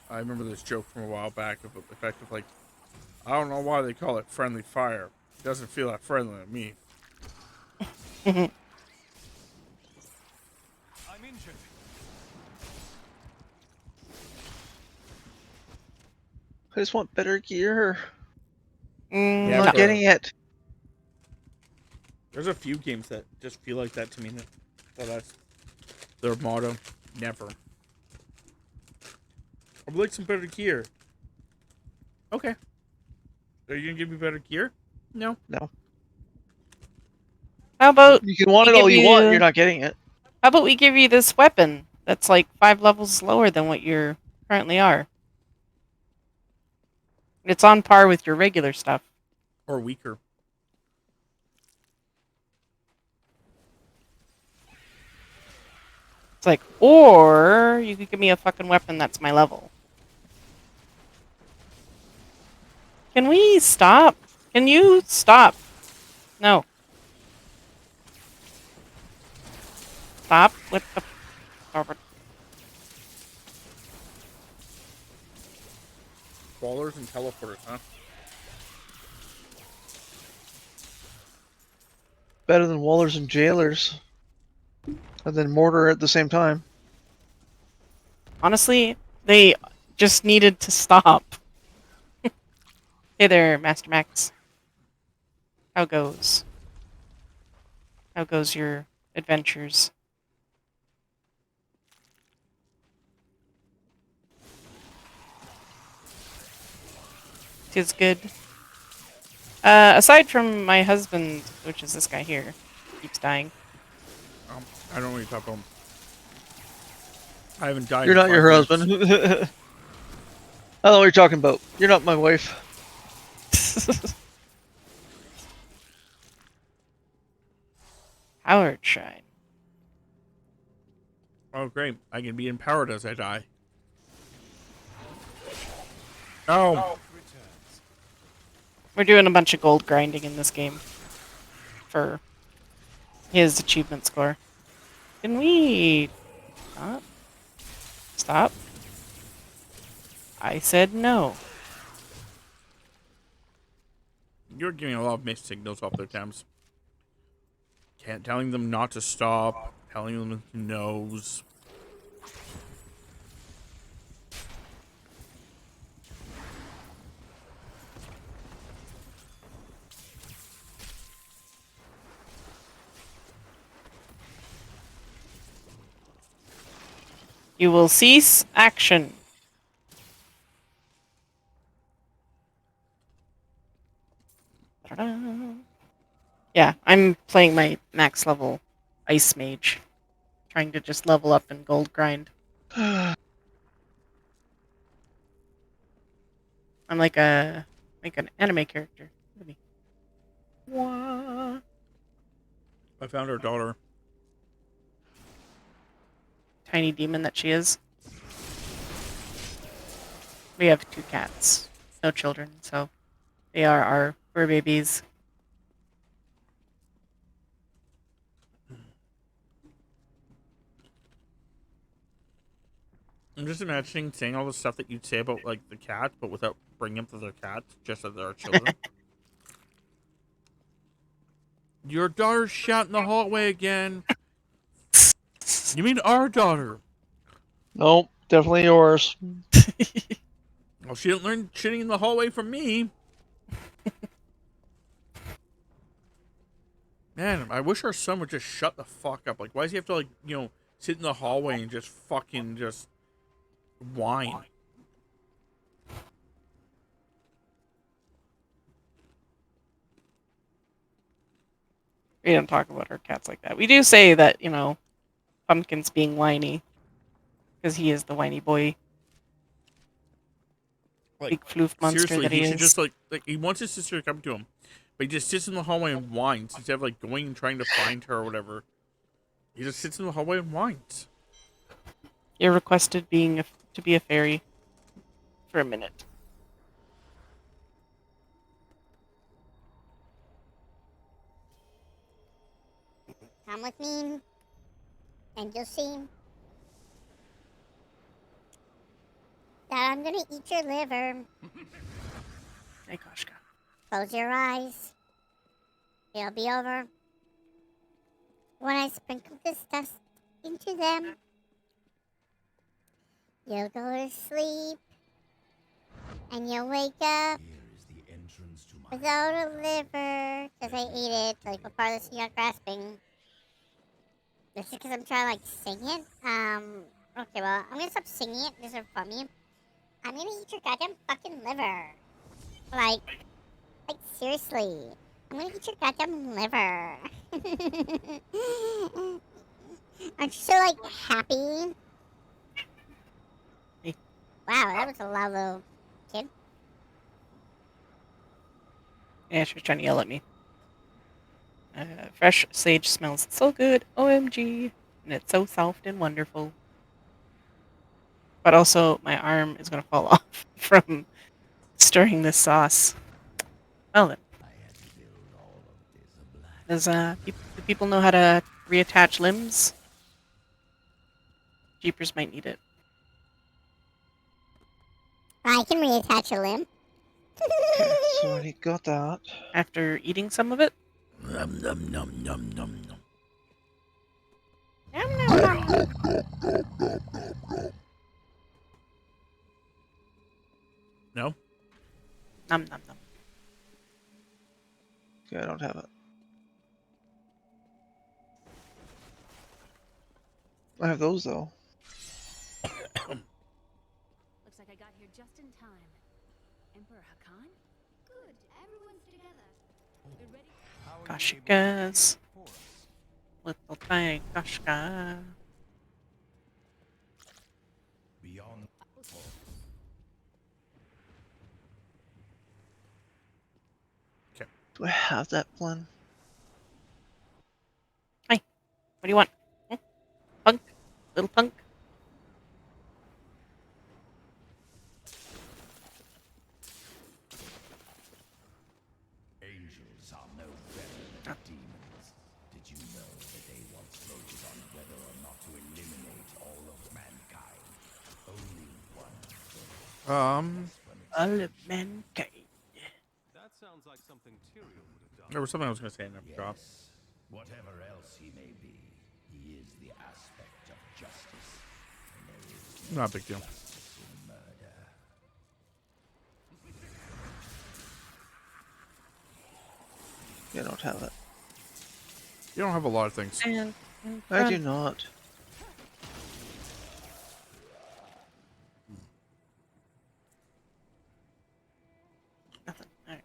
I remember this joke from a while back of the fact of, like, I don't know why they call it friendly fire. It doesn't feel that friendly to me. I'm injured. I just want better gear. Mm, I'm Yeah, not but- getting it. There's a few games that just feel like that to me. So that's their motto. Never. I would like some better gear. Okay. Are you gonna give me better gear? No. No. How about You can want we it all give you want, you- you're not getting it. How about we give you this weapon that's like 5 levels lower than what you currently are? It's on par with your regular stuff. Or weaker. It's like, or you could give me a fucking weapon that's my level. Can we stop? Can you stop? No. Stop with the... Ballers and teleporters, huh? Better than Wallers and Jailers. And then Mortar at the same time. Honestly, they just needed to stop. Hey there, Master Max. How goes? How goes your adventures? Tis good. Aside from my husband, which is this guy here, keeps dying. I don't really talk about. I haven't died. You're in not your 5 minutes. husband. I don't know what you're talking about. You're not my wife. Howard Shrine. Oh, great. I can be empowered as I die. Oh. We're doing a bunch of gold grinding in this game for his achievement score. Can we stop? Stop. I said no. You're getting a lot of mixed signals off their cams. Telling them not to stop. Telling them no's. You will cease action. Ta-da. Yeah, I'm playing my max level Ice Mage. Trying to just level up and gold grind. I'm like an anime character. Look at me. Wah. I found her daughter. tiny demon that she is. We have 2 cats, no children, so they are our fur babies. I'm just imagining saying all the stuff that you'd say about like the cat, but without bringing up that they're cats, just that they're children. Your daughter's shot in the hallway again. You mean our daughter? Nope, definitely yours. Well, she didn't learn shitting in the hallway from me. Man, I wish our son would just shut the fuck up. Like, why does he have to, like, you know, sit in the hallway and just fucking just whine? We don't talk about our cats like that. We do say that, you know, Pumpkin's being whiny. Because he is the whiny boy. Like, big floof monster seriously, that he he should is. just, like, he wants his sister to come to him. But he just sits in the hallway and whines instead of, like, going and trying to find her or whatever. He just sits in the hallway and whines. You're requested to be a fairy for a minute. Come with me, and you'll see that I'm gonna eat your liver. Hey, Koshka. Close your eyes. It'll be over when I sprinkle this dust into them. You'll go to sleep, and you'll wake up without a liver, because I ate it. Like, what part of this you not grasping? This is because I'm trying to, like, sing it? Okay, well, I'm gonna stop singing it. This is funny. I'm gonna eat your goddamn fucking liver. Like, seriously. I'm gonna eat your goddamn liver. Aren't you so, like, happy? Hey. Wow, that was a loud little kid. Yeah, she was trying to yell at me. Fresh sage smells so good. OMG. And it's so soft and wonderful. But also, my arm is going to fall off from stirring this sauce. Well then. Do people know how to reattach limbs? Jeepers might need it. I can reattach a limb. Okay, so already got that. After eating some of it? Num, num, num, num, num, num. No? Nom nom nom. Okay, I don't have it. I have those though. Looks like I got here just in time. Emperor Hakan? Good, everyone's together. You're ready? Koshkas. Little tiny Koshka. Beyond Do I have that one? What do you want? Hmm? Punk? Little punk? angels are no better than demons. Did you know that they once voted on whether or not to eliminate all of mankind? Only one. All of mankind. That sounds like something Tyrael would have done. There was something I was going to say and I forgot. Whatever else he may be, he is the aspect of justice. And there is Not a big deal. justice in murder. Yeah, I don't have it. You don't have a lot of things. And I do not. nothing. All right.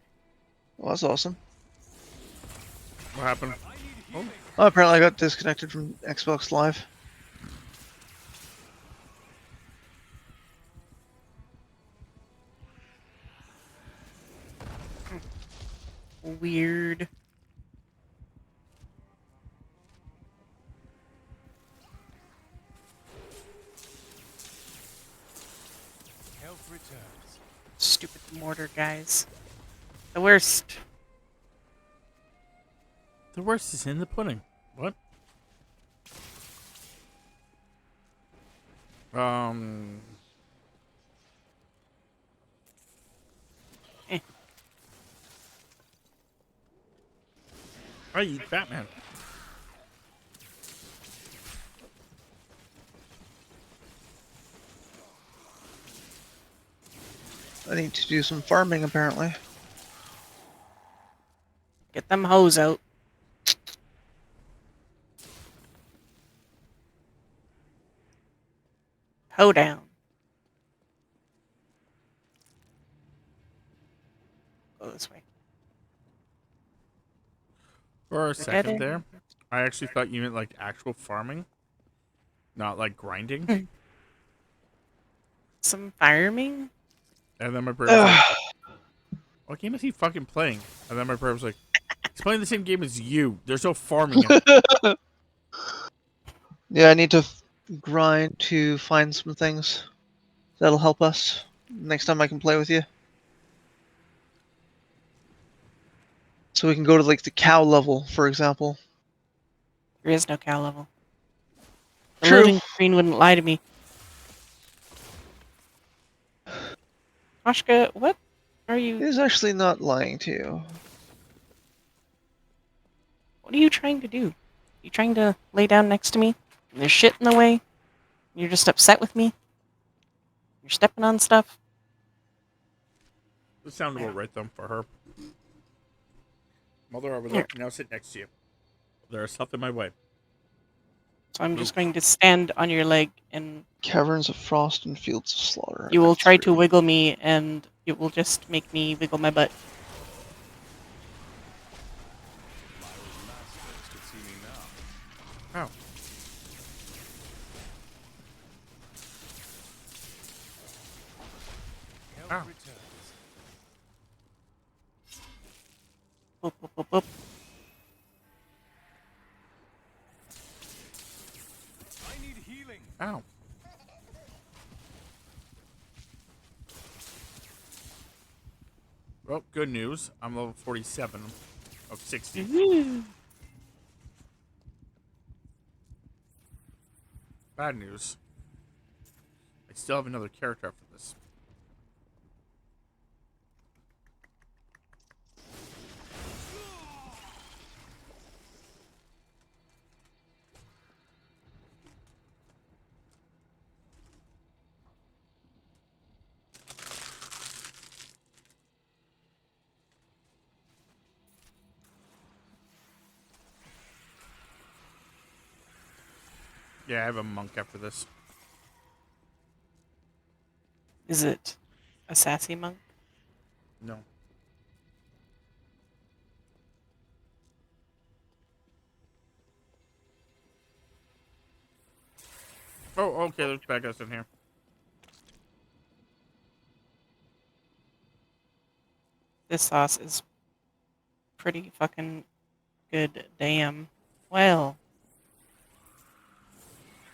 Well, that's awesome. What happened? Oh, apparently I got disconnected from Xbox Live. Weird. returns. Stupid mortar guys. The worst. The worst is in the pudding. What? I eat Batman. I need to do some farming, apparently. Get them hoes out. Hoe down. Go this way. For a Dead second end. there, I actually thought you meant like actual farming, not like grinding. Some farming? And then my bird was like, what game is he fucking playing? And then my bird was like, he's playing the same game as you. There's no farming in it. Yeah, I need to grind to find some things that'll help us next time I can play with you. So we can go to like the cow level, for example. There is no cow level. The True. loading screen wouldn't lie to me. Oshka, what are It you? is actually not lying to you. What are you trying to do? You trying to lay down next to me? And there's shit in the way? You're just upset with me? You're stepping on stuff? This sounded about right though for her. Mother, I would Here. like to now sit next to you. There is stuff in my way. So I'm just going to stand on your leg and Caverns of Frost and Fields of Slaughter. you will Act try to 3. wiggle me and it will just make me wiggle my butt. Oh. Ow. Boop, boop, boop, boop. I need healing. Ow. Well, good news. I'm level 47 of 60. Woohoo. Bad news. I still have another character for this. Yeah, I have a monk after this. Is it a sassy monk? No. Oh, okay, there's bad guys in here. This sauce is pretty fucking good. Damn. Well,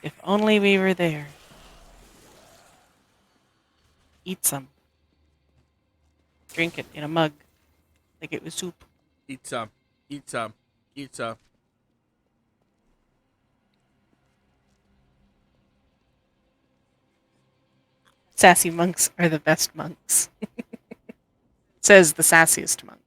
if only we were there. Eat some. Drink it in a mug like it was soup. Eat some. Eat some. Eat some. Sassy monks are the best monks. Says the sassiest monk.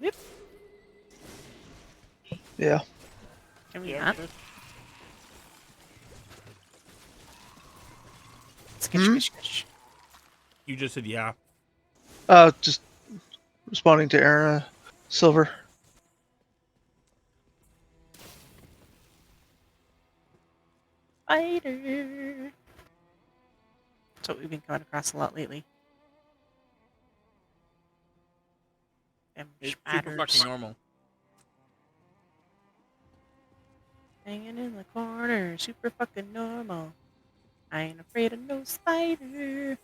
Yep. Yeah. Can we not? Skitch, skitch, skitch. You just said yeah. Just responding to Aaron Silver. Spider. That's what we've been coming across a lot lately. Them It's super spiders fucking normal. hanging in the corner, super fucking normal. I ain't afraid of no spider.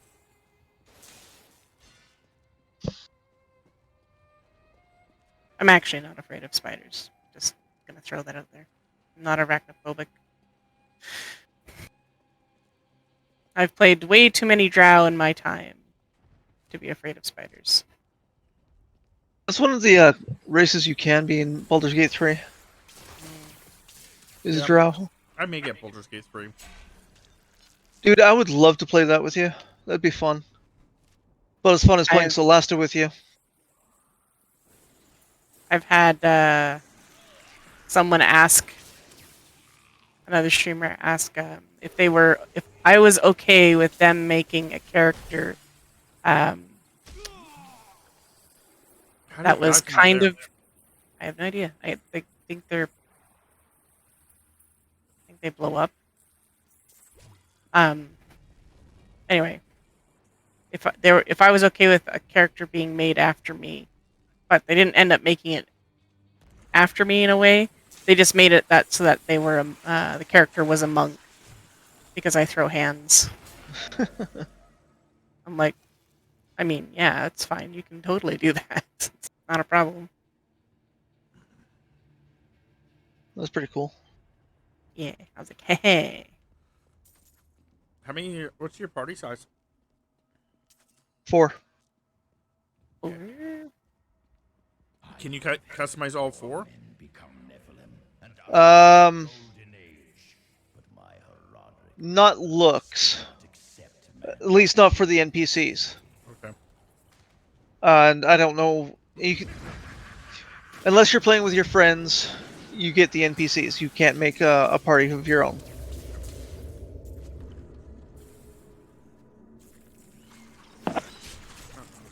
I'm actually not afraid of spiders. Just gonna throw that out there. I'm not arachnophobic. I've played way too many drow in my time to be afraid of spiders. That's one of the races you can be in Baldur's Gate 3. Is Yeah. Drow. I may get Baldur's Gate 3. Dude, I would love to play that with you. That'd be fun. But as fun as playing Solasta with you. I've had someone ask, another streamer ask if I was okay with them making a character that was kind of. I have no idea. I think they blow up. Anyway, if I was okay with a character being made after me, but they didn't end up making it after me in a way. They just made it that so that they were the character was a monk because I throw hands. I'm like, I mean, yeah, it's fine. You can totally do that. It's not a problem. That's pretty cool. Yeah, I was like, hey. What's your party size? 4. Can you customize all 4? Not looks. At least not for the NPCs. Okay. And I don't know. Unless you're playing with your friends, you get the NPCs. You can't make a party of your own.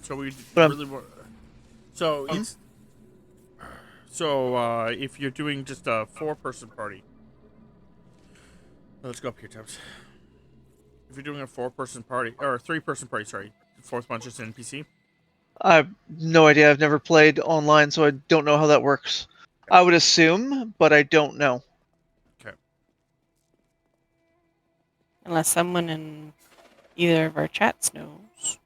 So we really want. So it's. So if you're doing just a 4-person party. Let's go up here, Tubbs. If you're doing a 4-person party or a 3-person party, sorry, 4th one's just an NPC. I have no idea. I've never played online, so I don't know how that works. I would assume, but I don't know. Okay. Unless someone in either of our chats knows.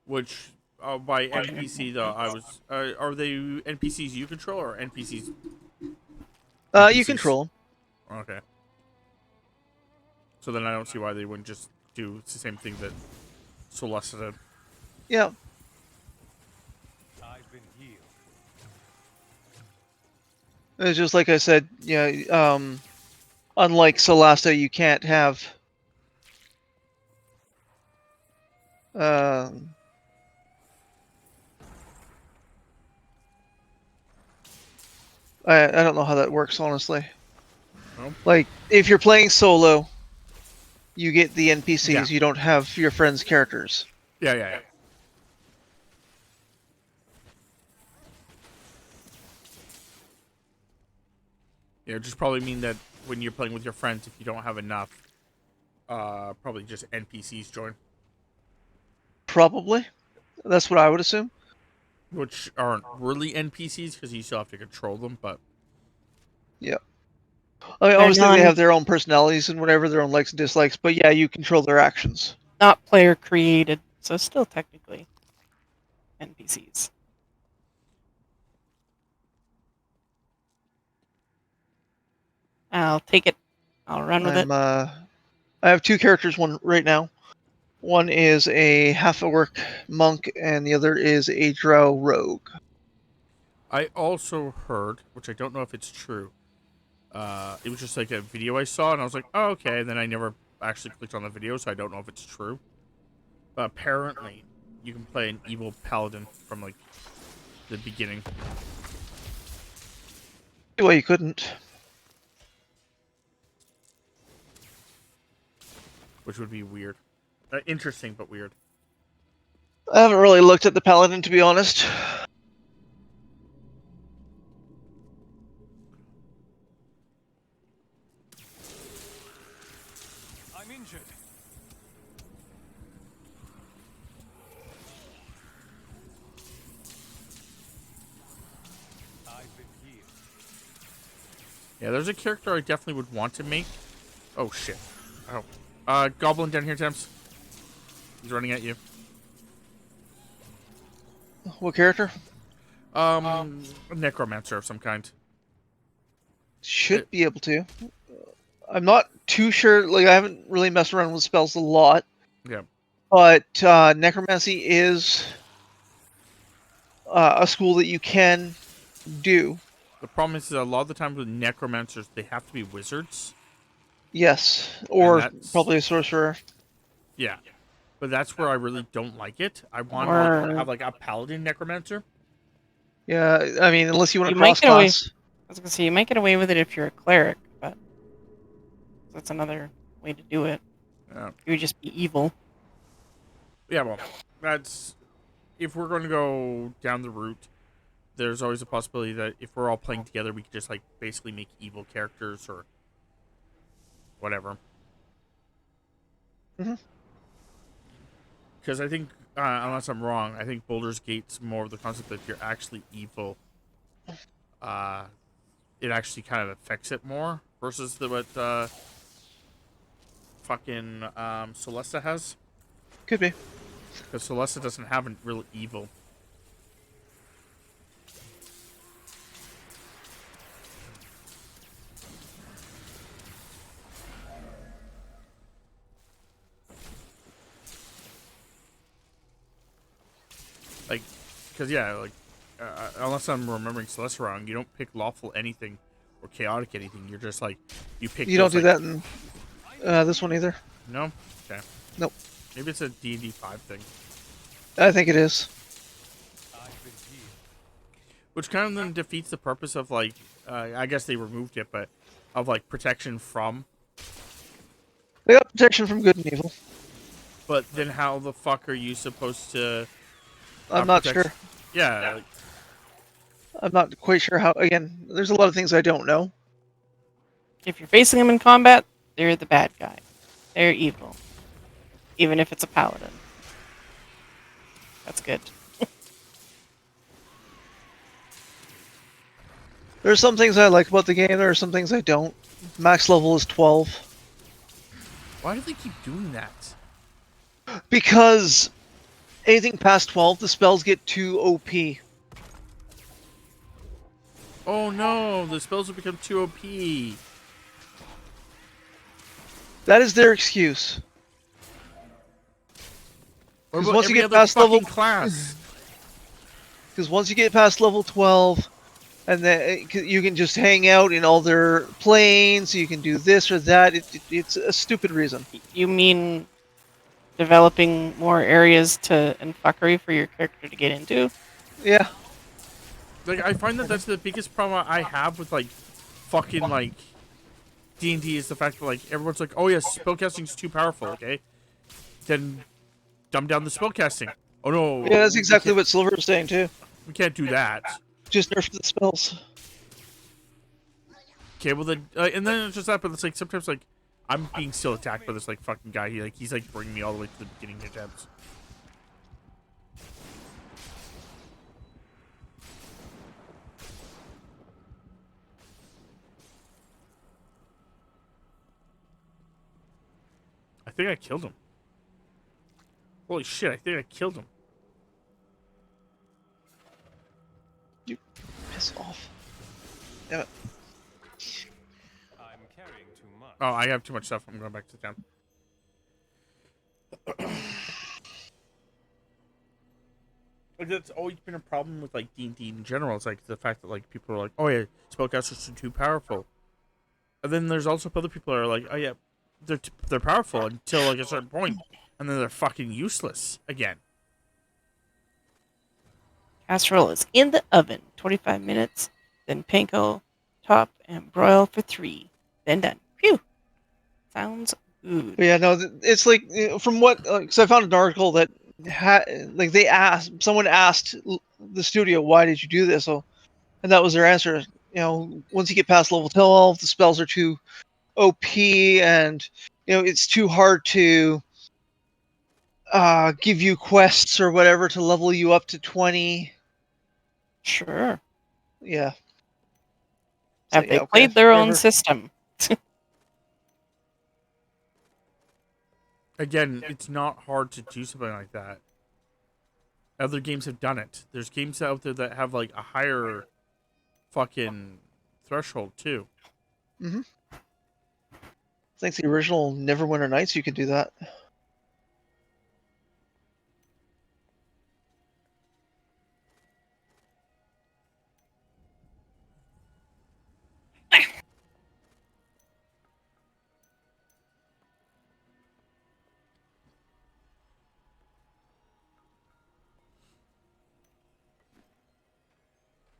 Which, by NPC though, I was. Are they NPCs you control or NPCs? You control them. Okay. So then I don't see why they wouldn't just do the same thing that Solasta did. Yeah. It's just like I said, yeah. Unlike Solasta, you can't have. I don't know how that works, honestly. Oh. Like, if you're playing solo, you get the NPCs. Yeah. You don't have your friends' characters. Yeah. Yeah, just probably mean that when you're playing with your friends, if you don't have enough, probably just NPCs join. Probably. That's what I would assume. Which aren't really NPCs because you still have to control them, but... Yeah. I mean, obviously they have their own personalities and whatever, their own likes and dislikes, but yeah, you control their actions. Not player created, so still technically NPCs. I'll take it. I'll run with it. I have 2 characters right now. One is a half-orc monk, and the other is a drow rogue. I also heard, which I don't know if it's true, it was just like a video I saw, and I was like, oh, okay, and then I never actually clicked on the video, so I don't know if it's true. But apparently, you can play an evil paladin from, like, the beginning. Well, you couldn't. Which would be weird. Interesting, but weird. I haven't really looked at the paladin, to be honest. I'm injured. I've been healed. Yeah, there's a character I definitely would want to make. Oh, shit. Oh. Goblin down here, Temps. He's running at you. What character? A necromancer of some kind. Should be able to. I'm not too sure. Like, I haven't really messed around with spells a lot. Yeah. But necromancy is a school that you can do. The problem is that a lot of the times with necromancers, they have to be wizards. Yes, or probably a sorcerer. Yeah, but that's where I really don't like it. I want to have like a paladin necromancer. Yeah, I mean, unless you want to might cross get away. class. I was gonna say you might get away with it if you're a cleric, but that's another way to do it. Yeah. You would just be evil. Yeah, well, that's if we're going to go down the route. There's always a possibility that if we're all playing together, we could just like basically make evil characters or whatever. Because I think, unless I'm wrong, I think Baldur's Gate's more of the concept that if you're actually evil, it actually kind of affects it more versus what fucking Celesta has. Could be. Because Celesta doesn't have a real evil. Like, because yeah, like, unless I'm remembering Celeste wrong, you don't pick lawful anything or chaotic anything. You're just like, you pick. You don't do that in this one either. No. Okay. Nope. Maybe it's a D&D 5 thing. I think it is. Which kind of then defeats the purpose of like, I guess they removed it, but of like protection from. They got protection from good and evil. But then how the fuck are you supposed to? I'm not sure. Yeah. Like, I'm not quite sure how. Again, there's a lot of things I don't know. If you're facing them in combat, they're the bad guy. They're evil. Even if it's a paladin. That's good. There's some things I like about the game, there are some things I don't. Max level is 12. why do they keep doing that? Because anything past 12, the spells get too OP. Oh no, the spells will become too OP. That is their excuse. Because once you get past level class. Because once you get past level 12, and then you can just hang out in all their planes, you can do this or that. It's a stupid reason. You mean developing more areas and fuckery for your character to get into? Yeah. Like, I find that that's the biggest problem I have with, like, fucking, like, D&D is the fact that, like, everyone's like, oh, yeah, spellcasting's too powerful, okay? Then dumb down the spellcasting. Oh, no. Yeah, that's exactly what Silver is saying, too. We can't do that. Just nerf the spells. Okay, well, then, and then it's just that, but it's, like, sometimes, like, I'm being still attacked by this, like, fucking guy. He's, like, bringing me all the way to the beginning attempts. I think I killed him. Holy shit, I think I killed him. You piss off. Damn it. I'm carrying too much. Oh, I have too much stuff. I'm going back to town. Like, that's always been a problem with, like, D&D in general. It's, like, the fact that, like, people are like, oh, yeah, spellcasters are too powerful. And then there's also other people that are like, oh, yeah, they're powerful until, like, a certain point. And then they're fucking useless again. Casserole is in the oven. 25 minutes. Then panko, top, and broil for 3. Then done. Phew. Sounds good. But yeah, no, it's like, from what, because I found an article that someone asked the studio, why did you do this? So, and that was their answer. You know, once you get past level 12, the spells are too OP, and, you know, it's too hard to give you quests or whatever to level you up to 20. Sure. Yeah. Have they played their own system? Again, it's not hard to do something like that. Other games have done it. There's games out there that have like a higher fucking threshold too. Mm-hmm. I think the original Neverwinter Nights you could do that.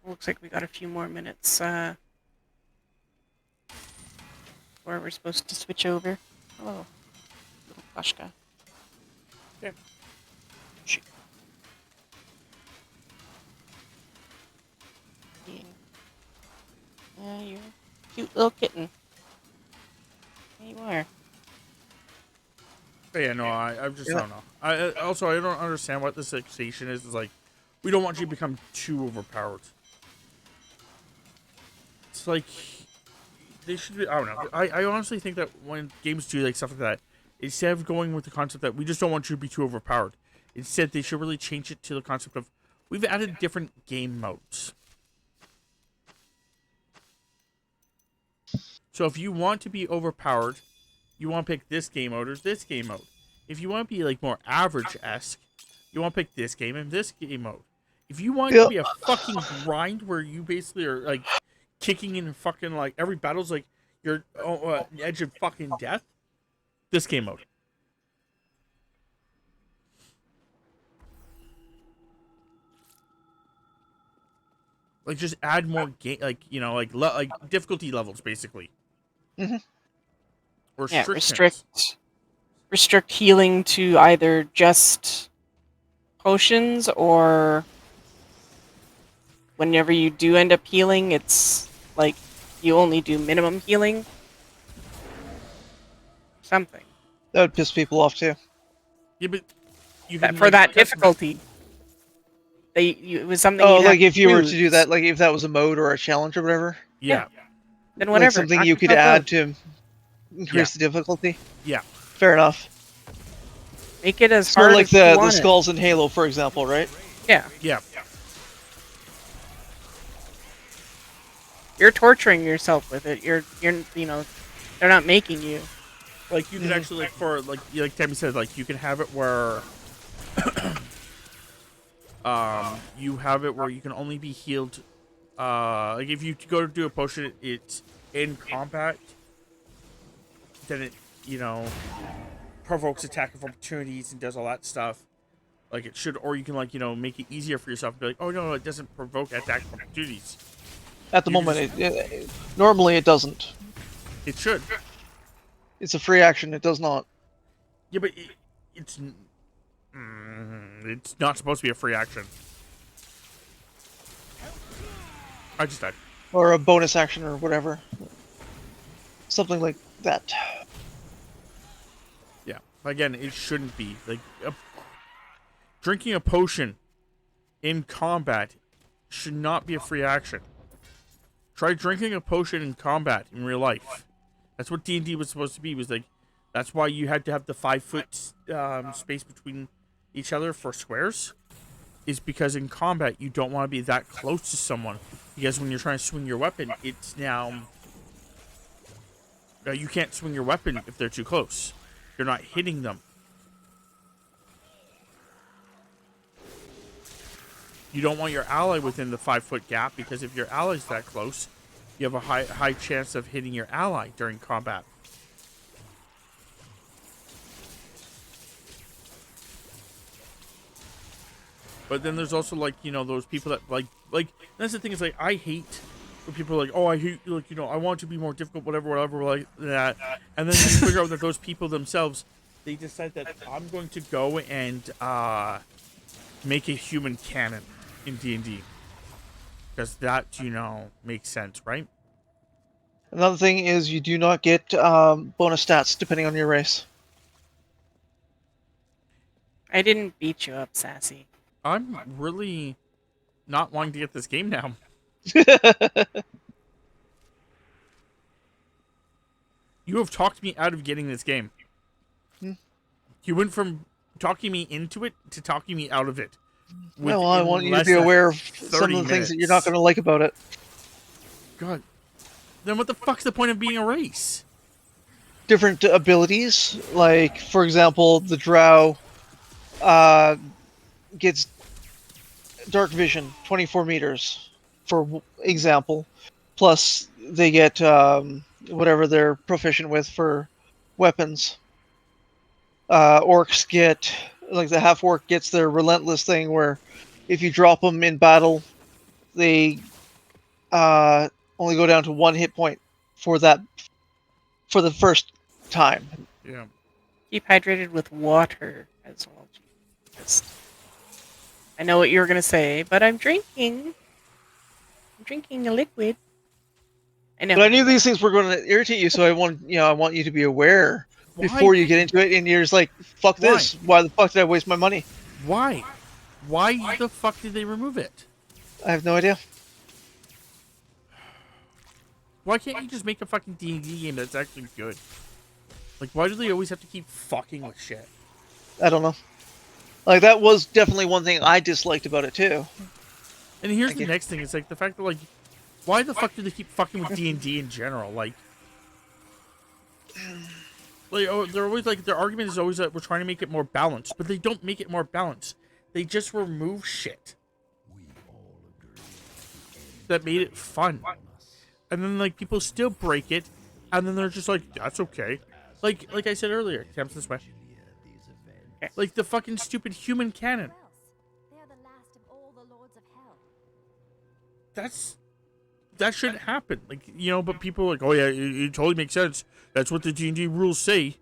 Looks like we got a few more minutes where we're supposed to switch over. Hello, little Pashka. Yeah. Shoot. Yeah. You're a cute little kitten. There you are. But yeah, no, I just don't know. I don't understand what this fixation is. It's like, we don't want you to become too overpowered. It's like, they should be, I don't know. I honestly think that when games do like stuff like that, instead of going with the concept that we just don't want you to be too overpowered, instead they should really change it to the concept of, we've added different game modes. So if you want to be overpowered, you want to pick this game mode or this game mode. If you want to be like more average-esque, you want to pick this game and this game mode. If you want it to be a fucking grind where you basically are like kicking in fucking like every battle's like you're edge of fucking death, this game mode. Like just add more game, like like difficulty levels basically. Mm-hmm. Yeah, restrict healing to either just potions or whenever you do end up healing, it's like you only do minimum healing. Something. That would piss people off too. Yeah, but you can, for that difficulty. It was something. Oh, like if you were to do that, like if that was a mode or a challenge or whatever. Yeah. Then whatever. Like something you could add to increase the difficulty. Yeah. Fair enough. Make it as it's hard more like as you the want skulls in Halo, for example, right? Yeah. Yeah. You're torturing yourself with it. You're they're not making you. Like you can actually like Tammy said, like you can have it where you have it where you can only be healed like if you go to do a potion it's in combat, then it provokes attack of opportunities and does all that stuff like it should, or you can make it easier for yourself and be like, oh no, it doesn't provoke attack of opportunities. At the moment, normally it doesn't. It should. It's a free action. It does not. Yeah, but it's not supposed to be a free action. I just died. Or a bonus action or whatever. Something like that. Yeah. Again, it shouldn't be. Like, drinking a potion in combat should not be a free action. Try drinking a potion in combat in real life. That's what D&D was supposed to be. Was like, that's why you had to have the 5 foot space between each other for squares. Is because in combat you don't want to be that close to someone, because when you're trying to swing your weapon, it's now you can't swing your weapon if they're too close. You're not hitting them. You don't want your ally within the 5 foot gap, because if your ally's that close, you have a high chance of hitting your ally during combat. But then there's also those people that like that's the thing, is like I hate when people are like, oh, I hate I want it to be more difficult, whatever like that, and then you figure out that those people themselves, they decide that I'm going to go and make a human cannon in D&D. Because that, makes sense, right? Another thing is you do not get bonus stats depending on your race. I didn't beat you up, Sassy. I'm really not wanting to get this game now. You have talked me out of getting this game. You went from talking me into it to talking me out of it. Well, I want you to less be than aware of 30 some of the things that you're not minutes. going to like about it. God. Then what the fuck's the point of being a race? Different abilities, like, for example, the Drow gets dark vision, 24 meters, for example. Plus, they get whatever they're proficient with for weapons. Orcs get, like the half-orc gets their relentless thing where if you drop them in battle, they only go down to 1 hit point for the first time. Yeah. Keep hydrated with water as well. Just, I know what you were gonna say, but I'm drinking. I'm drinking a liquid. I know. But I knew these things were going to irritate you, so I want you to be aware before you get into it. And you're just like, "Fuck this! Why the fuck did I waste my money?" Why? Why the fuck did they remove it? I have no idea. Why can't you just make a fucking D&D game that's actually good? Like, why do they always have to keep fucking with shit? I don't know. Like, that was definitely one thing I disliked about it too. And here's the next thing: it's like the fact that, like, why the fuck do they keep fucking with D&D in general? Like, they're always like, their argument is always that we're trying to make it more balanced, but they don't make it more balanced. They just remove shit that made it fun, and then like people still break it, and then they're just like, that's okay. Like I said earlier, Camps this way. Like the fucking stupid human cannon. They are the last of all the lords of hell. That shouldn't happen. Like, you know, but people are like, oh yeah, it totally makes sense. That's what the D&D rules say.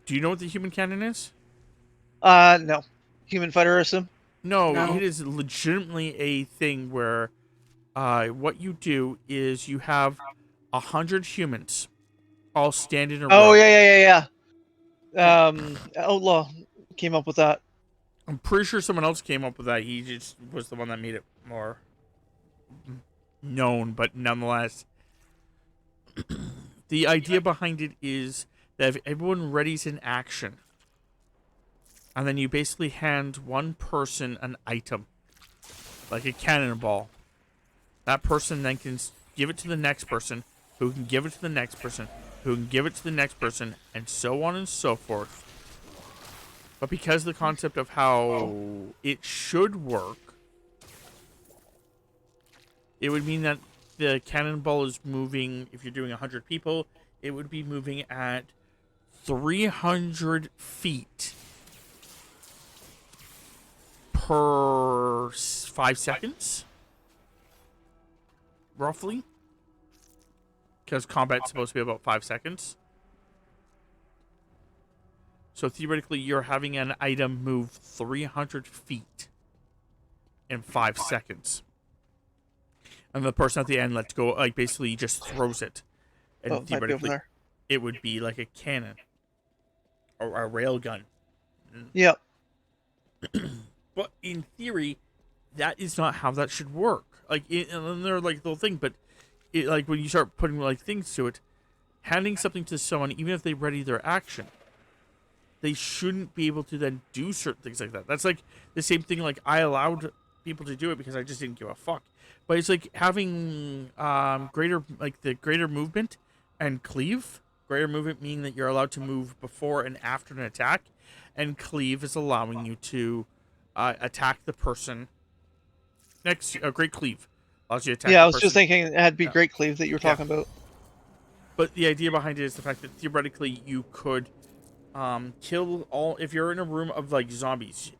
Do you know what the human cannon is? No. Human fighter system? No, it is legitimately a thing where what you do is you have 100 humans all stand in a row. Oh, yeah. Outlaw came up with that. I'm pretty sure someone else came up with that. He just was the one that made it more known, but nonetheless, the idea behind it is that if everyone readies in action, and then you basically hand one person an item, like a cannonball, that person then can give it to the next person, who can give it to the next person, who can give it to the next person, and so on and so forth. But because the concept of how it should work, it would mean that the cannonball is moving, if you're doing 100 people, it would be moving at 300 feet per 5 seconds, roughly. Because combat's supposed to be about 5 seconds. So theoretically, you're having an item move 300 feet in 5 seconds. And the person at the end lets go, like, basically just throws it. And theoretically, it would be like a cannon. Or a rail gun. Yep. But in theory, that is not how that should work. Like, and they're like the whole thing, but like when you start putting like things to it, handing something to someone, even if they ready their action, they shouldn't be able to then do certain things like that. That's like the same thing. Like, I allowed people to do it because I just didn't give a fuck. But it's like having greater movement and cleave. Greater movement meaning that you're allowed to move before and after an attack, and cleave is allowing you to attack the person next. Great cleave allows you to attack. Yeah, the I was person. just thinking it had to be great cleave that you were talking about. But the idea behind it is the fact that theoretically you could kill all, if you're in a room of like zombies,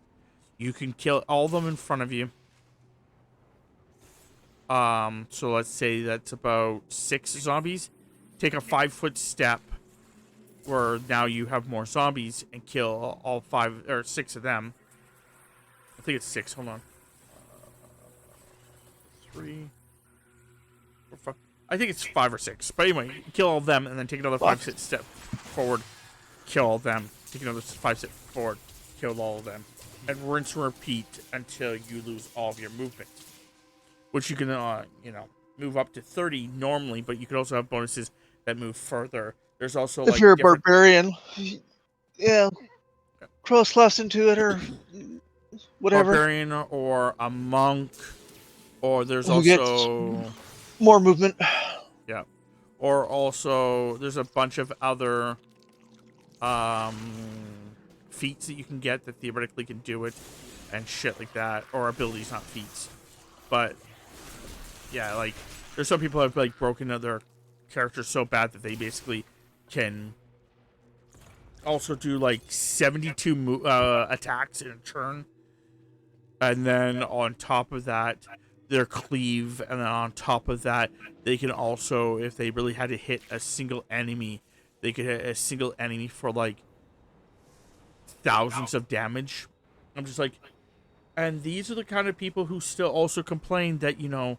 you can kill all of them in front of you. So let's say that's about 6 zombies. Take a 5-foot step where now you have more zombies and kill all 5 or 6 of them. I think it's 6. Hold on. 3, 4, 5. I think it's 5 or 6. But anyway, kill all of them and then take another 5 step forward. Kill all of them. Take another 5 step forward. Kill all of them. And rinse and repeat until you lose all of your movement. Which you can, move up to 30 normally, but you could also have bonuses that move further. There's also If like you're a different barbarian, yeah, cross class into it or whatever. barbarian or a monk, or there's Who gets also more movement. yeah, or also there's a bunch of other feats that you can get that theoretically can do it and shit like that, or abilities, not feats. But yeah, like there's some people who have like broken their characters so bad that they basically can also do like 72 attacks in a turn, and then on top of that their cleave, and then on top of that they can also, if they really had to hit a single enemy, they could hit a single enemy for like thousands of damage. I'm just like, and these are the kind of people who still also complain that, you know,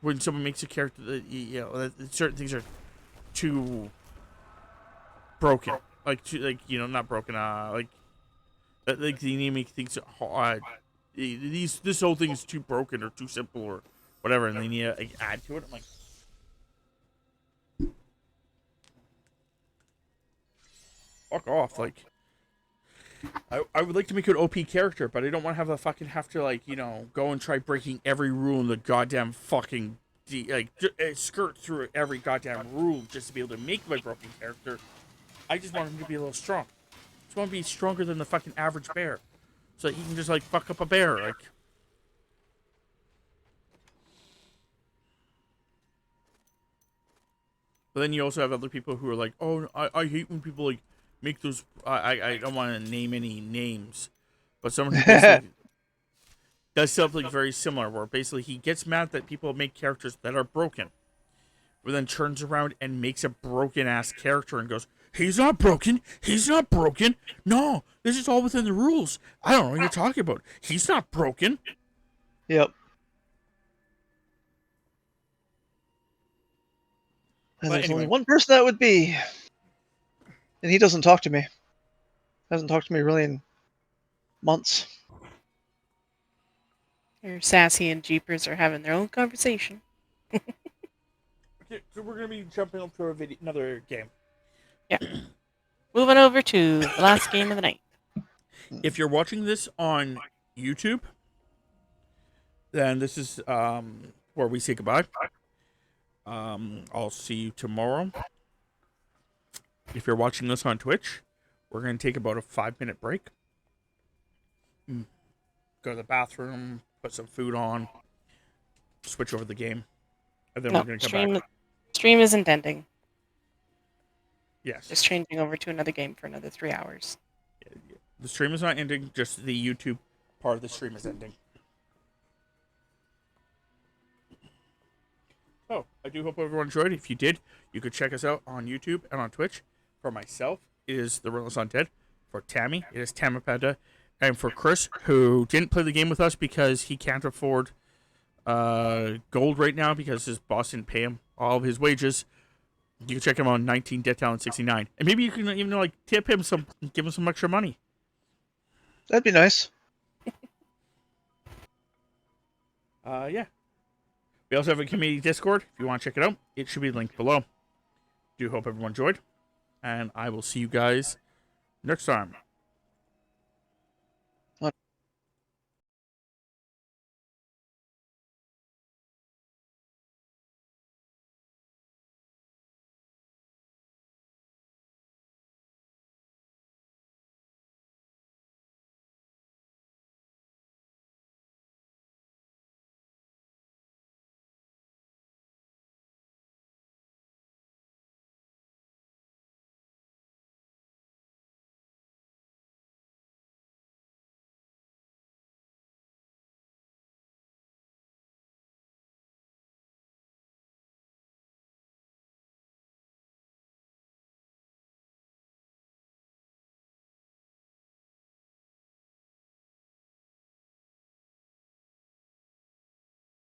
when someone makes a character that, you know, that certain things are too broken, like you know, not broken, like the enemy thinks this whole thing is too broken or too simple or whatever, and they need to like, add to it. I'm like, fuck off. Like, I would like to make an OP character, but I don't want to have to like, you know, go and try breaking every rule in the goddamn fucking skirt through every goddamn rule just to be able to make my broken character. I just want him to be a little strong. I just want to be stronger than the fucking average bear, so that he can just like fuck up a bear. Like, but then you also have other people who are like, oh, I hate when people like make those. I don't want to name any names, but someone who basically does something very similar, where basically he gets mad that people make characters that are broken, but then turns around and makes a broken ass character and goes, he's not broken. He's not broken. No, this is all within the rules. I don't know what you're talking about. He's not broken. Yep. And But there's anyway. only one person that would be. And he doesn't talk to me. Hasn't talked to me really in months. Your Sassy and Jeepers are having their own conversation. Okay, so we're gonna be jumping up to another game. Yeah. Moving over to the last game of the night. If you're watching this on YouTube, then this is where we say goodbye. I'll see you tomorrow. If you're watching this on Twitch, we're going to take about a 5-minute break. Go to the bathroom, put some food on, switch over the game, and then we're going to come back. Stream isn't ending. Yes. Just changing over to another game for another 3 hours. The stream is not ending, just the YouTube part of the stream is ending. So, I do hope everyone enjoyed. If you did, you could check us out on YouTube and on Twitch. For myself, it is therelentlessundead. Dead. For Tammy, it is Tamapanda. And for Chris, who didn't play the game with us because he can't afford gold right now because his boss didn't pay him all of his wages, you can check him on 19 Dead Talent 69. And maybe you can even like tip him give him some extra money. That'd be nice. Yeah. We also have a community Discord. If you want to check it out, it should be linked below. Do hope everyone enjoyed, and I will see you guys next time.